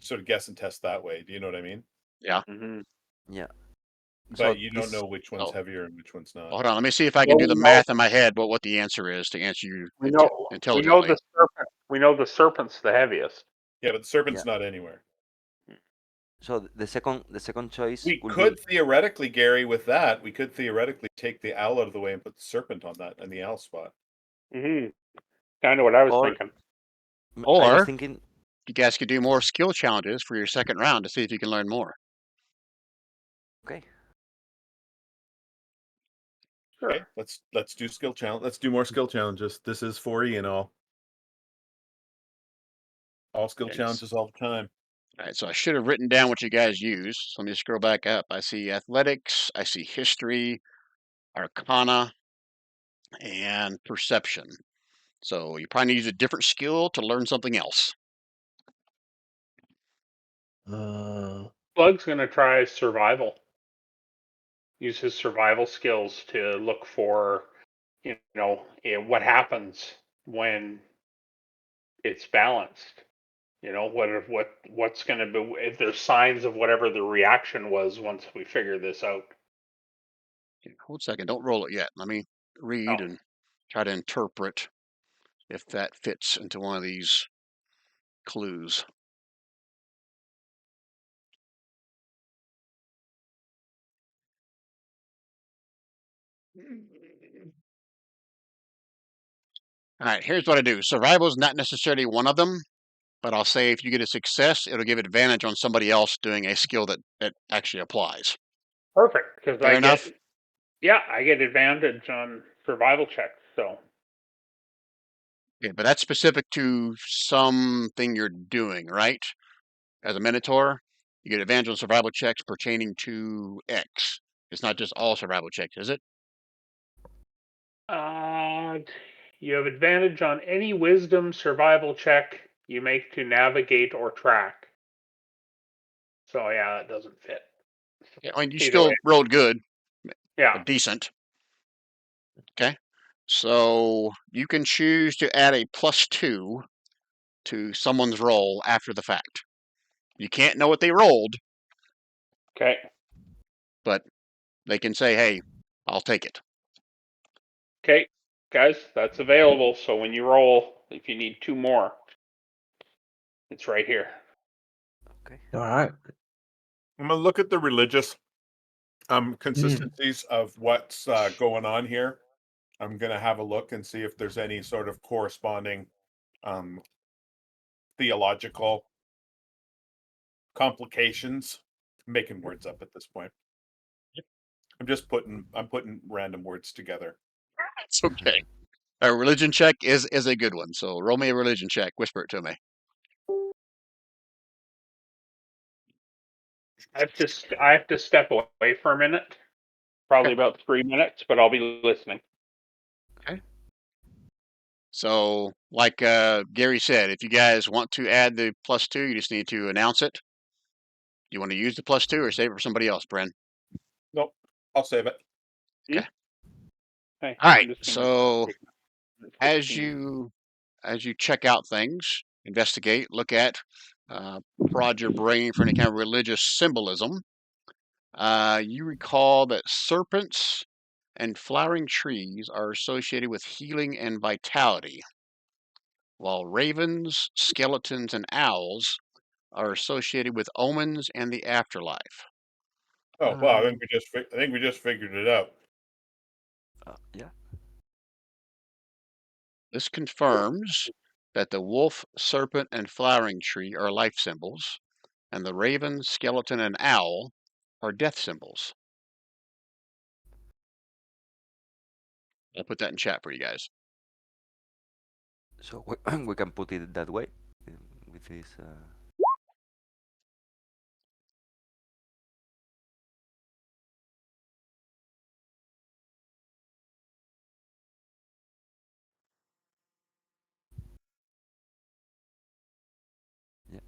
sort of guess and test that way. Do you know what I mean? Yeah. Mm-hmm. Yeah. So But you don't this know which one's heavier and which one's not. Hold on. Let me see if I can Well, do the math in my head. What the answer is to answer you we know intelligently. the serpent. We know the serpent's the heaviest. Yeah, but the serpent's not anywhere. So the second choice We will could be theoretically, Gary, with that, we could theoretically take the owl out of the way and put the serpent on that in the owl spot. Mm-hmm. Kind of what I was or thinking. I was Or thinking you guys could do more skill challenges for your second round to see if you can learn more. okay. Sure. Okay, let's do skill challenge. Let's do more skill challenges. This is 4E and all skill Okay. challenges all the time. All right, so I should have written down what you guys use. So let me scroll back up. I see athletics, I see history, arcana, and perception. So you probably need to use a different skill to learn something else. Slug's gonna try survival. Use his survival skills to look for, what happens when it's balanced. What's gonna be if there's signs of whatever the reaction was once we figure this out. Okay, hold a second. Don't roll it yet. Let me read Oh, and try to interpret if that fits into one of these clues. All right, here's what I do. Survival is not necessarily one of them, but I'll say if you get a success, it'll give advantage on somebody else doing a skill that actually applies. perfect. Because Fair enough? I get advantage on survival checks. So Okay, but that's specific to something you're doing, right? As a Minotaur, you get advantage on survival checks pertaining to X. It's not just all survival checks, is it? Uh, you have advantage on any wisdom survival check you make to navigate or track. So yeah, that doesn't fit. Yeah, I mean, you Either way, still rolled good, yeah. but decent. Okay. So you can choose to add a +2 to someone's roll after the fact. You can't know what they rolled, Okay. but they can say, hey, I'll take it. Okay, guys, that's available. So when you roll, if you need 2 more, it's right here. Okay. All right. I'm gonna look at the religious Mm. consistencies of what's going on here. I'm gonna have a look and see if there's any sort of corresponding um, theological complications. I'm making words up at this point. I'm putting random words together. It's okay. A religion check is a good one. So roll me a religion check. Whisper it to me. I have to step away for a minute. Probably Okay. about 3 minutes, but I'll be listening. Okay. So, like Gary said, if you guys want to add the +2, you just need to announce it. You want to use the +2 or save it for somebody else, Bren? Nope, I'll save it. Okay. Okay, All right. I'm just gonna So take as 16. you check out things, investigate, look at, prod your brain for any kind of religious symbolism, you recall that serpents and flowering trees are associated with healing and vitality, while ravens, skeletons, and owls are associated with omens and the afterlife. Oh well, Um, I think we just figured it out. Yeah. this confirms that the wolf, serpent, and flowering tree are life symbols, and the raven, skeleton, and owl are death symbols. I'll put that in chat for you guys. So we can put it that way with this. Yeah.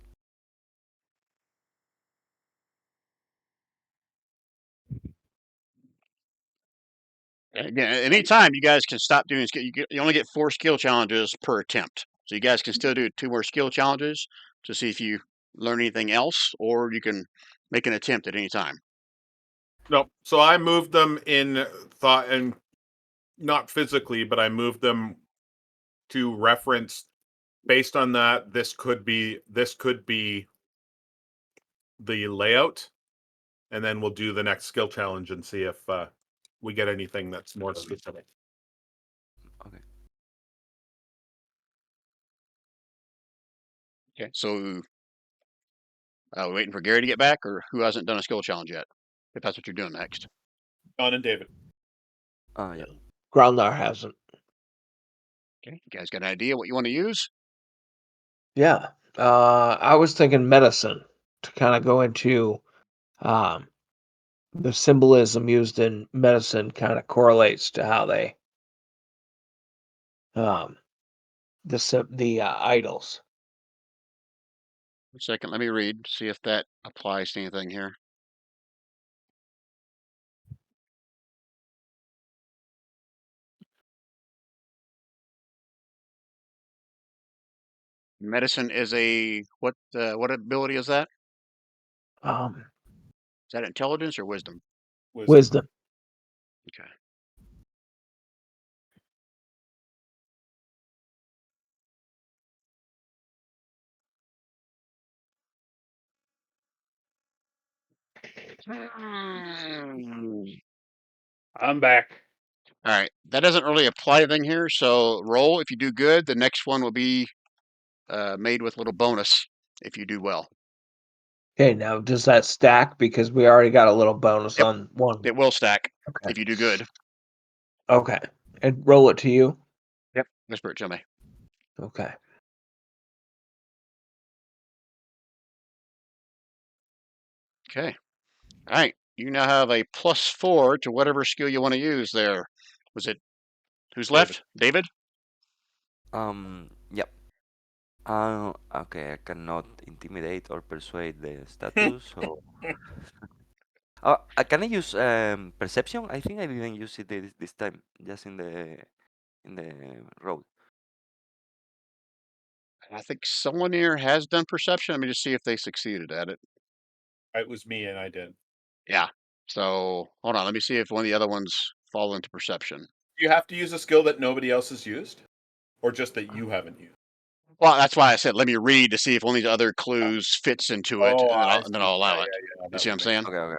Again, at any time you guys can stop doing skill. You only get 4 skill challenges per attempt, so you guys can still do 2 more skill challenges to see if you learn anything else, or you can make an attempt at any time. No, so I moved them in thought and not physically, but I moved them to reference based on that. This could be the layout, and then we'll do the next skill challenge and see if we get anything that's more specific. Okay. Okay, so we're waiting for Gary to get back, or who hasn't done a skill challenge yet? If that's what you're doing next. John and David. Yeah. Groundlar hasn't. Okay, you guys got an idea what you want to use? Yeah. I was thinking medicine to kind of go into um, the symbolism used in medicine kind of correlates to how they um, the idols. One second, let me read, see if that applies to anything here. Medicine is a what ability is that? Um, Is that intelligence or wisdom? Wisdom. wisdom. Okay. I'm back. All right. That doesn't really apply anything here. So roll. If you do good, the next one will be made with a little bonus if you do well. Okay, now does that stack? Because we already got a little bonus Yep. on one. It will stack Okay. if you do good. Okay. And roll it to you. Yep. Whisper it to me. Okay. Okay. All right. You now have a +4 to whatever skill you want to use there. Was it who's left? David? Yep. Okay, I cannot intimidate or persuade the status. So, can I use perception? I think I didn't use it this time, just in the road. I think someone here has done perception. Let me just see if they succeeded at it. It was me, and I did. Yeah. So hold on. Let me see if one of the other ones fall into perception. Do you have to use a skill that nobody else has used, or just that you haven't used? Well, that's why I said let me read to see if one of these other clues fits into it, Oh, and then I I'll see. allow Yeah, it. yeah, yeah. You That see what would I'm make saying? Okay, okay.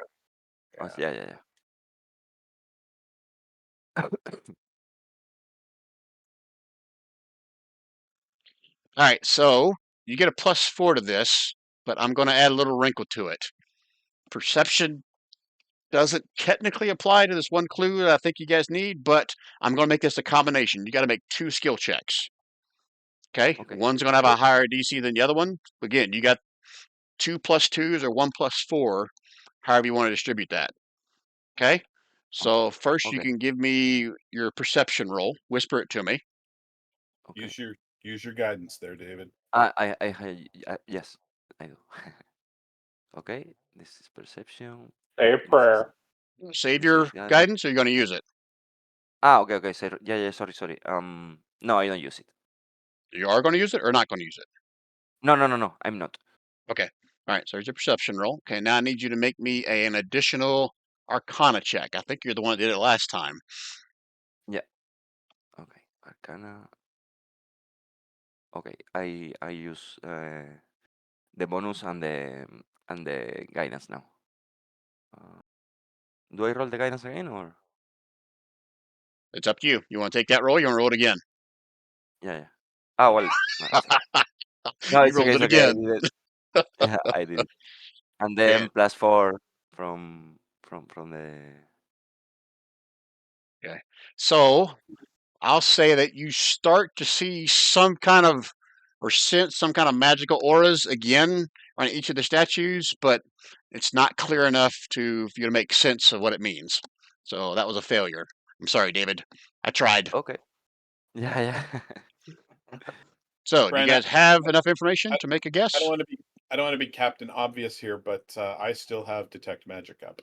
sense. Yeah, yeah, All right. So you get a +4 to this, but I'm going to add a little wrinkle to it. Perception doesn't technically apply to this one clue that I think you guys need, but I'm going to make this a combination. You got to make 2 skill checks. Okay. Okay. One's going to have a higher DC than the other one. Again, you got 2 +2s or 1 +4, however you want to distribute that. Okay. So first you Okay. can give me your perception roll. Whisper it to me. Okay. Use your guidance there, David. Yes, I do. Okay, this is perception. Say a This is prayer. Save this is your guidance. guidance, or you're going to use it. Okay, okay. So, yeah. Sorry. No, I don't use it. You are going to use it or not going to use it. No. I'm not. Okay. All right. So there's your perception roll. Okay. Now I need you to make me an additional Arcana check. I think you're the one that did it last time. Yeah. Okay. Arcana. Okay. I use the bonus and the guidance now. Do I roll the guidance again or? It's up to you. You want to take that roll? You want to roll it again? Yeah. Ah, well, no, it's okay. No, You it's okay. rolled it It's okay. I again. did it. Yeah, I did it. And Okay. then +4 from the. Okay. So I'll say that you start to see some kind of or sense some kind of magical auras again on each of the statues, but it's not clear enough for you to make sense of what it means. So that was a failure. I'm sorry, David. I tried. Okay. Yeah. So, do you Brian, guys have enough information to make a guess? I don't want to be Captain Obvious here, but I still have detect magic up.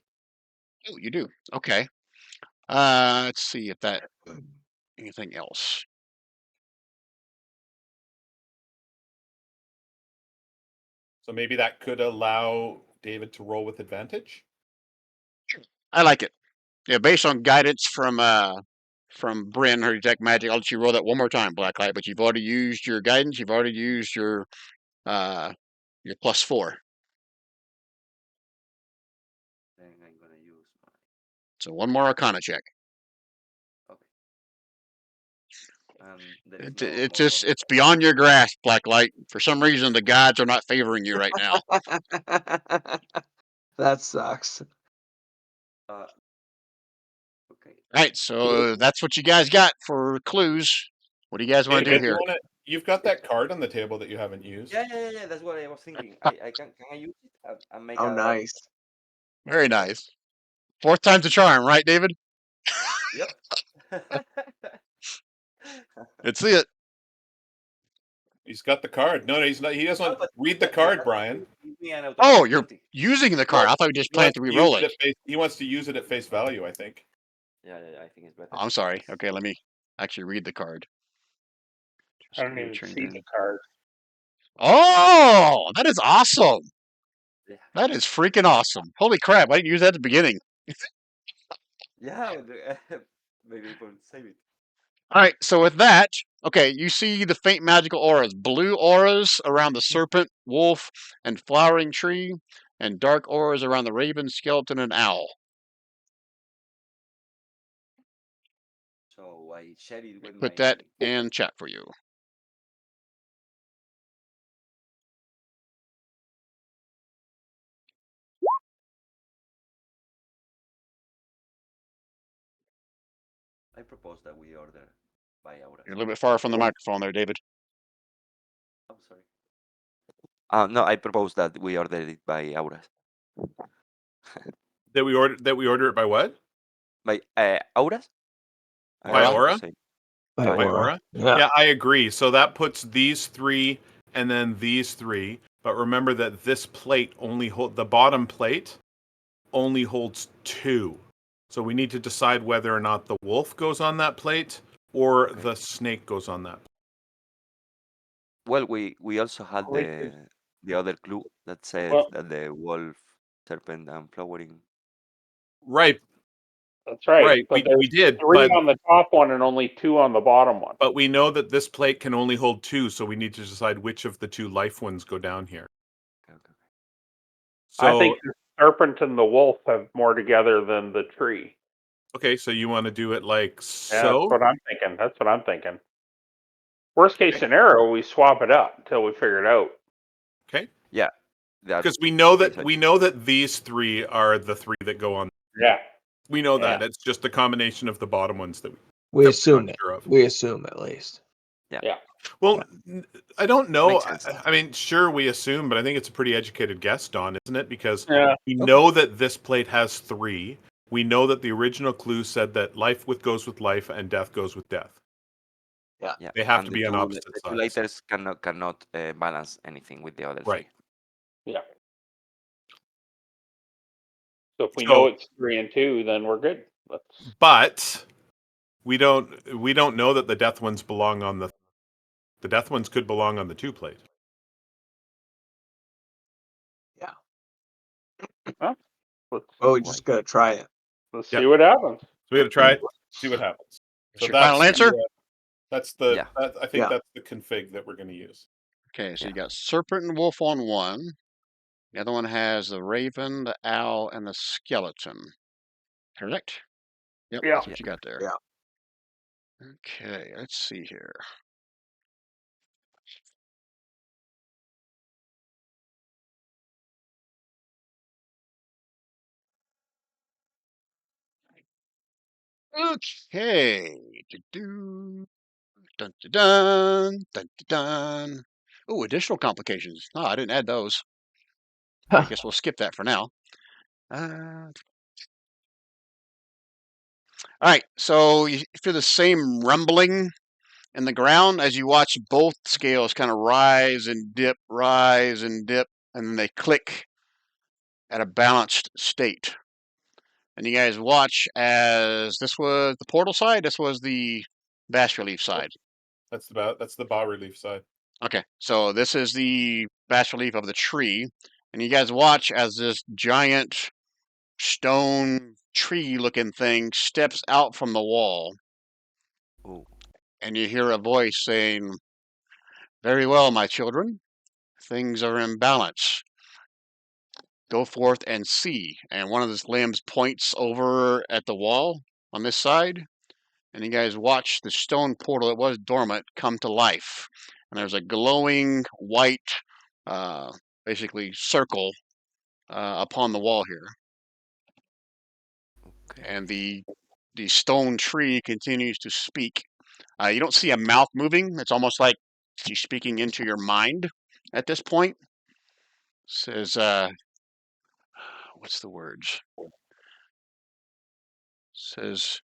Oh, you do. Okay. Let's see if that anything else. So maybe that could allow David to roll with advantage. I like it. Yeah, based on guidance from Bryn, her detect magic. I'll let you roll that one more time, Blacklight. But you've already used your guidance. You've already used your +4. Then I'm gonna use my. So one more Arcana check. Okay. There is no It's more just bonus. it's beyond your grasp, Blacklight. For some reason, the gods are not favoring you right now. That sucks. Uh, okay. Right. So that's what you guys got for clues. What do you guys want to do David, here? you've got that card on the table that you haven't used. Yeah. That's what I was thinking. I can I use it and make Oh, a. nice. Very nice. Fourth time's a charm, right, David? Yep. Let's see it. He's got the card. No, he's not. He doesn't No, but read the the card, other Brian. one gives me an Oh, automatic you're 20. using the card. I thought you just He planned wants to to use re-roll it it. at face. He wants to use it at face value. I think. Yeah. I think it's better. Oh, I'm sorry. Okay, let me actually read the card. I don't even see the card. Oh, that is awesome. Yeah. That is freaking awesome. Holy crap. I didn't use that at the beginning. Yeah, maybe it will save it. All right, so with that, okay, you see the faint magical auras, blue auras around the serpent, wolf, and flowering tree, and dark auras around the raven, skeleton, and owl. So I share it with Put my. that in chat for you. I propose that we order by auras. You're a little bit far from the microphone there, David. I'm sorry. No, I propose that we order it by auras. That we order it by what? By auras? I By don't know how to aura? say. By By By aura. aura? Yeah. Yeah, I agree. So that puts these three and then these three. But remember that this plate only the bottom plate only holds 2. So we need to decide whether or not the wolf goes on that plate or Okay. the snake goes on that. Well, we also had Wait, is- the other clue that said Well- that the wolf, serpent, and flowering. Right, That's right. right. But We did, 3 but on the top one and only 2 on the bottom one. but we know that this plate can only hold 2, so we need to decide which of the 2 life ones go down here. Okay. So I think the serpent and the wolf have more together than the tree. okay, so you want to do it like Yeah, so? that's what I'm thinking. Worst case scenario, we swap it up until we figure it out. Okay. Yeah. Because we know Yes, that these 3 are the 3 that go on. Yeah. We know Yeah. that. It's just the combination of the bottom ones that We we're assume not it. sure of. We assume at least. Well, I don't know. Makes sense. I mean, sure, we assume, but I think it's a pretty educated guess, Don, isn't it? Because Yeah. we know that this plate has 3. We know that the original clue said that life goes with life and death goes with death. Yeah. They have And to the be on two, opposite the two sides. lighters cannot balance anything with the other Right. three. Yeah. So if we So- know it's 3 and 2, then we're good. But we don't know that the death ones belong on the death ones could belong on the 2 plate. Let's Well, we just gotta try it. Yep. see what happens. So we got to try it, see what happens. That's your final answer? That's the Yeah. I think Yeah. that's the config that we're going to use. Okay, so Yeah. you got serpent and wolf on one. The other one has the raven, the owl, and the skeleton. Correct? Yep, Yeah. that's what you got there. Yeah. Okay, let's see here. Okay. Do-do. Dun, dun, dun, dun, dun, dun. Oh, additional complications. Oh, I didn't add those. I guess we'll skip that for now. All right, so you feel the same rumbling in the ground as you watch both scales kind of rise and dip, and then they click at a balanced state. And you guys watch as this was the portal side, this was the bas relief side. That's the bas relief side. Okay, so this is the bas relief of the tree, and you guys watch as this giant stone tree-looking thing steps out from the wall, Ooh. and you hear a voice saying, "Very well, my children. Things are in balance. Go forth and see." And one of his limbs points over at the wall on this side, and you guys watch the stone portal that was dormant come to life. And there's a glowing white, basically circle upon the wall here. Okay. And the stone tree continues to speak. You don't see a mouth moving. It's almost like she's speaking into your mind at this point. Says, what's the words? Says,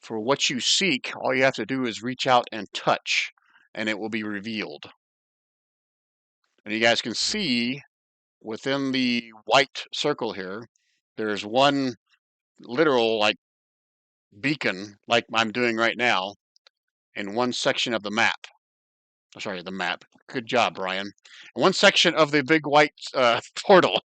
for what you seek, all you have to do is reach out and touch, and it will be revealed. And you guys can see within the white circle here, there's one literal like beacon, like I'm doing right now, in one section of the map. Sorry, the map. Good job, Brian. One section of the big white portal,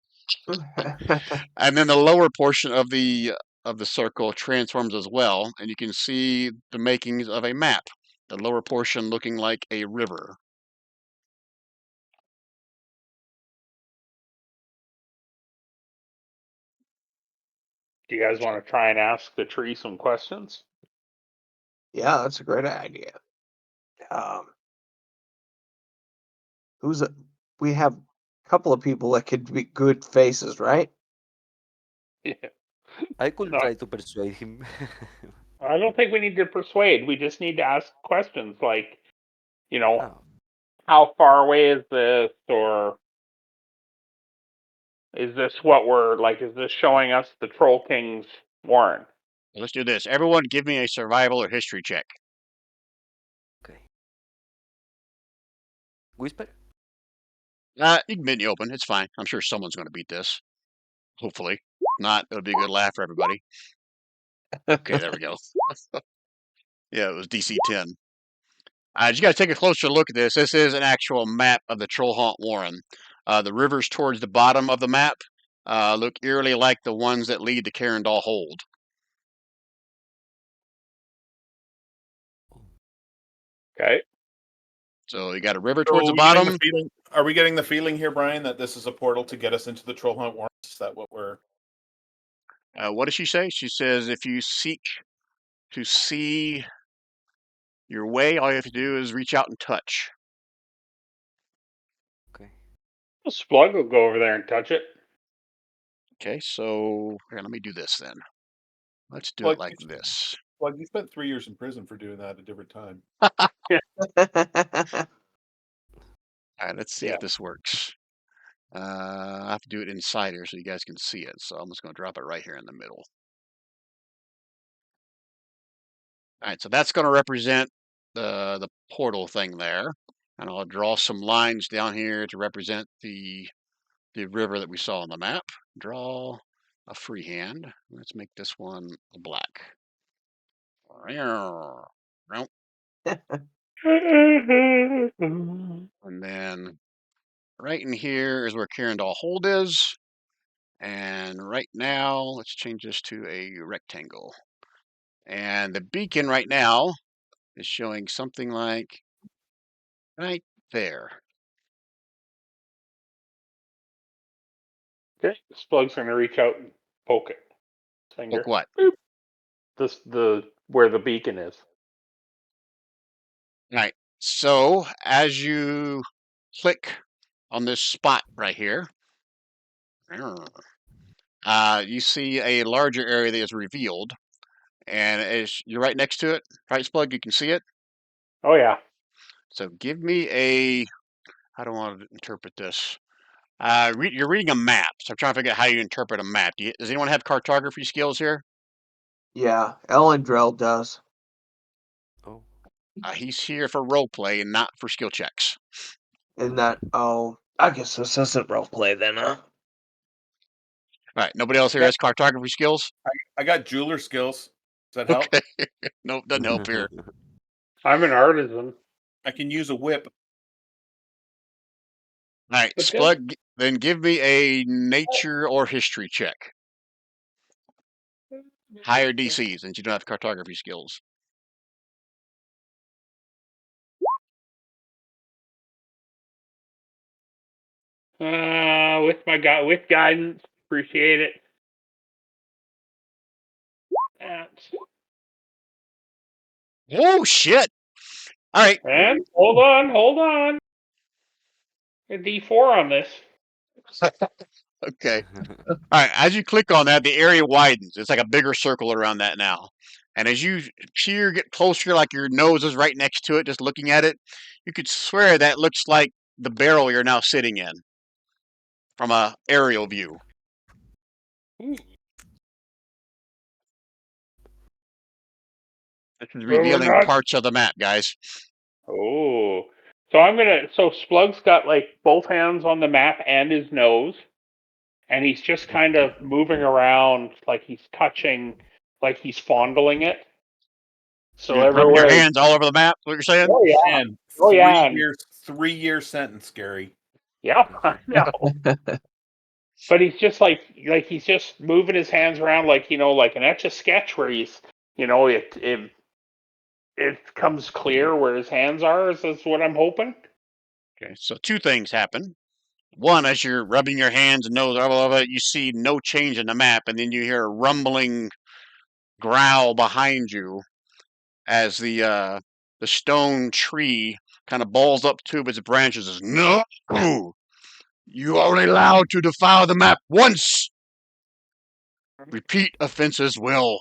and then the lower portion of the of the circle transforms as well, and you can see the makings of a map, the lower portion looking like a river. Do you guys want to try and ask the tree some questions? Yeah, that's a great idea. Um, we have a couple of people that could be good faces, right? Yeah. I could No, try to persuade him. I don't think we need to persuade. We just need to ask questions like, Oh, how far away is this, or is this what we're like? Is this showing us the Troll King's warren? Let's do this. Everyone, give me a survival or history check. okay. Whisper? You can bend the open. It's fine. I'm sure someone's going to beat this. Hopefully. Not, it'll be a good laugh for everybody. Okay, there we go. Yeah, it was DC 10. You got to take a closer look at this. This is an actual map of the Trollhaunt Warren. The rivers towards the bottom of the map look eerily like the ones that lead to Carindal Hold. Okay. So you got a river towards So the bottom. are we getting the feeling here, Brian, that this is a portal to get us into the Trollhaunt Warrens? Is that what we're... What does she say? She says if you seek to see your way, all you have to do is reach out and touch. Okay. Well, Splug will go over there and touch it. Okay, so here, let me do this then. Let's do it like this. Well, you spent 3 years in prison for doing that at a different time. All right, let's see Yeah. if this works. I have to do it inside here so you guys can see it. So I'm just going to drop it right here in the middle. All right, so that's going to represent the portal thing there. And I'll draw some lines down here to represent the river that we saw on the map. Draw a freehand. Let's make this one black. And then right in here is where Carindal Hold is. And right now, let's change this to a rectangle. And the beacon right now is showing something like right there. Okay. Splug's going to reach out and poke it. Finger. Look what? Boop. Where the beacon is. All right. So as you click on this spot right here, you see a larger area that is revealed. And as you're right next to it, right, Splug, you can see it. Oh yeah. So give me a, how do I want to interpret this? You're reading a map, so I'm trying to figure out how you interpret a map. Does anyone have cartography skills here? Yeah, Ellendrell does. Oh. He's here for role play and not for skill checks. And that, oh, I guess this isn't role play then, huh? All right, nobody else here has cartography skills? I got jeweler skills. Does that help? Okay. Nope, doesn't help here. I'm an artisan. I can use a whip. All right, But Splug, then give me a nature or history check. Higher DCs, since you don't have cartography skills. With guidance, appreciate it. That's, Oh, shit. All right. and hold on. A D4 on this. Okay. All right, as you click on that, the area widens. It's like a bigger circle around that now. And as you get closer, like your nose is right next to it, just looking at it, you could swear that looks like the barrel you're now sitting in from a aerial view. This is revealing parts of the map, guys. Oh. So Splug's got like both hands on the map and his nose, and he's just kind of moving around like he's touching, like he's fondling it. So You're rubbing your everywhere. hands all over the map. What you're saying? Oh yeah. Man, Oh yeah. 3 year sentence, Gary. Yeah, I know. But he's just like he's just moving his hands around like like an Etch a Sketch where he's it comes clear where his hands are. Is this what I'm hoping? Okay, so two things happen. One, as you're rubbing your hands and nose, you see no change in the map, and then you hear a rumbling growl behind you as the stone tree kind of balls up two of its branches. Says, "No, you are allowed to defile the map once. Repeat offenses will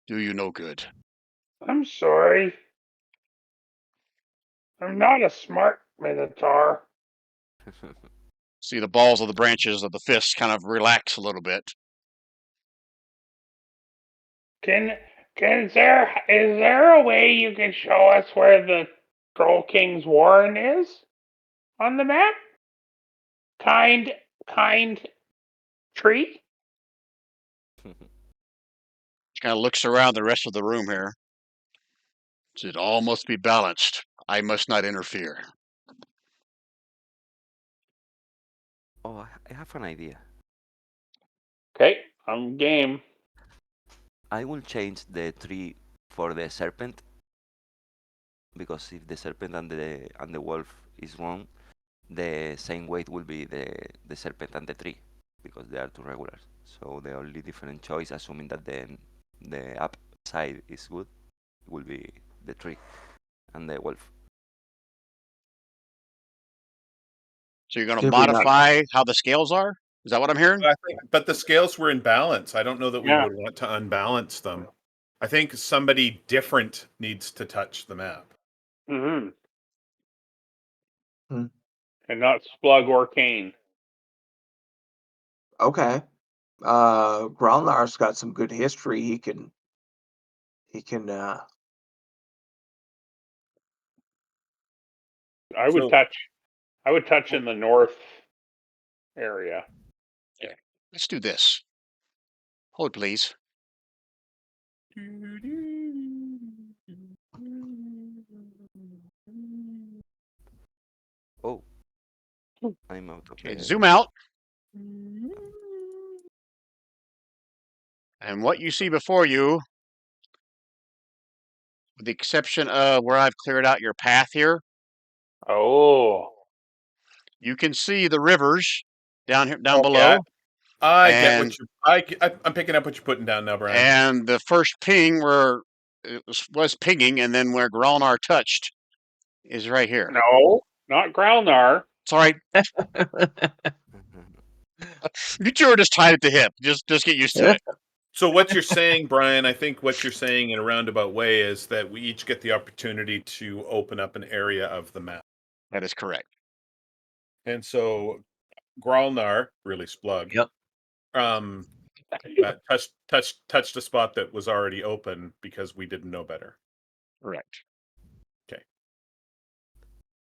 do you no good." I'm sorry. I'm not a smart Minotaur. See the balls of the branches of the fist kind of relax a little bit. Can is there a way you can show us where the Troll King's Warren is on the map? Kind tree? She kind of looks around the rest of the room here. It all must be balanced. I must not interfere. Oh, I have an idea. Okay, I'm game. I will change the tree for the serpent, because if the serpent and the wolf is wrong, the same weight will be the serpent and the tree, because they are two regulars. So the only different choice, assuming that the upside is good, will be the tree and the wolf. So you're going to Did we not? modify how the scales are? Is that what I'm hearing? But the scales were in balance. I don't know that we Yeah. would want to unbalance them. I think somebody different needs to touch the map. Mm-hmm. Hmm. And not Splug or Kane. Okay. Growlnar's got some good history. He can. I would So touch in the north area. Yeah. Let's do this. Hold, please. Oh, I'm out of Okay, the. zoom out. And what you see before you, with the exception of where I've cleared out your path here, Oh. you can see the rivers down here, down Okay. below, I get and what you. I'm picking up what you're putting down now, Brian. and the first ping where it was pinging, and then where Gralnar touched is right here. No, not Growlnar. It's all right. You two are just tied at the hip. Just get used to it. So what you're saying, Brian, I think what you're saying in a roundabout way is that we each get the opportunity to open up an area of the map. That is correct. And so Gralnar, really Splug, Yep. touched a spot that was already open because we didn't know better. Correct. Okay.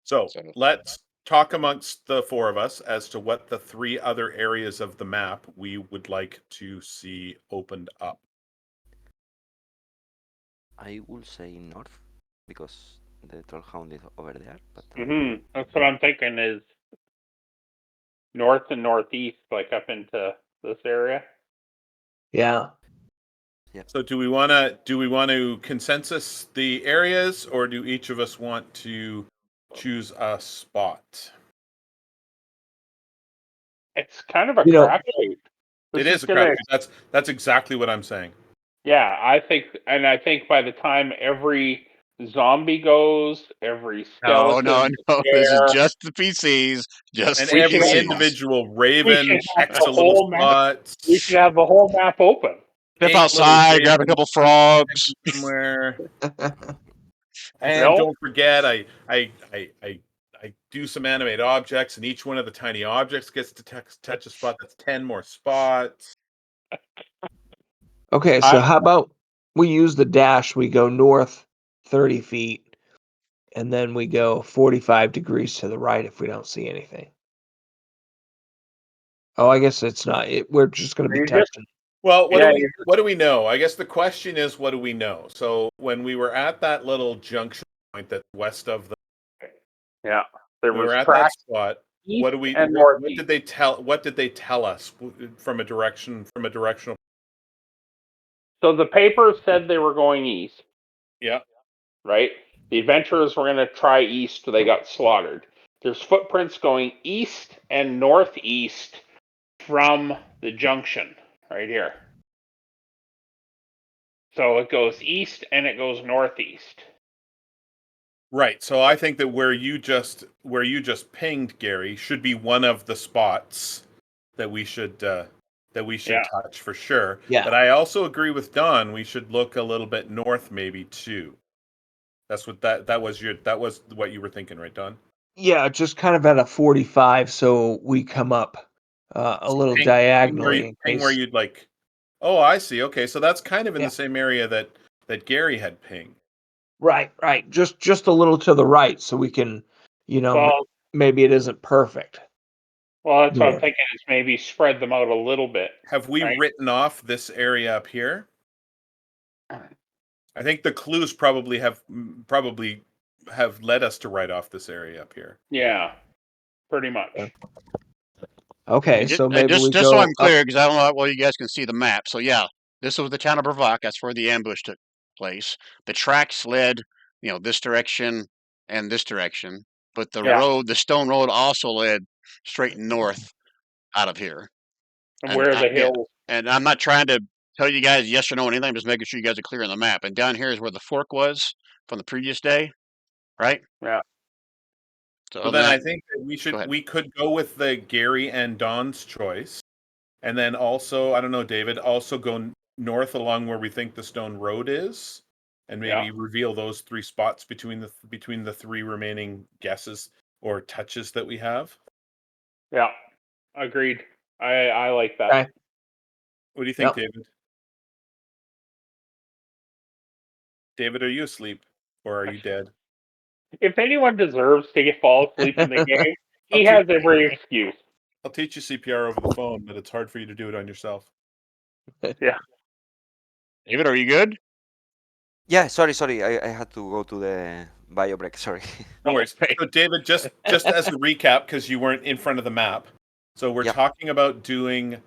So let's talk amongst the four of us as to what the three other areas of the map we would like to see opened up. I will say north, because the Trollhaunt is over there. But Mm-hmm. That's what I'm thinking is north and northeast, like up into this area. Yeah. So do we want to consensus the areas, or do each of us want to choose a spot? It's kind of a You know- crapshoot. It This is a gonna- crapshoot. That's exactly what I'm saying. Yeah, I think by the time every zombie goes, every No, skeleton This is there, just the PCs. Just And the every PCs. individual we raven should have checks the a little whole map. spot. We should have the whole map open. Step 8 little outside, grab a ravens couple frogs. somewhere. And No? don't forget, I do some animate objects, and each one of the tiny objects gets to touch a spot. That's 10 more spots. Okay, so how about we use the dash? We go north 30 feet, and then we go 45 degrees to the right if we don't see anything. Oh, I guess it's not. We're just going to be You just- touching. Well, Yeah, what do we know? I guess the question is, what do we know? So when we were at that little junction point that's west of the, Yeah, there we was were at that cracks. spot. east What do we? and What northeast. did they tell? What did they tell us from a directional? So the papers said they were going east, Yeah. right? The adventurers were going to try east, they got slaughtered. There's footprints going east and northeast from the junction right here. So it goes east and it goes northeast. Right. So I think that where you just pinged Gary should be one of the spots that we should Yeah. touch for sure. Yeah. But I also agree with Don. We should look a little bit north, maybe too. That's what that was what you were thinking, right, Don? Yeah, just kind of at a 45, so we come up a little diagonally in Ping where case. you'd like. Oh, I see. Okay, so that's kind of in Yeah. the same area that Gary had pinged. Right, right. Just a little to the right, so we can, Well, maybe it isn't perfect. that's what I'm North. thinking is maybe spread them out a little bit. Have we Right. written off this area up here? I think the clues probably have led us to write off this area up here. Yeah, pretty much. Okay, And just, so maybe we just so go I'm up. clear, because I don't know how well you guys can see the map. So yeah, this was the town of Bravak. That's where the ambush took place. The tracks led, this direction and this direction, but Yeah. the stone road, also led straight north out of here. And where the Yeah, hills. and I'm not trying to tell you guys yes or no or anything. I'm just making sure you guys are clear on the map. And down here is where the fork was from the previous day, right? Yeah. So So other than then I that, think that go ahead. we could go with the Gary and Don's choice, and then also I don't know, David, also go north along where we think the stone road is, and Yeah. maybe reveal those three spots between the three remaining guesses or touches that we have. Yeah. Agreed. I like that. Okay. What do you think, Yep. David? David, are you asleep or are you dead? If anyone deserves to fall asleep in the game, I'll he teach has every excuse. I'll teach you CPR over the phone, but it's hard for you to do it on yourself. Yeah. David, are you good? Yeah, sorry. I had to go to the bio break. Sorry. No worries. Okay. So, David, just as a recap, because you weren't in front of the map, so we're Yep. talking about doing.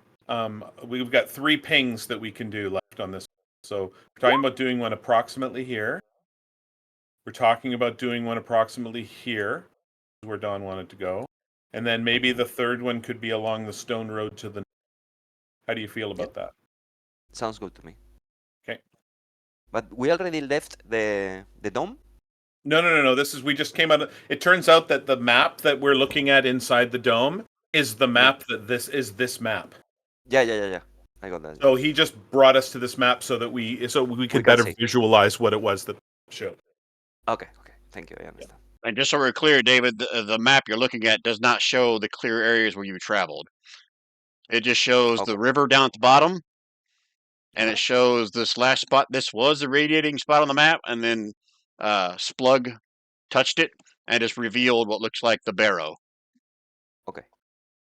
We've got 3 pings that we can do left on this. So we're talking about doing one approximately here. We're talking about doing one approximately here, where Don wanted to go, and then maybe the third one could be along the stone road to the. How do you feel about that? Sounds good to me. Okay. But we already left the dome. No. We just came out. It turns out that the map that we're looking at inside the dome is the map that this map. Yeah. I got that. So he just brought us to this map so that we We could can better see. visualize what it was that showed. Okay. Thank you. I understand. And just so we're clear, David, the map you're looking at does not show the clear areas where you traveled. It just shows Okay. the river down at the bottom, and it shows this last spot. This was the radiating spot on the map, and then Splug touched it and just revealed what looks like the barrow. Okay.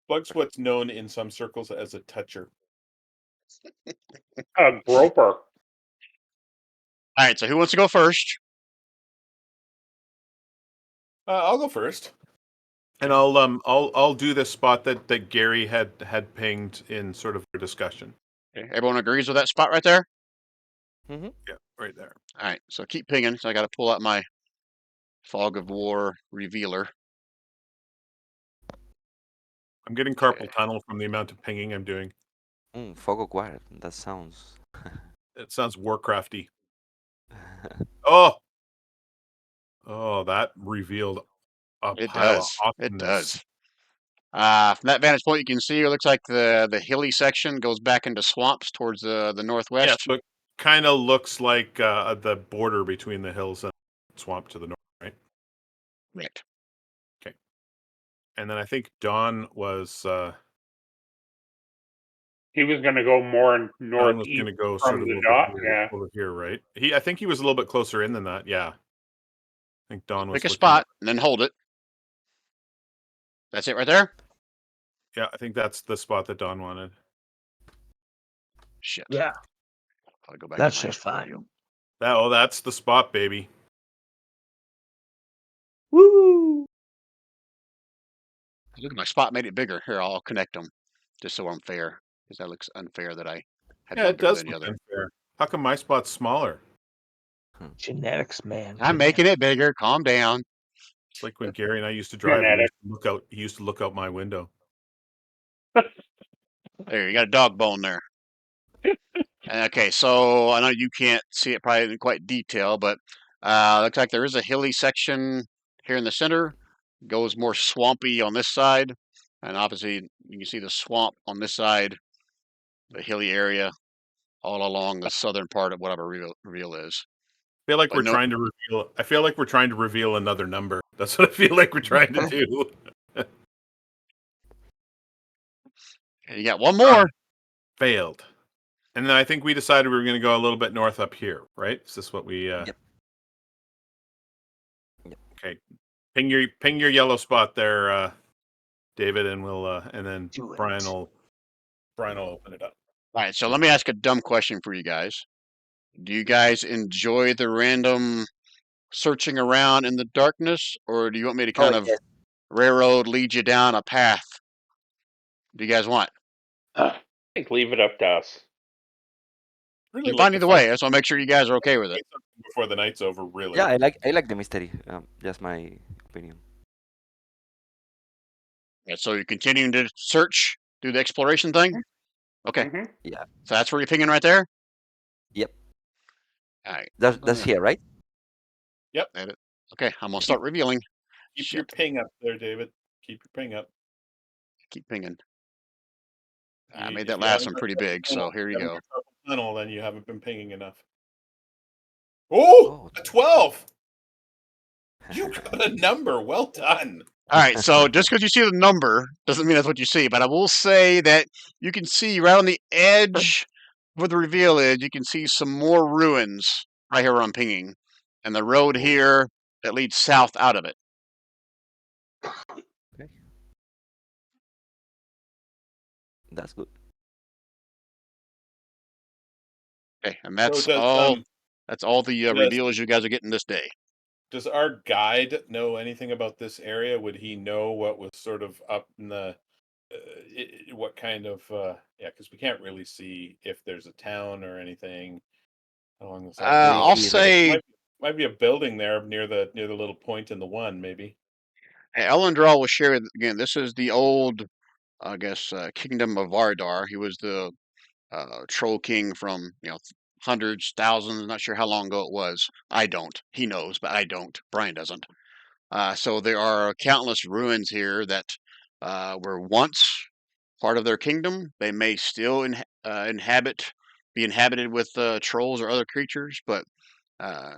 Bug's what's known in some circles as a toucher. A groper. All right, so who wants to go first? I'll go first, and I'll do this spot that Gary had pinged in sort of our discussion. Okay, everyone agrees with that spot right there? Mm-hmm. Yeah, right there. All right, so keep pinging. So I got to pull out my Fog of War revealer. I'm getting Okay. carpal tunnel from the amount of pinging I'm doing. Fog of War. That sounds. It sounds Warcrafty. Oh, that revealed a It pile of does. It awesomeness. does. From that vantage point, you can see it looks like the hilly section goes back into swamps towards the Yeah, northwest. so it kind of looks like the border between the hills and swamp to the north, right? Right. Okay. And then I think Don was He was going to go more going northeast to go from sort of the dot. Yeah. over here, right? I think he was a little bit closer in than that. Yeah. I think Don was Pick a looking spot and then hold it. That's it right there? Yeah, I think that's the spot that Don wanted. Shit. Yeah, I'll go back that's to my just fine. video. That's the spot, baby. Woo! Look at my spot made it bigger. Here, I'll connect them just so I'm fair, because that looks unfair that I had Yeah, one it bigger does than the look other. unfair. How come my spot's smaller? Genetics, man. I'm making it bigger. Calm down. It's like when Gary and I used to drive. And he used to look out my window. There, you got a dog bone there. Okay, so I know you can't see it probably in quite detail, but looks like there is a hilly section here in the center. Goes more swampy on this side, and obviously you can see the swamp on this side, the hilly area all along the southern part of whatever reveal is. I feel like But we're no, trying to reveal. I feel like we're trying to reveal another number. That's what I feel like we're trying to do. you got one more. Failed. And then I think we decided we were going to go a little bit north up here, right? Is this what we? Yep. Okay. Ping your yellow spot there, David, and we'll and then Do it. Brian will open it up. All right, so let me ask a dumb question for you guys. Do you guys enjoy the random searching around in the darkness, or do you want me to kind of yes. railroad lead you down a path? Do you guys want? I think leave it up to us. Really You can like find to either find way. I just want to make sure you guys are okay with it. something before the night's over. Really. Yeah, I like the mystery. Just my opinion. Yeah, so you're continuing to search, do the exploration thing. Okay, Mm-hmm. Yeah. so that's where you're pinging right there. Yep. All right. That's here, right? Edit. Okay, I'm gonna start revealing. Keep your Shit, ping up there, David. Keep your ping up. keep pinging. I made If that you last haven't one got pretty big, so here you go. carpal tunnel, then you haven't been pinging enough. Oh, a 12. You got a number. Well done. All right, so just because you see the number doesn't mean that's what you see, but I will say that you can see right on the edge where the reveal is, you can see some more ruins right here where I'm pinging, and the road here that leads south out of it. Okay. That's good. Okay, and So that's does all. That's all the does reveals you guys are getting this day. does our guide know anything about this area? Would he know what was sort of up in the what kind of yeah? Because we can't really see if there's a town or anything along the side. Maybe I'll Me either. say might be a building there near the little point in the one. Maybe. Elendral will share again. This is the old, I guess, kingdom of Vardar. He was the troll king from hundreds, thousands. Not sure how long ago it was. I don't. He knows, but I don't. Brian doesn't. So there are countless ruins here that were once part of their kingdom. They may still be inhabited with trolls or other creatures, but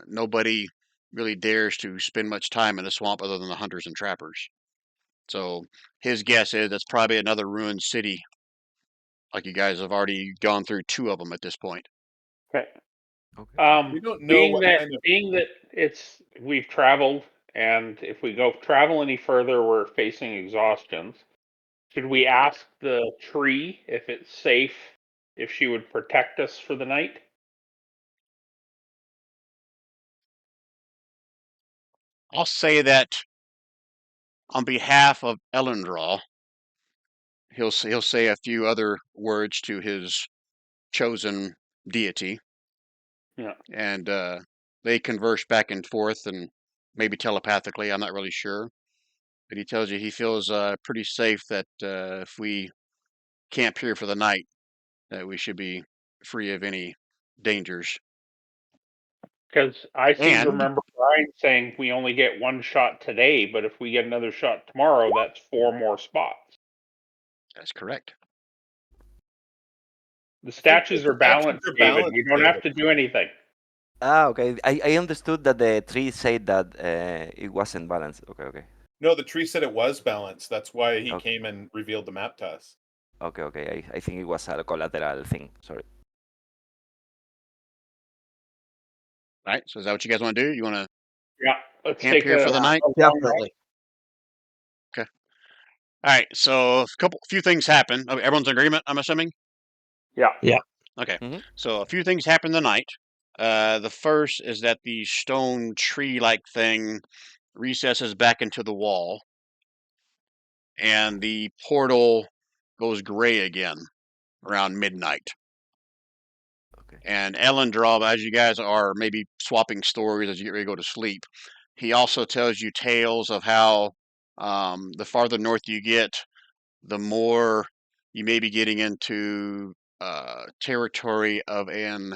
nobody really dares to spend much time in the swamp other than the hunters and trappers. So his guess is that's probably another ruined city. Like you guys have already gone through two of them at this point. Okay. Okay. We don't know Being what that kind of. we've traveled, and if we go travel any further, we're facing exhaustions. Should we ask the tree if it's safe, if she would protect us for the night? I'll say that on behalf of Elendral, he'll say a few other words to his chosen deity, Yeah. and they converse back and forth, and maybe telepathically. I'm not really sure, but he tells you he feels pretty safe that if we camp here for the night, that we should be free of any dangers. Because I seem to And remember Brian saying we only get one shot today, but if we get another shot tomorrow, that's 4 more spots. that's correct. The I think statues the are statues balanced, are David. balanced, We don't have David. to do anything. Ah, okay. I understood that the tree said that it wasn't balanced. Okay, okay. No, the tree said it was balanced. That's why he Okay, came and revealed the map to us. okay. I think it was a collateral thing. Sorry. All right. So is that what you guys want to do? You want to Yeah. Let's camp take here for the night? a long Definitely. Okay. All right. So few things happen. Okay, everyone's in agreement, I'm assuming. Yeah. Yeah. Okay. Mm-hmm. So a few things happen tonight. The first is that the stone tree-like thing recesses back into the wall, and the portal goes gray again around midnight. Okay. And Elendrov, as you guys are maybe swapping stories as you get ready to go to sleep, he also tells you tales of how the farther north you get, the more you may be getting into territory of an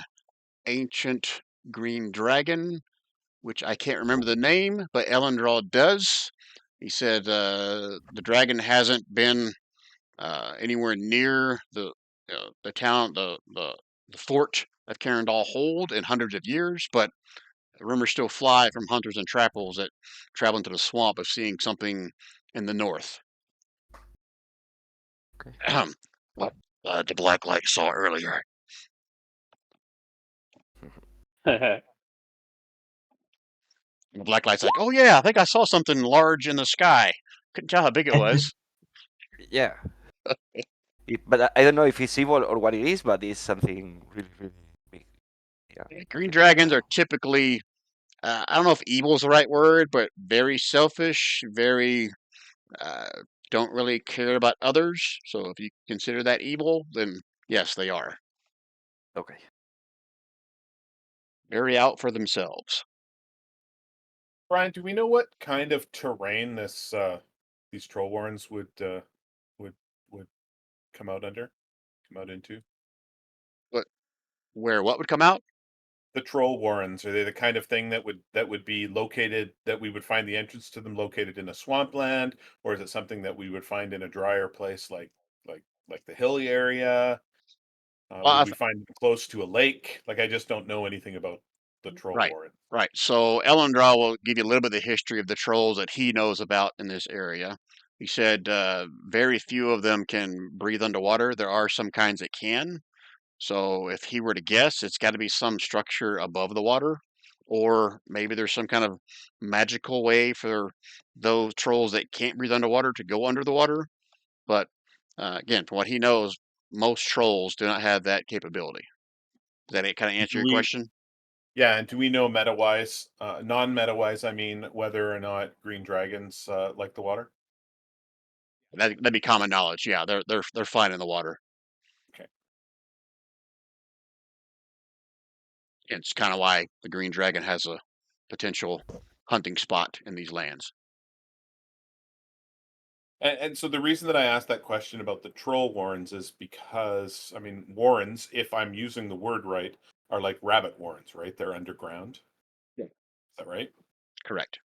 ancient green dragon, which I can't remember the name, but Elendrov does. He said the dragon hasn't been anywhere near the town, the fort of Carindal Hold in hundreds of years, but rumors still fly from hunters and trappers that travel into the swamp of seeing something in the north. Okay. What the black light saw earlier. Yeah. And the black light's like, oh yeah, I think I saw something large in the sky. Couldn't tell how big it was. Yeah. But I don't know if it's evil or what it is, but it's something really, really big. Yeah. Green Okay. dragons are typically, I don't know if evil is the right word, but very selfish, very uh, don't really care about others. So if you consider that evil, then yes, they are Okay. very out for themselves. Brian, do we know what kind of terrain these troll warrens would would come out into? But where what would come out? The troll warrens, are they the kind of thing that would be located, that we would find the entrance to them located in a swampland, or is it something that we would find in a drier place like the hilly area? Well, Would we find them close to a lake? Like, I just don't know anything about the troll right, warren. right. So Elendra will give you a little bit of the history of the trolls that he knows about in this area. He said very few of them can breathe underwater. There are some kinds that can. So if he were to guess, it's got to be some structure above the water, or maybe there's some kind of magical way for those trolls that can't breathe underwater to go under the water. But again, from what he knows, most trolls do not have that capability. Does that kind of answer Do your we question? Yeah, and do we know meta wise, non-meta wise, I mean, whether or not green dragons like the water? That'd be common knowledge. Yeah, they're fine in the water. Okay. And it's kind of why the green dragon has a potential hunting spot in these lands. And so the reason that I asked that question about the troll warrens is because, I mean, warrens, if I'm using the word right, are like rabbit warrens, right? They're underground. Yeah. Is that right? Correct.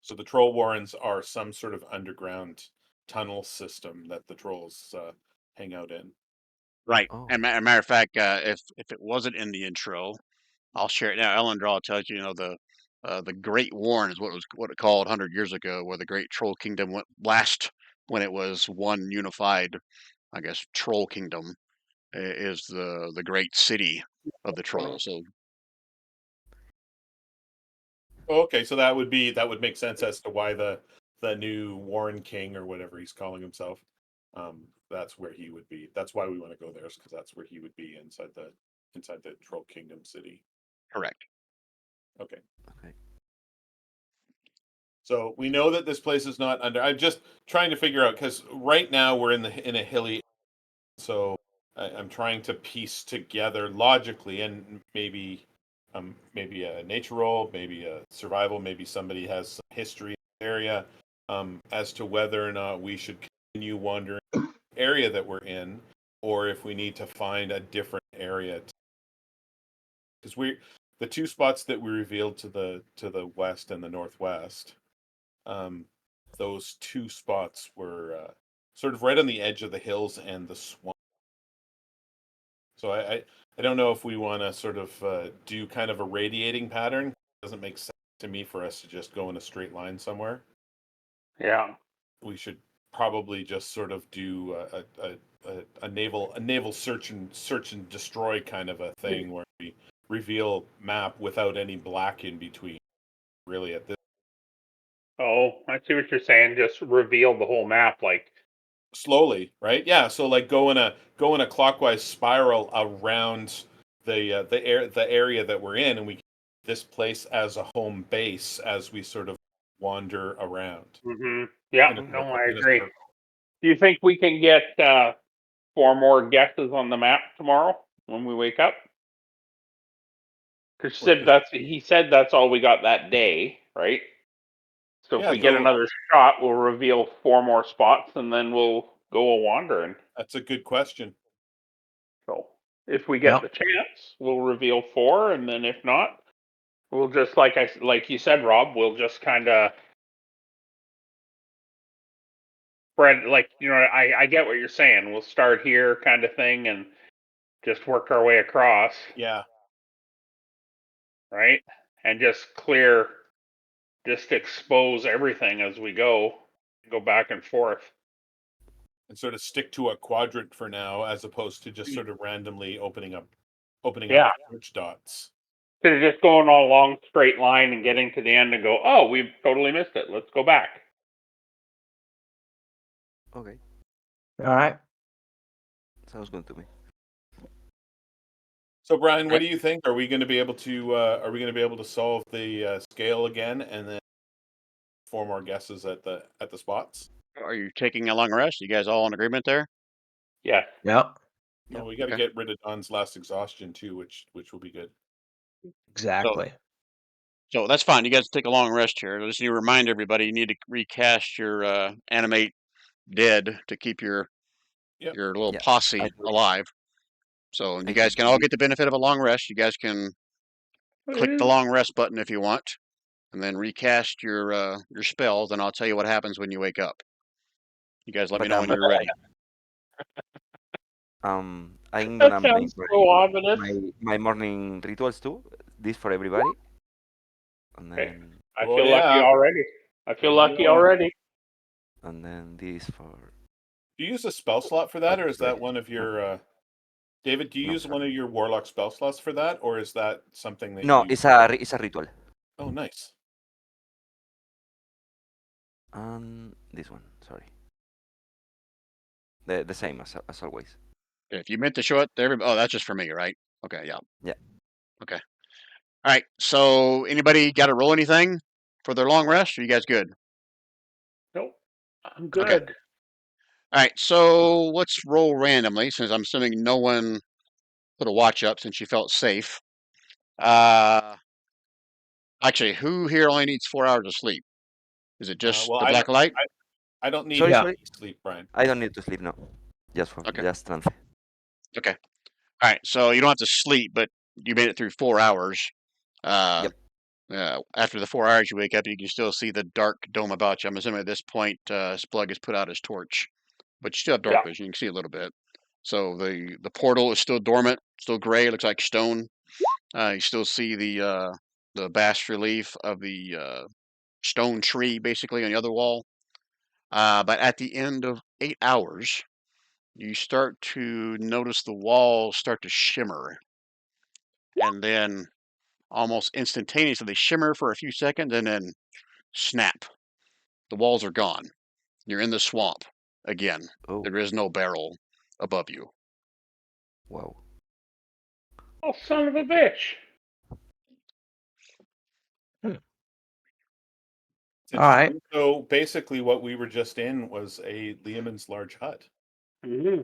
So the troll warrens are some sort of underground tunnel system that the trolls hang out in. Right. Oh. And matter of fact, if it wasn't in the intro, I'll share it now. Ellen Draw tells you, the Great Warren is what it called 100 years ago, where the Great Troll Kingdom went last when it was one unified, I guess, Troll Kingdom is the great city of the trolls. So Okay, so that would make sense as to why the new Warren King or whatever he's calling himself. That's where he would be. That's why we want to go there, is because that's where he would be inside the Troll Kingdom city. correct. Okay. Okay. So we know that this place is not under. I'm just trying to figure out, because right now we're in a hilly, so I'm trying to piece together logically, and maybe a nature roll, maybe a survival, maybe somebody has some history in the area, as to whether or not we should continue wandering the area that we're in, or if we need to find a different area. Because we the two spots that we revealed to the west and the northwest, um, those two spots were sort of right on the edge of the hills and the swamp. So I don't know if we want to sort of do kind of a radiating pattern. It doesn't make sense to me for us to just go in a straight line somewhere. Yeah. We should probably just sort of do a naval search and destroy kind of a thing, where we reveal map without any black in between. Really, at this Oh, I see what you're saying. Just reveal the whole map, like. slowly, right? Yeah, so like go in a clockwise spiral around the area that we're in, and we this place as a home base as we sort of wander around Yeah. in a No, circle. I In a agree. circle. Do you think we can get 4 more guesses on the map tomorrow when we wake up? Because he said that's all we got that day, right? So if Yeah, we get go. another shot, we'll reveal 4 more spots, and then we'll go a wandering. That's a good question. So if we get the chance, we'll reveal 4, and then if not, we'll just like you said, Rob, we'll just kind of spread. Like I get what you're saying. We'll start here, kind of thing, and just work our way across. Yeah. Right, and just expose everything as we go back and forth. And sort of stick to a quadrant for now, as opposed to just sort of randomly opening up search dots. Instead of just going all along straight line and getting to the end and go, oh, we've totally missed it. Let's go back. Okay. All right. Sounds good to me. So, Brian, what do you think? Are we going to be able to solve the scale again, and then 4 more guesses at the spots? Are you taking a long rest? You guys all in agreement there? Yeah. Yep. No, we got to get rid of Don's last exhaustion too, which will be good. Exactly. So that's fine. You guys take a long rest here. Just need to remind everybody you need to recast your animate dead to keep your little posse alive. So you guys can all get the benefit of a long rest. You guys can click the long rest button if you want, and then recast your spells, and I'll tell you what happens when you wake up. You guys let me know when you're ready. I'm gonna That bring sounds so ominous. my morning rituals too. This for everybody. And then I feel lucky already. And then this for. Do you use a spell slot for that, or is that one of your David? Do you use one of your warlock spell slots for that, or is that something that No, you? it's a ritual. Oh, nice. And this one, sorry. The same as always. If you meant to show it to everybody, oh, that's just for me, right? Okay, yeah. Yeah. Okay. All right. So anybody got to roll anything for their long rest? Or you guys good? Nope. I'm good. Okay. All right. So let's roll randomly, since I'm assuming no one put a watch up since you felt safe. Actually, who here only needs 4 hours of sleep? Is it just the black light? I don't need sorry. sleep, Brian. I don't need to sleep now. Just strength. Okay. All right. So you don't have to sleep, but you made it through 4 hours. Yep. After the 4 hours you wake up, you can still see the dark dome about you. I'm assuming at this point, Splug has put out his torch, but you still have dark vision. You can see a little bit. So the portal is still dormant, still gray. It looks like stone. You still see the bas relief of the stone tree, basically on the other wall. But at the end of 8 hours, you start to notice the walls start to shimmer, and then almost instantaneously they shimmer for a few seconds, and then snap. The walls are gone. You're in the swamp again. Oh. There is no barrel above you. Wow. Oh, son of a bitch. All right. So basically, what we were just in was a Lehman's large hut. Mm-hmm.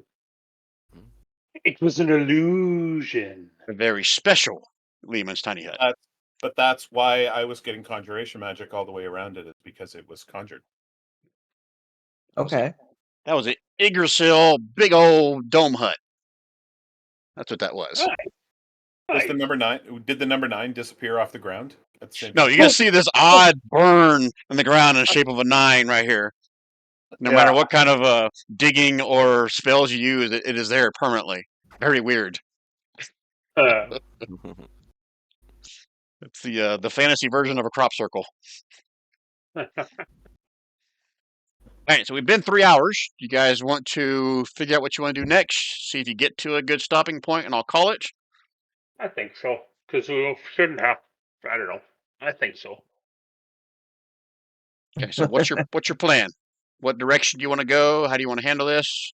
It was an illusion. A very special Lehman's tiny hut. But that's why I was getting conjuration magic all the way around it, is because it was conjured. Okay. That was an Yggdrasil big old dome hut. That's what that was. Does the number 9? Did the number 9 disappear off the ground at the same No, time? you can see this odd burn in the ground in the shape of a 9 right here. No matter what kind of digging or spells you use, it is there permanently. Very weird. It's the fantasy version of a crop circle. All right, so we've been 3 hours. You guys want to figure out what you want to do next? See if you get to a good stopping point, and I'll call it. I think so, because we shouldn't have. I don't know. I think so. Okay, so what's your plan? What direction do you want to go? How do you want to handle this?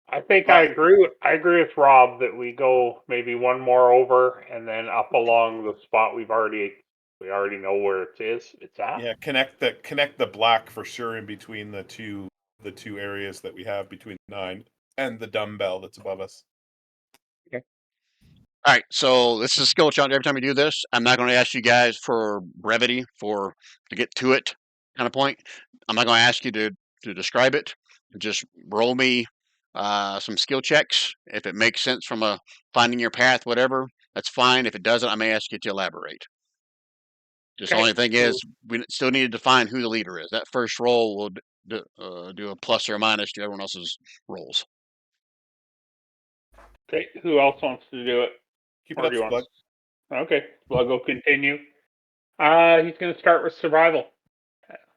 I think I agree with Rob that we go maybe one more over and then up along the spot we already know where it is. It's at. Yeah, connect the black for sure in between the two the two areas that we have between the 9 and the dumbbell that's above us. All right, so this is a skill challenge. Every time we do this, I'm not going to ask you guys for brevity, to get to it kind of point. I'm not going to ask you to describe it. Just roll me some skill checks. If it makes sense from a finding your path, whatever, that's fine. If it doesn't, I may ask you to elaborate. Just the Okay. only thing is, we still need to define who the leader is. That first roll will do a plus or a minus to everyone else's rolls. Okay. Who else wants to do it? Keep it Or up, do you want? Slug. Okay. Slug will continue. He's going to start with survival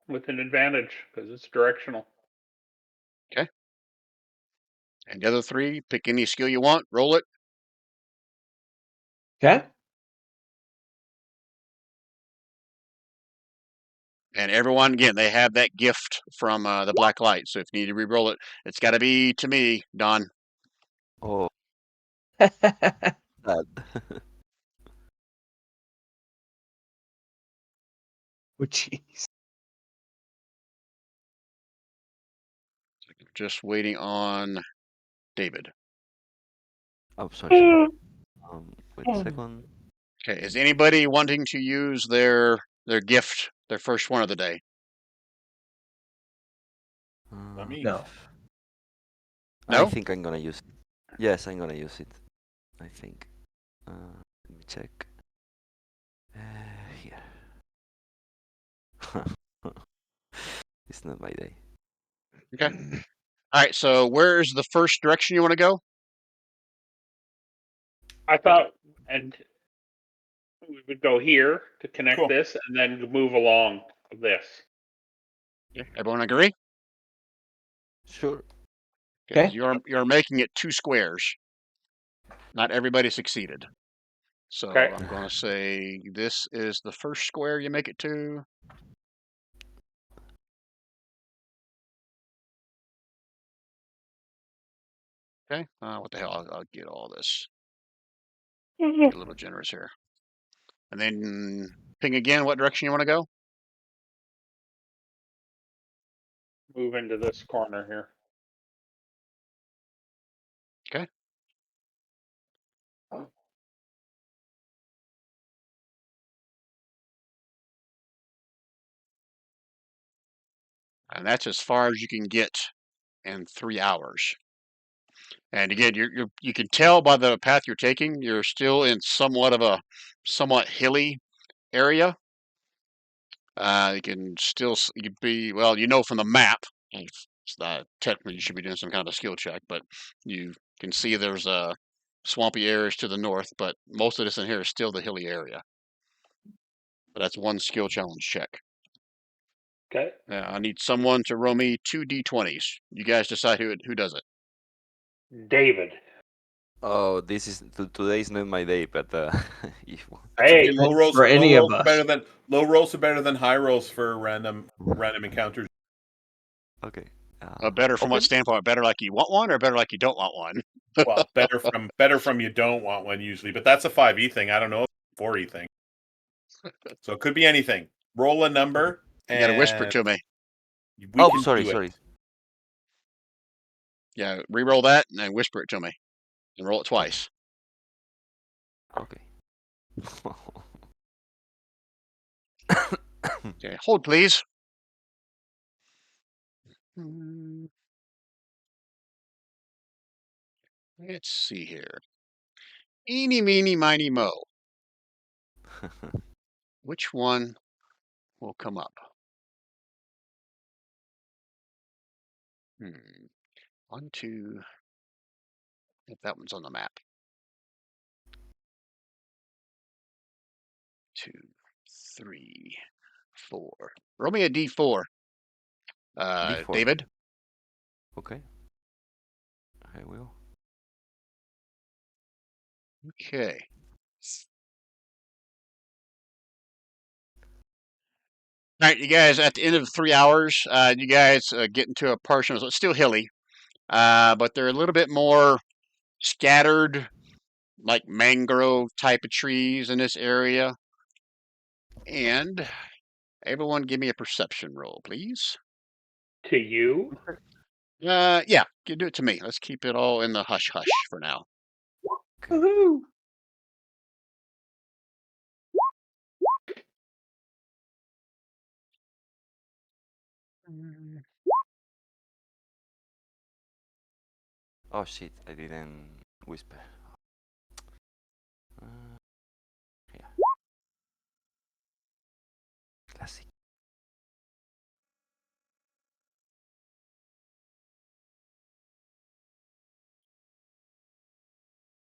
with an advantage because it's directional. Okay. And the other three, pick any skill you want, roll it. Okay. And everyone, again, they have that gift from the black light. So if you need to re-roll it, it's got to be to me, Don. Oh, that. Oh, jeez. Just waiting on David. Oh, sorry. Wait a second. Okay. Is anybody wanting to use their gift, their first one of the day? Not me. No. I No? think I'm gonna use it. Yes, I'm gonna use it. I think. Let me check. Here. It's not my day. Okay. All right. So where's the first direction you want to go? I thought, and we would go here to connect Cool. this, and then move along this. Everyone agree? Sure. Okay. Okay. You're making it 2 squares. Not everybody succeeded. So Okay. I'm going to say this is the first square you make it to. Okay. What the hell? I'll get all this. Get a little generous here. And then ping again what direction you want to go. Move into this corner here. Okay. And that's as far as you can get in 3 hours. And again, you can tell by the path you're taking, you're still in somewhat hilly area. You can still you be well, from the map. It's not technically you should be doing some kind of a skill check, but you can see there's swampy areas to the north, but most of this in here is still the hilly area. But that's one skill challenge check. Okay. I need someone to roll me 2 d20s. You guys decide who does it. David. Oh, today is not my day, but if That's Hey. okay. Low rolls, For any low of rolls are us. better than high rolls for random encounters. okay. Better from what Open? standpoint? Better like you want one, or better like you don't want one? Well, better from you don't want one usually, but that's a 5e thing. I don't know, 4e thing. So it could be anything. Roll a number, You got to whisper it and to me. we Oh, can sorry, do it. sorry. Yeah, re-roll that and then whisper it to me, and roll it twice. Okay. Okay, hold please. Let's see here. Eeny, meeny, miny, mo. Which one will come up? 1, 2. If that one's on the map. 2, 3, 4. Roll me a d4. D4. David. Okay. I will. Okay. All right, you guys. At the end of 3 hours, you guys get into a portion. It's still hilly, but they're a little bit more scattered, like mangrove type of trees in this area. And everyone, give me a perception roll, please. To you? Yeah, you do it to me. Let's keep it all in the hush hush for now. Okay. Woohoo! Oh shit! I didn't whisper. Uh, yeah. Classic.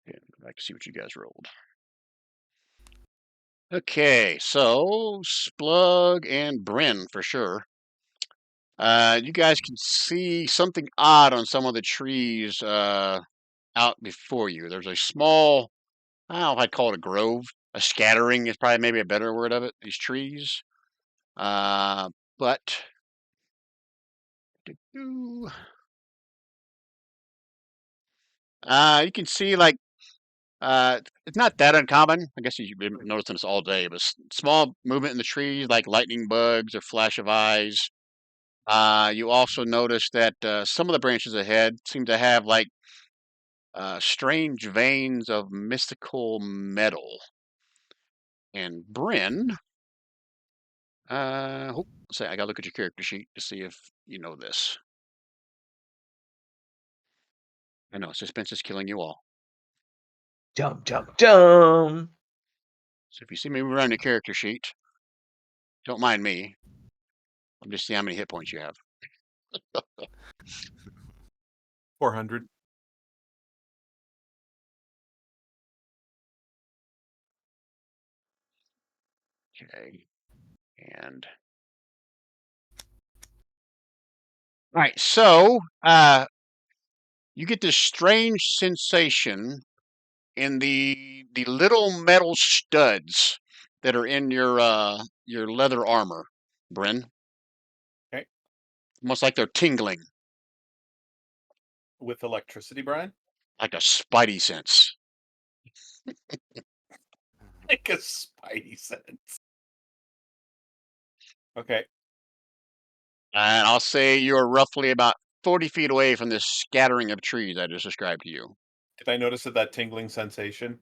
Yeah, I can see what you guys rolled. Okay, so Splug and Bryn for sure. You guys can see something odd on some of the trees out before you. There's a small, I don't know if I'd call it a grove. A scattering is probably maybe a better word of it. These trees. But you can see like it's not that uncommon. I guess you've been noticing this all day, but small movement in the trees, like lightning bugs or flash of eyes. You also notice that some of the branches ahead seem to have like strange veins of mystical metal. And Bryn, say I gotta look at your character sheet to see if you know this. I know suspense is killing you all. Dum dum dum. So if you see me move around your character sheet, don't mind me. I'm just seeing how many hit points you have. 400. Okay. And all right, so you get this strange sensation in the little metal studs that are in your leather armor, Bryn. Okay. Almost like they're tingling, With electricity, Brian? like a spidey sense. Like a spidey sense. Okay. And I'll say you're roughly about 40 feet away from this scattering of trees I just described to you. Did I notice that tingling sensation?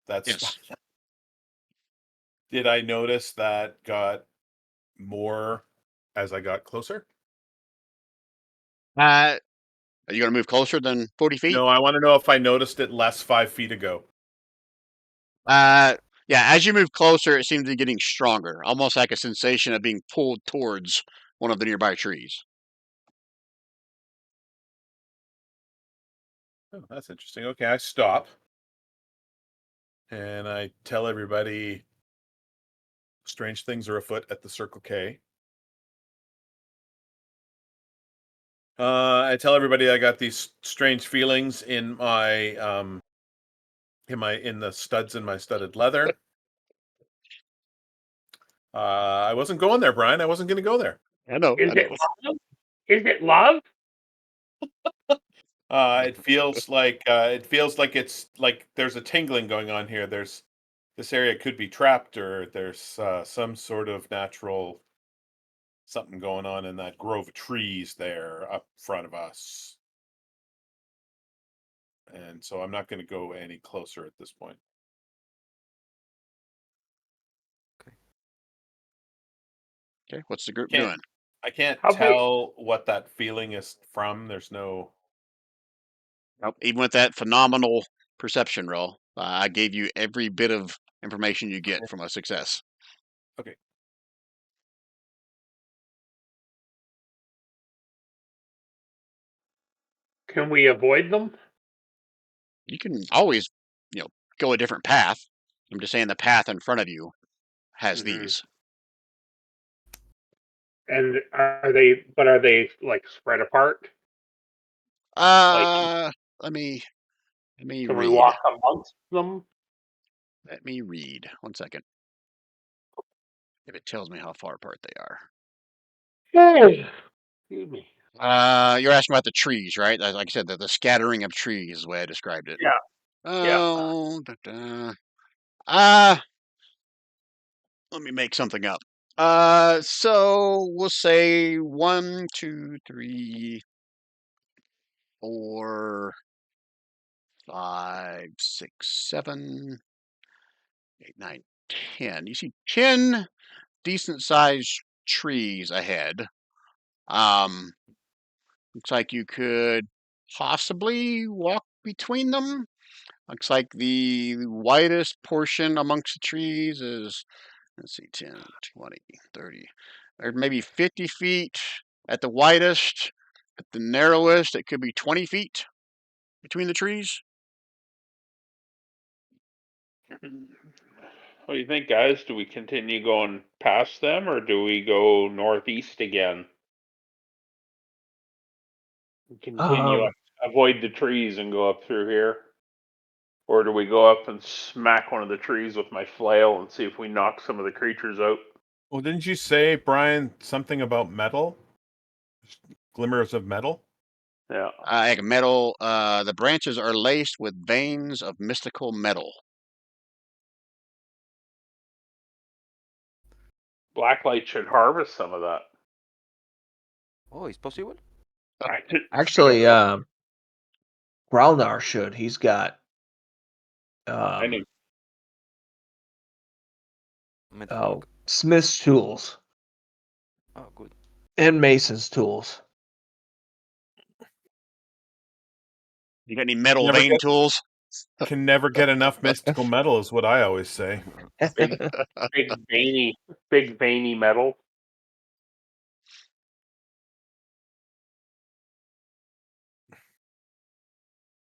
That's. Yes. Did I notice that got more as I got closer? Are you going to move closer than 40 feet? No, I want to know if I noticed it less 5 feet ago. Uh, yeah, as you move closer, it seems to be getting stronger, almost like a sensation of being pulled towards one of the nearby trees. Oh, that's interesting. Okay, I stop. And I tell everybody strange things are afoot at the Circle K. I tell everybody I got these strange feelings in the studs in my studded leather. I wasn't going there, Brian. I wasn't going to go there. I know, Is I it know. love? Is it love? It feels like it's like there's a tingling going on here. This area could be trapped, or there's some sort of natural something going on in that grove of trees there up front of us. And so I'm not going to go any closer at this point. Okay, what's the group Can't doing? I can't How big? tell what that feeling is from. There's no. Well, even with that phenomenal perception roll, I gave you every bit of information you get from a success. Okay. Can we avoid them? You can always, go a different path. I'm just saying the path in front of you has Hmm. these. And are they? But are they like spread apart? Like, Uh, let me let me can we read. walk amongst them? Let me read. 1 second. If it tells me how far apart they are. Hey, excuse me. You're asking about the trees, right? Like I said, the scattering of trees is the way I described it. Yeah, yeah. Oh, da, da. Uh, let me make something up. So we'll say 1, 2, 3, 4, 5, 6, 7, 8, 9, 10. You see 10 decent sized trees ahead. Looks like you could possibly walk between them. Looks like the widest portion amongst the trees is, let's see, 10, 20, 30, or maybe 50 feet at the widest. At the narrowest, it could be 20 feet between the trees. What do you think, guys? Do we continue going past them, or do we go northeast again? Continue, Um, avoid the trees and go up through here? Or do we go up and smack one of the trees with my flail and see if we knock some of the creatures out? Well, didn't you say, Brian, something about metal? Glimmers of metal? Yeah. Like metal, the branches are laced with veins of mystical metal. Blacklight should harvest some of that. Oh, it's possible. actually, Growlnar should. He's got I know. Metalwork. Smith's tools Oh, good. and Mason's tools. You got any metal Never vein get tools? can never get enough mystical metal is what I always say. Big, big veiny metal.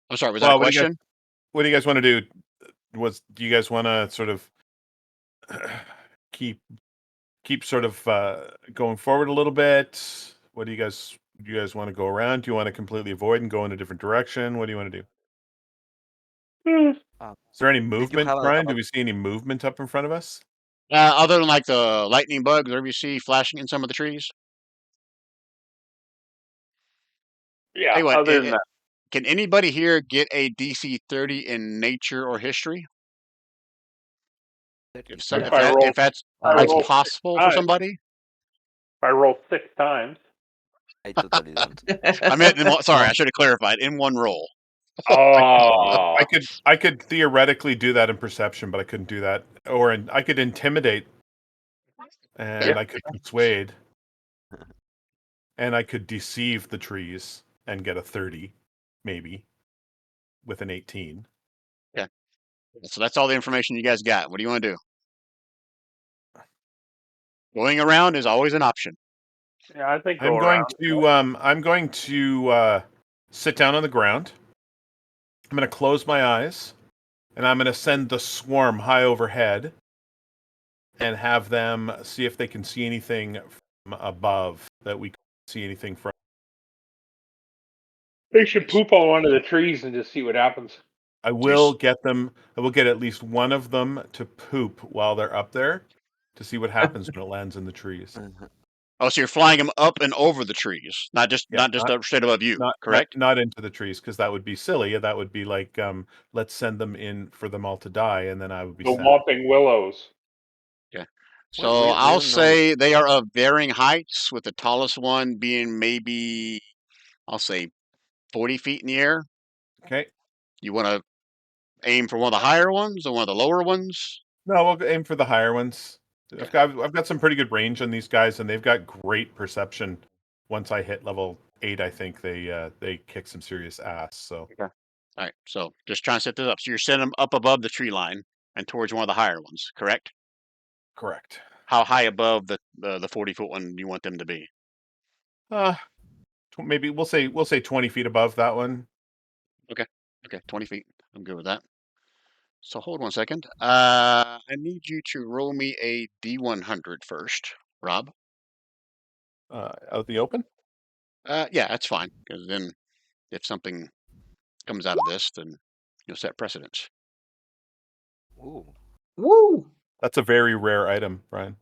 I'm sorry, was that a Well, question? what do you guys want to do? Do you guys want to sort of keep sort of going forward a little bit? What do you guys want to go around? Do you want to completely avoid and go in a different direction? What do you want to do? Uh, Is there any did you movement, have Brian? Do we see any movement up in front of us? Other than like the lightning bugs, whatever you see flashing in some of the trees. Yeah, Tell you what, other than that. can anybody here get a DC 30 in nature or history? that- If so, If Yeah. I roll, I if that's roll six possible for times. somebody. If I roll 6 times. I totally don't. I meant, sorry, I should have clarified. In one roll. Oh, I could theoretically do that in perception, but I couldn't do that. I could intimidate, Okay. and I could persuade, and I could deceive the trees and get a 30, maybe, with an 18. Yeah. So that's all the information you guys got. What do you want to do? Going around is always an option. yeah, I think go around. I'm going to sit down on the ground. I'm going to close my eyes, and I'm going to send the swarm high overhead and have them see if they can see anything from above that we can see anything from. They should poop on one of the trees and just see what happens. I will get at least one of them to poop while they're up there to see what happens when it lands in the trees. Oh, so you're flying them up and over the trees, not just Yeah, up straight above you, correct? not into the trees because that would be silly. That would be like let's send them in for them all to die, and then I would be The sad. whopping willows. Yeah. Well, So we I'll don't know. say they are of varying heights, with the tallest one being maybe, I'll say, 40 feet in the air. Okay. You want to aim for one of the higher ones or one of the lower ones? No, we'll aim for the higher ones. Okay. I've got some pretty good range on these guys, and they've got great perception. Once I hit level 8, I think they kick some serious ass. So Okay. All right. So just trying to set this up. So you're sending them up above the tree line and towards one of the higher ones, correct? correct. How high above the 40-foot one do you want them to be? Uh, maybe we'll say 20 feet above that one. Okay. Okay. 20 feet. I'm good with that. So hold 1 second. I need you to roll me a D100 first, Rob. Out the open. Yeah, that's fine. Because then if something comes out of this, then you'll set precedence. Ooh. Woo! That's a very rare item, Brian.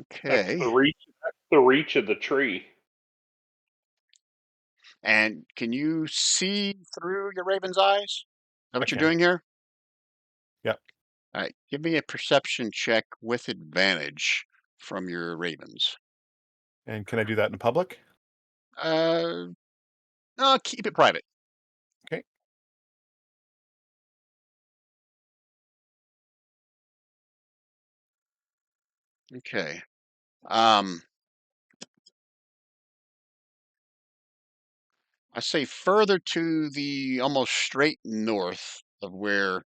Okay. That's the reach of the tree. And can you see through your raven's eyes? that what you're can. doing here? Yep. All right. Give me a perception check with advantage from your ravens. And can I do that in public? No, keep it private. Okay. Okay. I say further to the almost straight north of where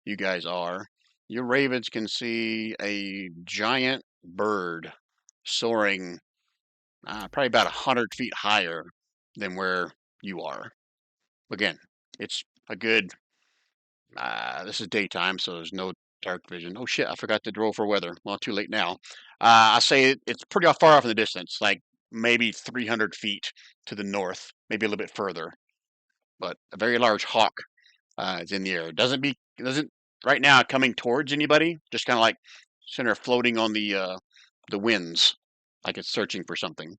you guys are, your ravens can see a giant bird soaring probably about 100 feet higher than where you are. Again, it's a good, this is daytime, so there's no dark vision. Oh shit, I forgot to roll for weather. Well, too late now. I say it's pretty far off in the distance, like maybe 300 feet to the north, maybe a little bit further. But a very large hawk is in the air. It doesn't right now coming towards anybody. Just kind of like center floating on the winds, like it's searching for something.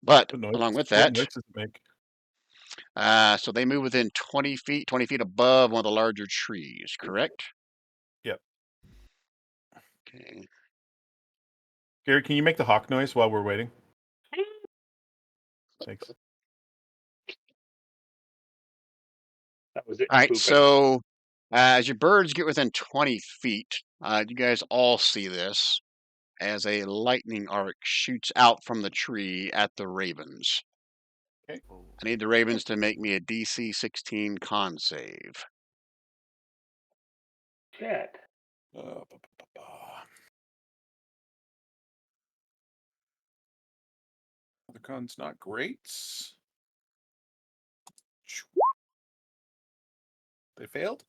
But What noise? along with What that, noise does it make? so they move within 20 feet above one of the larger trees. Correct? Yep. Okay. Gary, can you make the hawk noise while we're waiting? Thanks. That was it. All right. Pooping. So as your birds get within 20 feet, you guys all see this as a lightning arc shoots out from the tree at the ravens. Okay. I need the ravens to make me a DC 16 con save. Shit. The con's not great. They failed.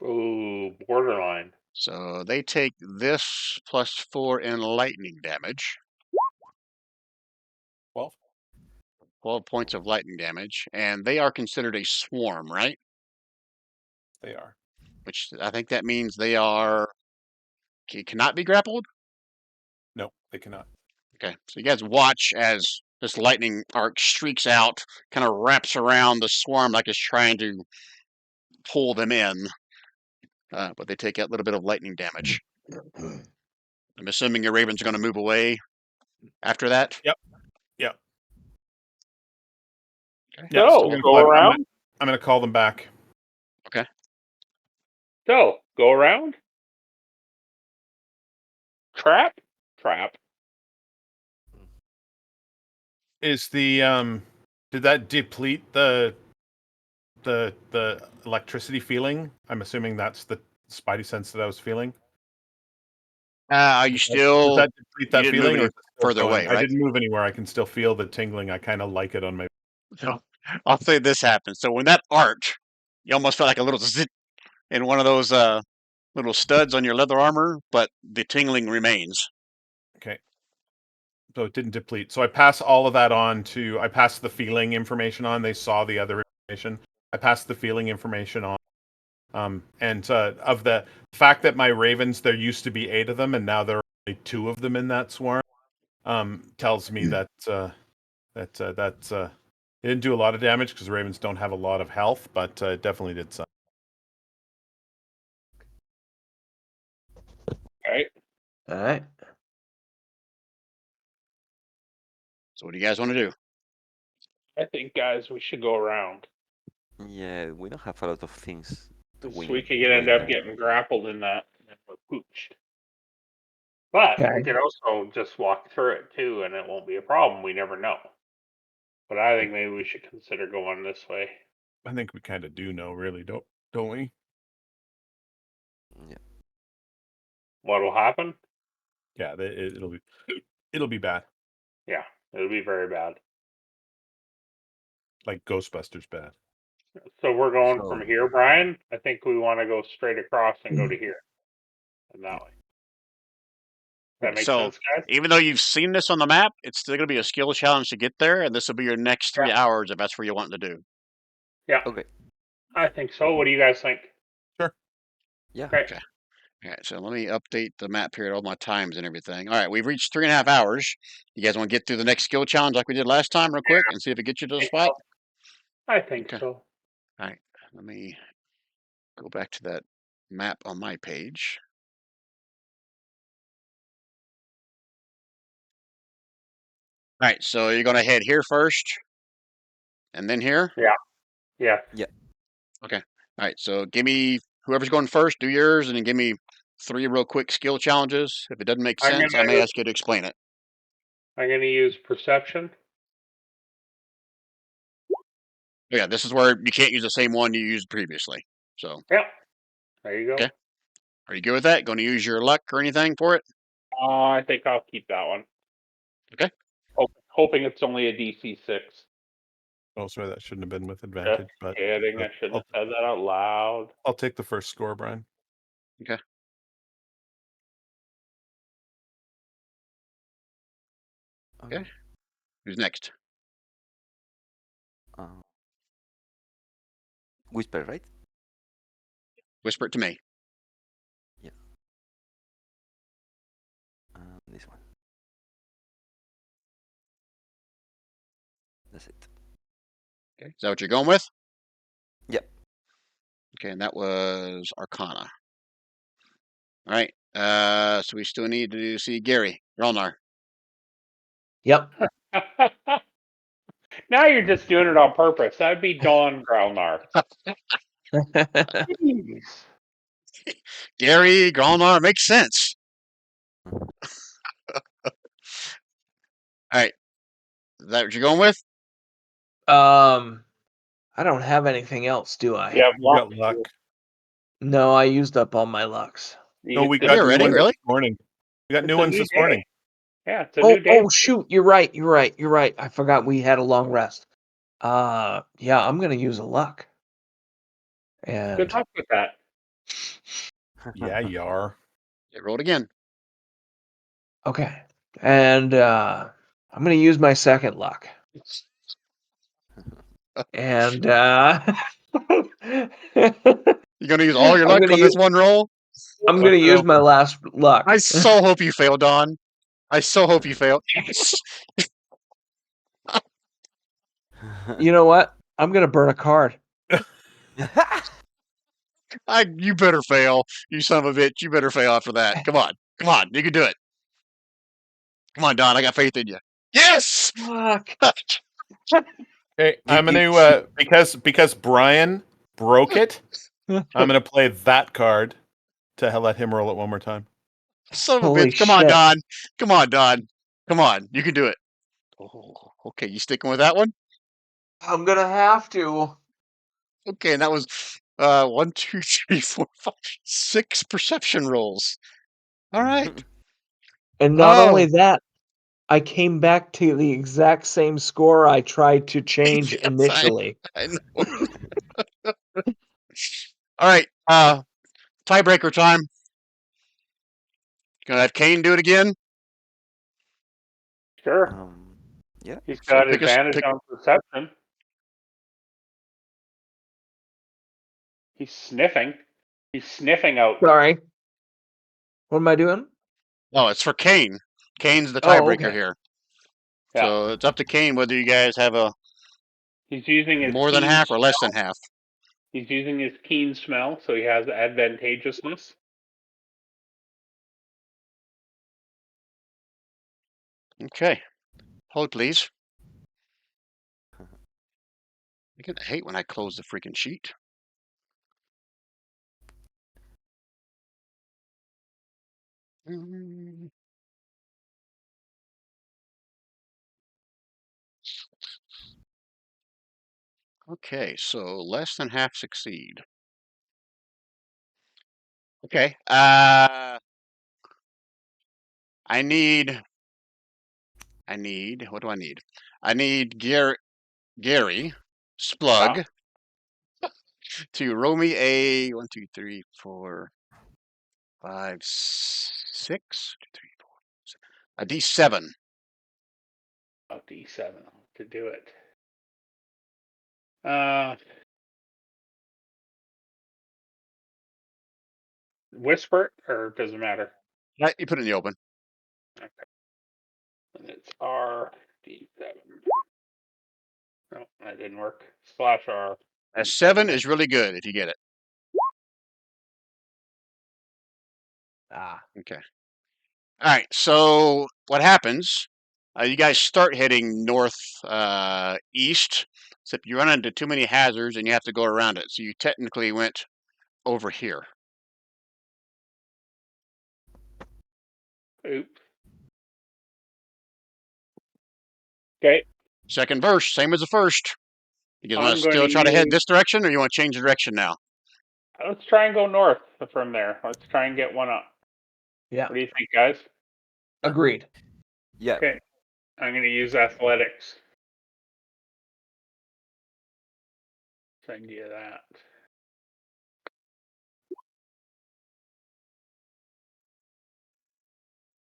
Ooh, borderline. So they take this +4 in lightning damage, 12. 12 points of lightning damage, and they are considered a swarm, right? They are. Which I think that means they are cannot be grappled. No, they cannot. Okay, so you guys watch as this lightning arc streaks out, kind of wraps around the swarm like it's trying to pull them in, but they take a little bit of lightning damage. I'm assuming your ravens are going to move away after that. Yep. Yep. Okay. Yeah. So, go around. I'm gonna call them back. Okay. So, go around. Trap. Trap. Is the did that deplete the electricity feeling? I'm assuming that's the spidey sense that I was feeling. Are you Does still? that deplete You that didn't move feeling, or any is it still further going? away, I right? didn't move anywhere. I can still feel the tingling. I kind of like it on my. So I'll say this happens. So when that arc, you almost felt like a little zit in one of those little studs on your leather armor, but the tingling remains. Okay. So it didn't deplete. So I pass all of that on to. I passed the feeling information on. They saw the other information. I passed the feeling information on. And of the fact that my ravens, there used to be 8 of them, and now there are only 2 of them in that swarm, tells me that it didn't do a lot of damage because ravens don't have a lot of health, but it definitely did some. Right. All right. So what do you guys want to do? I think, guys, we should go around. Yeah, we don't have a lot of things to So win. we could end up getting grappled in that, and we're pooched. But we Okay. could also just walk through it too, and it won't be a problem. We never know. But I think maybe we should consider going this way. I think we kind of do know, really, don't we? Yeah. What'll happen? Yeah, it'll be bad, Yeah, it'll be very bad. like Ghostbusters bad. So we're going So from here, Brian. I think we want to go straight across and go to here, and that way. That makes So sense, guys. even though you've seen this on the map, it's still going to be a skill challenge to get there, and this will be your next 3 hours if that's what you want to do. Yeah, okay. I think so. What do you guys think? Sure. Yeah. Great. Okay. All right, so let me update the map here, all my times and everything. All right, we've reached 3.5 hours. You guys want to get through the next skill challenge like we did last time, real quick, and see if it gets you to the spot? I think Okay. so. All right, let me go back to that map on my page. All right, so you're going to head here first and then here? Yeah. Okay. All right, so give me whoever's going first, do yours, and then give me 3 real quick skill challenges. If it doesn't make sense, I may ask you to explain it. I'm gonna use perception. Yeah, this is where you can't use the same one you used previously. So, Yep. There you go. okay. Are you good with that? Going to use your luck or anything for it? I think I'll keep that one. Okay. Hoping it's only a DC 6. Oh, sorry, that shouldn't have been with Just advantage, but kidding. I shouldn't have said that out loud. I'll take the first score, Brian. Okay. Okay. Who's next? Whisper, right? Whisper it to me. Yeah. This one. That's it. Okay. Is that what you're going with? Yep. Okay, and that was Arcana. All right. So we still need to see Gary Relnar. Yep. Now you're just doing it on purpose. That'd be Dawn Growlnar. Jeez. Gary Grolnar makes sense. All right. Is that what you're going with? I don't have anything else, do I? Yeah, You got luck. No, I used up all my lucks. No, we Did got you new already? ones Really? this morning. We got It's new a ones new this day. morning. Yeah, it's a new day. Oh shoot, you're right. I forgot we had a long rest. Yeah, I'm gonna use a luck. And Good luck with that. Yeah, you are. It rolled again. okay. And I'm gonna use my second luck. And You're gonna use all your I'm luck gonna on this one roll? I'm gonna use my last luck. I so hope you fail, Don. I so hope you fail. Yes. You know what? I'm gonna burn a card. You better fail. You son of a bitch. You better fail after that. Come on. Come on. You can do it. Come on, Don. I got faith in you. Yes. Fuck. Hey, I'm You- gonna because Brian broke it. I'm gonna play that card to let him roll it one more time. Son of a Holy bitch. Come on, shit. Don. Come on, Don. Come on. You can do it. Oh, okay. You sticking with that one? I'm gonna have to. Okay. And that was 1, 2, 3, 4, 5, 6 perception rolls. All right. And not only Oh, that, I came back to the exact same score I tried to change yes, initially. I know. All right. Tiebreaker time. Gonna have Kane do it again. Sure. Yeah. He's So got pick advantage on perception. He's sniffing. He's sniffing out. Sorry. What am I doing? Oh, it's for Kane. Kane's the Oh, tiebreaker okay. here. Yeah. So it's up to Kane whether you guys have a He's using his more than keen half or smell. less than half. He's using his keen smell, so he has advantageousness. Okay. Hold, please. I hate when I close the freaking sheet. Okay, so less than half succeed. Okay. I need. What do I need? I need Gary Splug to roll me a 1, 2, 3, 4, 5, 6, 2, 3, 4, a D7. Oh, D7 to do it. Whisper, or does it matter? You put it in the open. Okay. And it's R D7. No, that didn't work. Slash R. A 7 is really good if you get it. Okay. All right. So what happens? You guys start heading north east, except you run into too many hazards and you have to go around it. So you technically went over here. Oops. Okay. Second verse, same as the first. You guys want I'm to going still to try to head use. this direction, or you want to change the direction now? Let's try and go north from there. Let's try and get one up. Yeah. What do you think, guys? Agreed. Yeah. Okay. I'm going to use athletics. Send you that.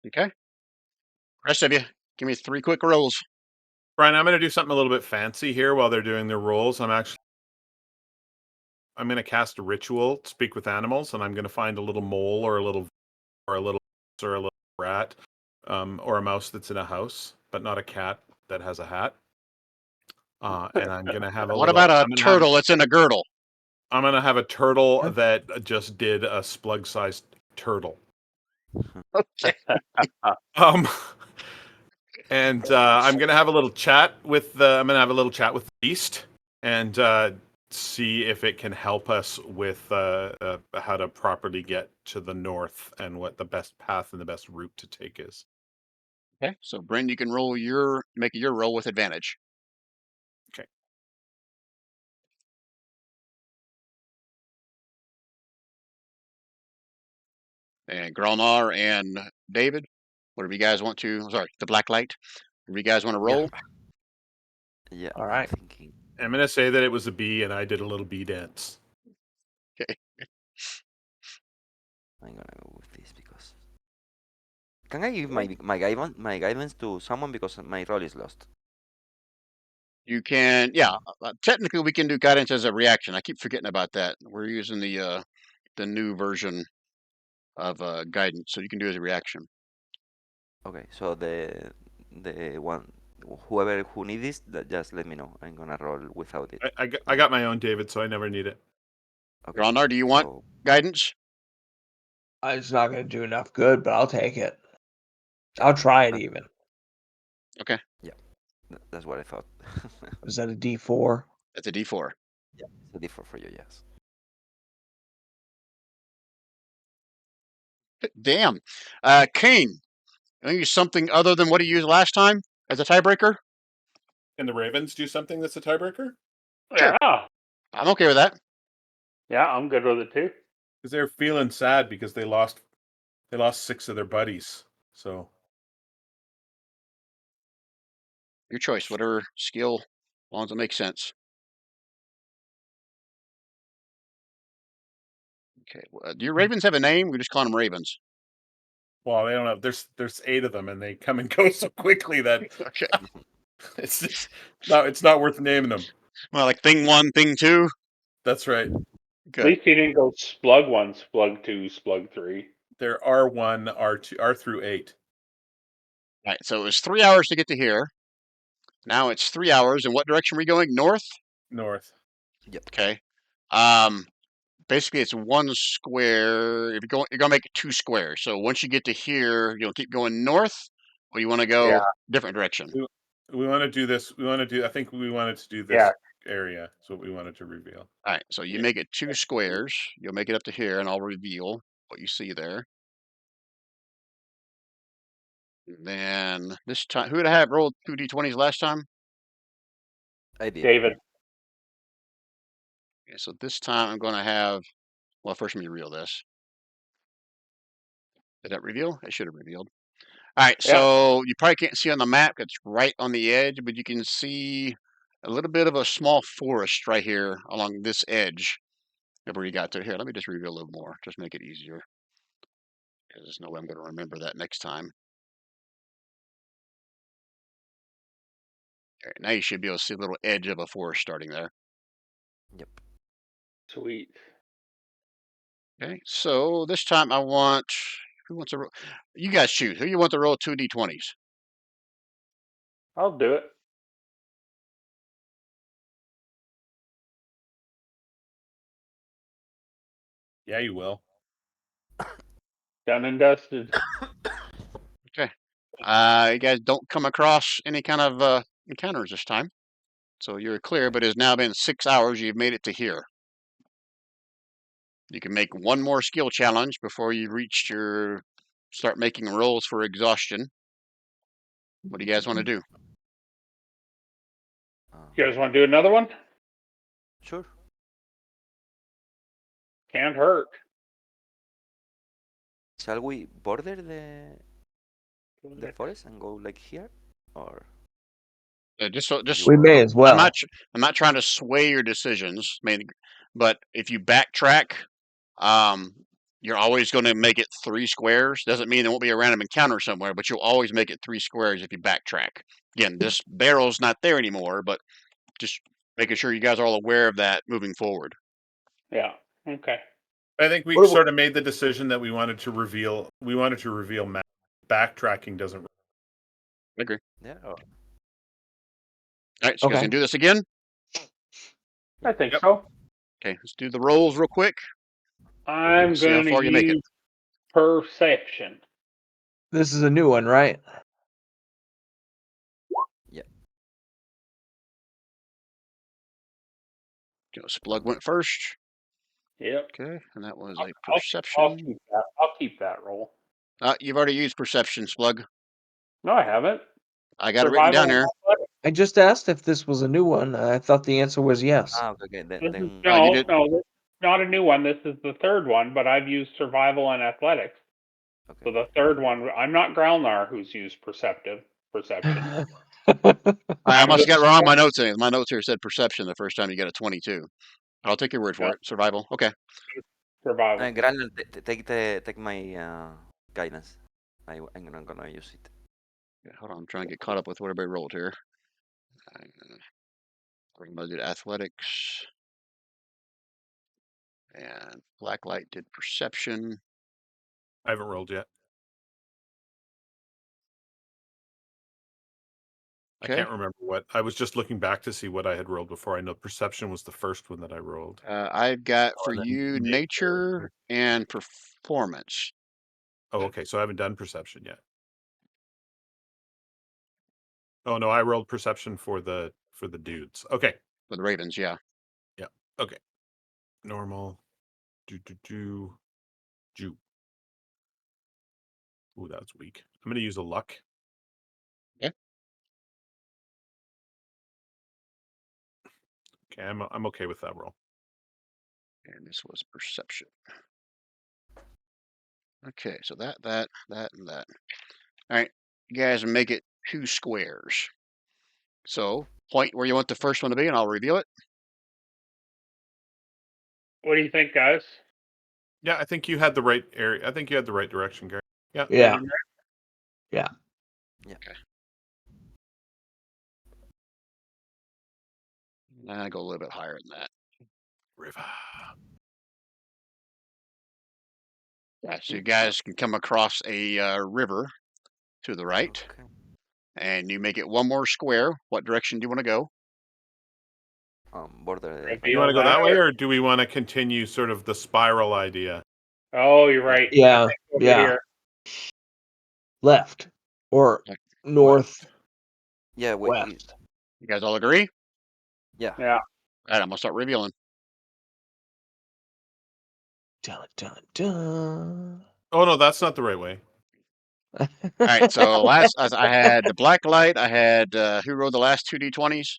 Okay. Rest of you, give me 3 quick rolls. Brian, I'm going to do something a little bit fancy here while they're doing their rolls. I'm going to cast a ritual, speak with animals, and I'm going to find a little mole or a little rat, or a mouse that's in a house, but not a cat that has a hat. And I'm going to have a What about a I'm gonna have, turtle that's in a girdle? I'm going to have a turtle that just did a slug-sized turtle. Okay. And I'm gonna have a little chat with the beast and see if it can help us with how to properly get to the north and what the best path and the best route to take is. Okay. So Bryn, you can make your roll with advantage. Okay. And Gralnar and David, whatever you guys want to. Sorry, the black light. Whatever you guys want to roll. Yeah. All right. I'm thinking. I'm gonna say that it was a bee, and I did a little bee dance. Okay. I'm gonna go with this because. Can I give my guidance to someone because my role is lost? You can, yeah. Technically, we can do guidance as a reaction. I keep forgetting about that. We're using the new version of guidance, so you can do it as a reaction. Okay, so the one whoever who needs this, just let me know. I'm gonna roll without it. I got my own David, so I never need it. Okay. Gralnar, do you want So guidance? It's not going to do enough good, but I'll take it. I'll try it even. Okay, that's what I thought. Is that a D4? that's a D4. Yeah, it's a different for you, yes. Damn. King, you use something other than what he used last time as a tiebreaker? Can the Ravens do something that's a tiebreaker? Sure. Yeah. I'm okay with that. Yeah, I'm good with it too. Because they're feeling sad because they lost 6 of their buddies. So Your choice, whatever skill, as long as it makes sense. Okay. Do your Ravens have a name? We just call them Ravens. well, they don't have. There's 8 of them, and they come and go so quickly that Okay. it's not worth naming them. Well, like thing 1, thing 2. That's right. At Good. least he didn't go Splug 1, Splug 2, Splug 3. There are R1, R2, R through 8. All right. So it was 3 hours to get to here. Now it's 3 hours. In what direction are we going? North? North. Yep. Okay. Basically it's 1 square. If you're gonna make it 2 squares. So once you get to here, you'll keep going north, or you want to go Yeah. different direction. We want to do this. I think we wanted to do this Yeah. area. Is what we wanted to reveal. All right. So you make it 2 squares. You'll make it up to here, and I'll reveal what you see there. And then this time, who did I have rolled 2 d20s last time? I did. David. Okay, so this time I'm going to have. Well, first let me reveal this. Did that reveal? I should have revealed. All right, Yeah. so you probably can't see on the map. It's right on the edge, but you can see a little bit of a small forest right here along this edge of where you got to. Here, let me just reveal a little more, just make it easier. There's no way I'm going to remember that next time. All right, now you should be able to see a little edge of a forest starting there. Yep. Sweet. Okay, so this time I want. Who wants to roll? You guys choose. Who you want to roll 2 d20s? I'll do it. Yeah, you will. Done and dusted. Okay. You guys don't come across any kind of encounters this time. So you're clear, but it has now been 6 hours. You've made it to here. You can make one more skill challenge before you reach start making rolls for exhaustion. What do you guys want to do? You guys want to do another one? Sure. Can't hurt. Shall we border the forest and go like here, or Just We may as I'm well. not trying to sway your decisions, but if you backtrack, you're always going to make it 3 squares. Doesn't mean there won't be a random encounter somewhere, but you'll always make it 3 squares if you backtrack. Again, this barrel's not there anymore, but just making sure you guys are all aware of that moving forward. Yeah. Okay. I think we sort of made the decision that we wanted to reveal. We wanted to reveal map. Backtracking doesn't. I agree. yeah? All right, so you guys Okay. can do this again. I think Yep. so. Okay, let's do the rolls real quick. I'm We'll see how going to far you make it. use perception. This is a new one, right? Splug went first. Yep. Okay, and that was a I'll perception. keep that. I'll keep that roll. You've already used perception, Splug. No, I haven't. I got it written down Survival here. and athletics. I just asked if this was a new one. I thought the answer was yes. Okay. This is, Then Oh, you did. no, this is not a new one. This is the third one, but I've used survival and athletics. So okay. the third one, I'm not Groundlar who's used perception. I I'm must have got just wrong. My notes here said perception the first time you got a 22. I'll take your word for Yeah. it. Survival. Okay. survival. Granel, take my guidance. I'm not gonna use it. Yeah, hold on. I'm trying to get caught up with what everybody rolled here. We're going to do athletics. And Blacklight did perception. I haven't rolled yet. Okay. I can't remember what. I was just looking back to see what I had rolled before. I know perception was the first one that I rolled. I've got for and then you nature and performance. Oh, okay. So I haven't done perception yet. Oh no, I rolled perception for the dudes. Okay. For the Ravens, yeah. Okay. Normal. Ju. Ooh, that's weak. I'm gonna use a luck. Okay. Okay, I'm okay with that roll. And this was perception. Okay, so that, and that. All right, you guys make it 2 squares. So point where you want the first one to be, and I'll reveal it. What do you think, guys? Yeah, I think you had the right area. I think you had the right direction, Gary. Yeah. Yeah. Yeah. Okay. And I go a little bit higher than that. River. Yeah, so you guys can come across a river to the right, Okay. and you make it one more square. What direction do you want to go? Border. Do you want to go that way, or do we want to continue sort of the spiral idea? Oh, you're right. Yeah. Over Yeah. here. Left or Like, north. Yeah. Wait. West. You guys all agree? Yeah. Yeah. All right, I'm gonna start revealing. Dun dun dun. Oh no, that's not the right way. All right, so last I had the black light. I had who rolled the last 2d20s?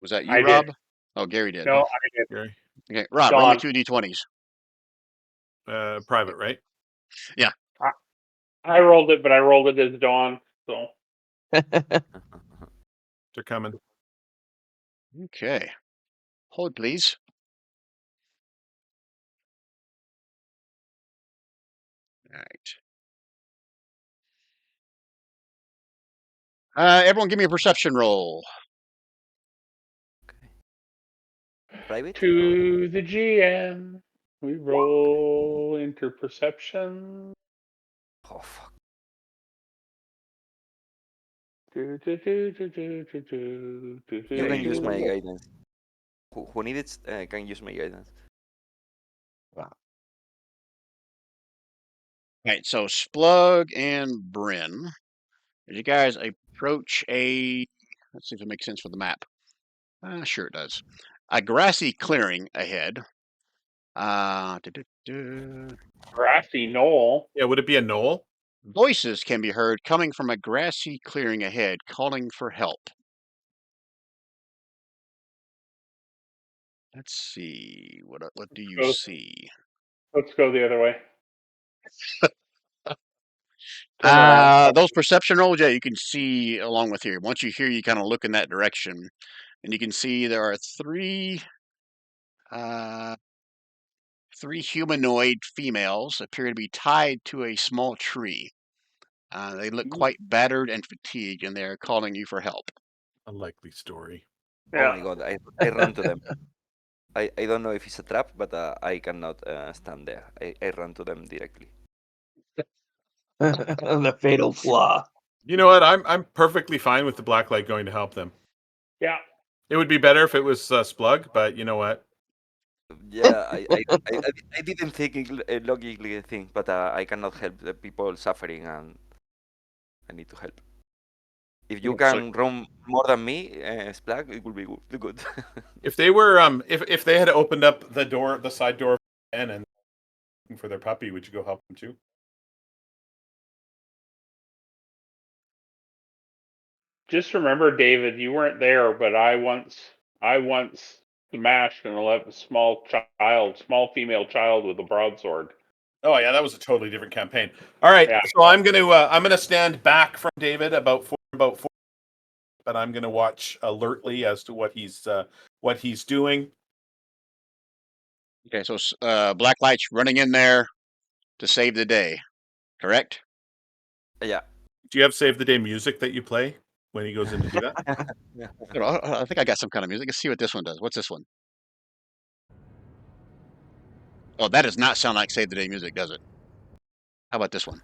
Was that you, I Rob? did. Oh, Gary did. No, I did. Gary. Okay, Rob, roll me Don. 2d20s. Private, right? I rolled it, but I rolled it as Dawn. So They're coming. Okay, hold please. All right. Everyone, give me a perception roll. Private. to the GM, we roll into perception. Oh fuck. Do, do, do, do, do, do, do, do, You can use my do. guidance. Who needs it can use my guidance. All right, so Splug and Bryn, as you guys approach let's see if it makes sense for the map. Sure it does. A grassy clearing ahead. Grassy knoll. Yeah, would it be a knoll? Voices can be heard coming from a grassy clearing ahead, calling for help. Let's see. What do you see? Let's go the other way. Turn around. Those perception rolls, yeah, you can see along with here. Once you hear, you kind of look in that direction, and you can see there are uh, three humanoid females appear to be tied to a small tree. They look quite battered and fatigued, and they're calling you for help. Unlikely story. Oh my god, I run to them. I don't know if it's a trap, but I cannot stand there. I run to them directly. The fatal flaw. You know what? I'm perfectly fine with the black light going to help them. Yeah. It would be better if it was Splug, but you know what? Yeah, I didn't think logically think, but I cannot help the people suffering, and I need to help. If you So, can run more than me, Splag, it will be good. If they were if they had opened up the side door and looking for their puppy, would you go help them too? Just remember, David, you weren't there, but I once smashed small female child with a broadsword. Oh yeah, that was a totally different campaign. All right, Yeah. so I'm gonna stand back from David about four, but I'm gonna watch alertly as to what he's doing. okay, so Black Light's running in there to save the day, correct? Yeah. Do you have save the day music that you play when he goes in to do that? I think I got some kind of music. Let's see what this one does. What's this one? Oh, that does not sound like save the day music, does it? How about this one?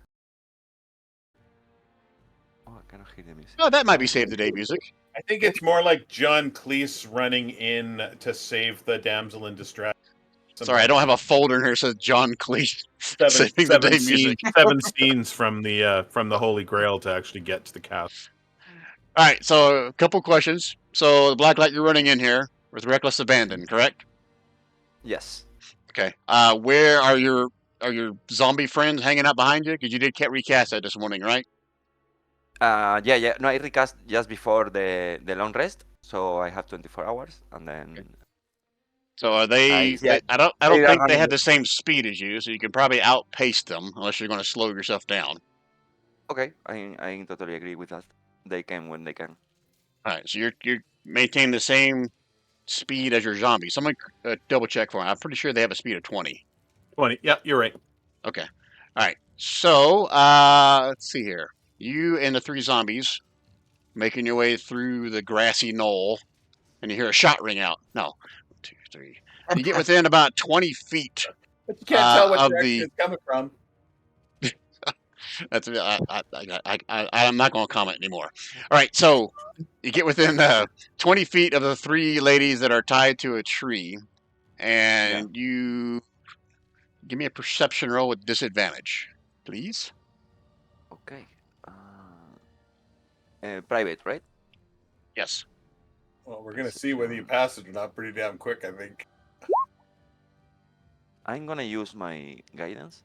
Oh, I cannot hear the music. Oh, that might be save the day music. I think it's more like John Cleese running in to save the damsel in distress. Sorry, I don't have a folder in here that says John Cleese seven saving the day music. seven scenes from the Holy Grail to actually get to the castle. All right, so a couple questions. So the Black Light, you're running in here with reckless abandon, correct? Yes. Okay. Where are your zombie friends hanging out behind you? Because you did recast that this morning, right? Yeah. No, I recast just before the long rest, so I have 24 hours, and then. Okay. So are they? Yeah, I don't they are think they running. have the same speed as you, so you can probably outpace them unless you're going to slow yourself down. Okay, I totally agree with that. They can when they can. All right, so you're maintaining the same speed as your zombie. Someone double check for me. I'm pretty sure they have a speed of 20. 20. Yeah, you're right. Okay. All right. So let's see here. You and the three zombies making your way through the grassy knoll, and you hear a shot ring out. No, 1, 2, 3. You get within about 20 feet But you can't tell what of direction the. it's coming from. That's I'm not going to comment anymore. All right, so you get within 20 feet of the three ladies that are tied to a tree, and you give me a perception roll with disadvantage, please. Okay. Private, right? Yes. Well, we're gonna see whether you pass it or not pretty damn quick, I think. I'm gonna use my guidance.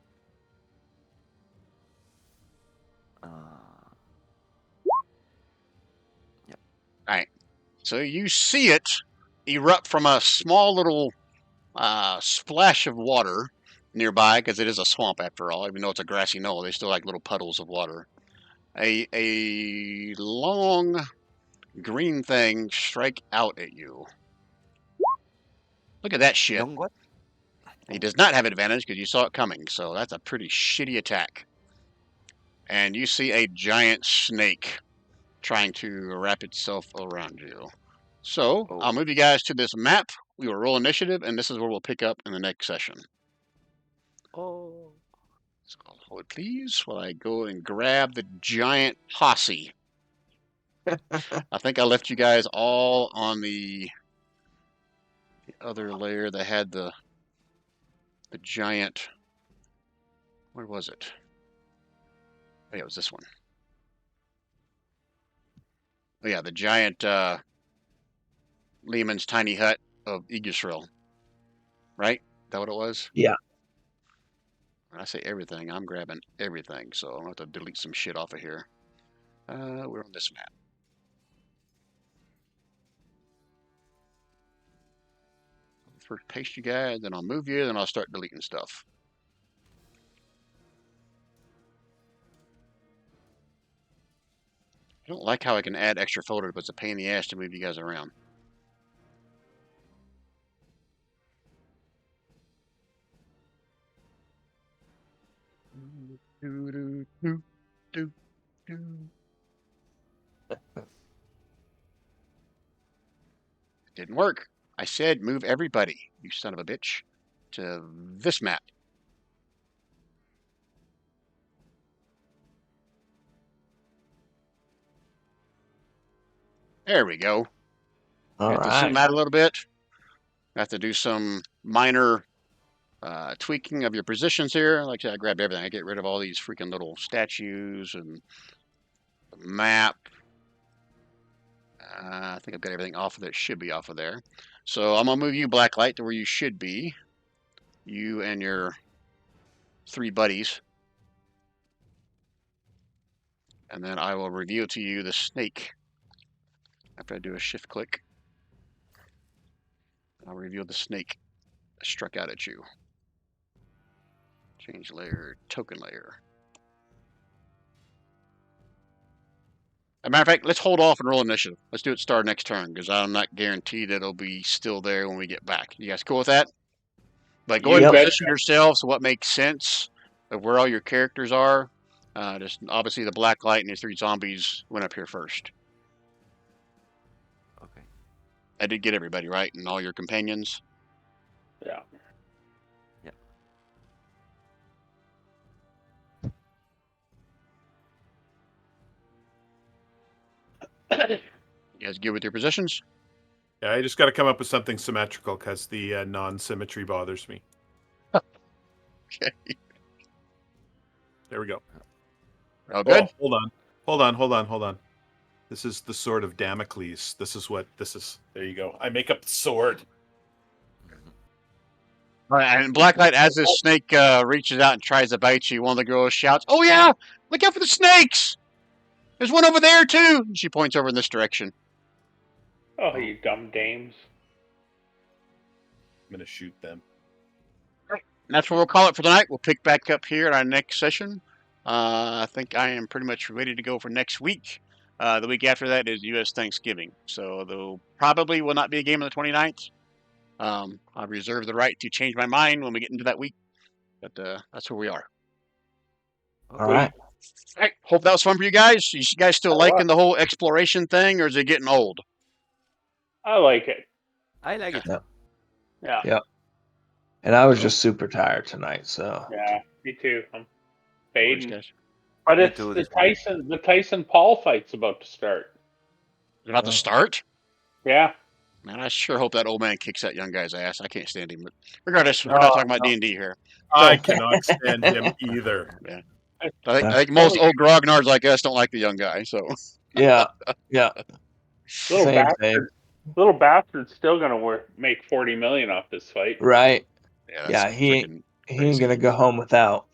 Yeah. All right. So you see it erupt from a small little splash of water nearby, because it is a swamp after all. Even though it's a grassy knoll, they still like little puddles of water. A long green thing strike out at you. Look at that shit. Long what? He does not have advantage because you saw it coming, so that's a pretty shitty attack. And you see a giant snake trying to wrap itself around you. So Oh. I'll move you guys to this map. We will roll initiative, and this is where we'll pick up in the next session. Oh. So hold please while I go and grab the giant posse. I think I left you guys all on the other layer that had the the giant. Where was it? Oh, yeah, it was this one. Oh yeah, the giant Lehman's tiny hut of Yggdrasil. Right? Is that what it was? Yeah. When I say everything, I'm grabbing everything, so I'm gonna have to delete some shit off of here. We're on this map. First paste you guys, then I'll move you, then I'll start deleting stuff. I don't like how I can add extra folders, but it's a pain in the ass to move you guys around. Didn't work. I said move everybody, you son of a bitch, to this map. There we go. All You have to zoom right. out a little bit. Have to do some minor tweaking of your positions here. Like I said, I grab everything. I get rid of all these freaking little statues and the map. I think I've got everything off of that should be off of there. So I'm gonna move you Blacklight to where you should be. You and your 3 buddies. And then I will reveal to you the snake. After I do a shift click, I'll reveal the snake that struck out at you. Change layer, token layer. As a matter of fact, let's hold off and roll initiative. Let's do it start next turn, because I'm not guaranteed that it'll be still there when we get back. You guys cool with that? But go ahead You and betcha. position yourselves so what makes sense of where all your characters are. Just obviously the black light and the 3 zombies went up here first. Okay. I did get everybody right and all your companions. Yeah. You guys good with your positions? Yeah, I just got to come up with something symmetrical because the non-symmetry bothers me. Okay. There we go. All good? Oh, hold on. This is the sword of Damocles. This is what this is. There you go. I make up the sword. All right, and Blacklight, as this snake reaches out and tries to bite you, one of the girls shouts, "Oh yeah, look out for the snakes! There's one over there too!" And she points over in this direction. Oh, you dumb dames. I'm gonna shoot them. And that's what we'll call it for tonight. We'll pick back up here at our next session. I think I am pretty much ready to go for next week. The week after that is U.S. Thanksgiving, so there probably will not be a game on the 29th. I reserve the right to change my mind when we get into that week, but that's where we are. All right. All right, hope that was fun for you guys. You guys still Oh, liking the whole exploration thing, or is it getting old? I like it. I like it. Yeah. Yep. And I was just super tired tonight, so Yeah. Me too. I'm Worries, fading. guys. But Me it's too, the this morning. Tyson Paul fight's about to start. Is it about to Oh. start? Yeah. Man, I sure hope that old man kicks that young guy's ass. I can't stand him. But regardless, we're not talking about D&D here. I So, cannot stand him either. yeah. It's I think most old grognards like us don't like the young guy. So yeah, yeah. little Same bastard. thing. Little bastard's still gonna make 40 million off this fight. Right. yeah, that's Yeah, he ain't freaking he ain't crazy. gonna go home without.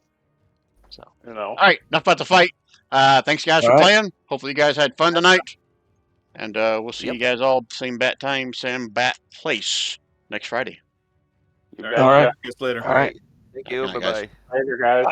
So, You know. all right, enough about the fight. Thanks guys All for right. playing. Hopefully you guys had fun tonight. And we'll see Yep. you guys all same bat time, same bat place next Friday. You All betcha. right. See you guys later. All right. Thank you. Good night, Bye guys. bye. Later, guys.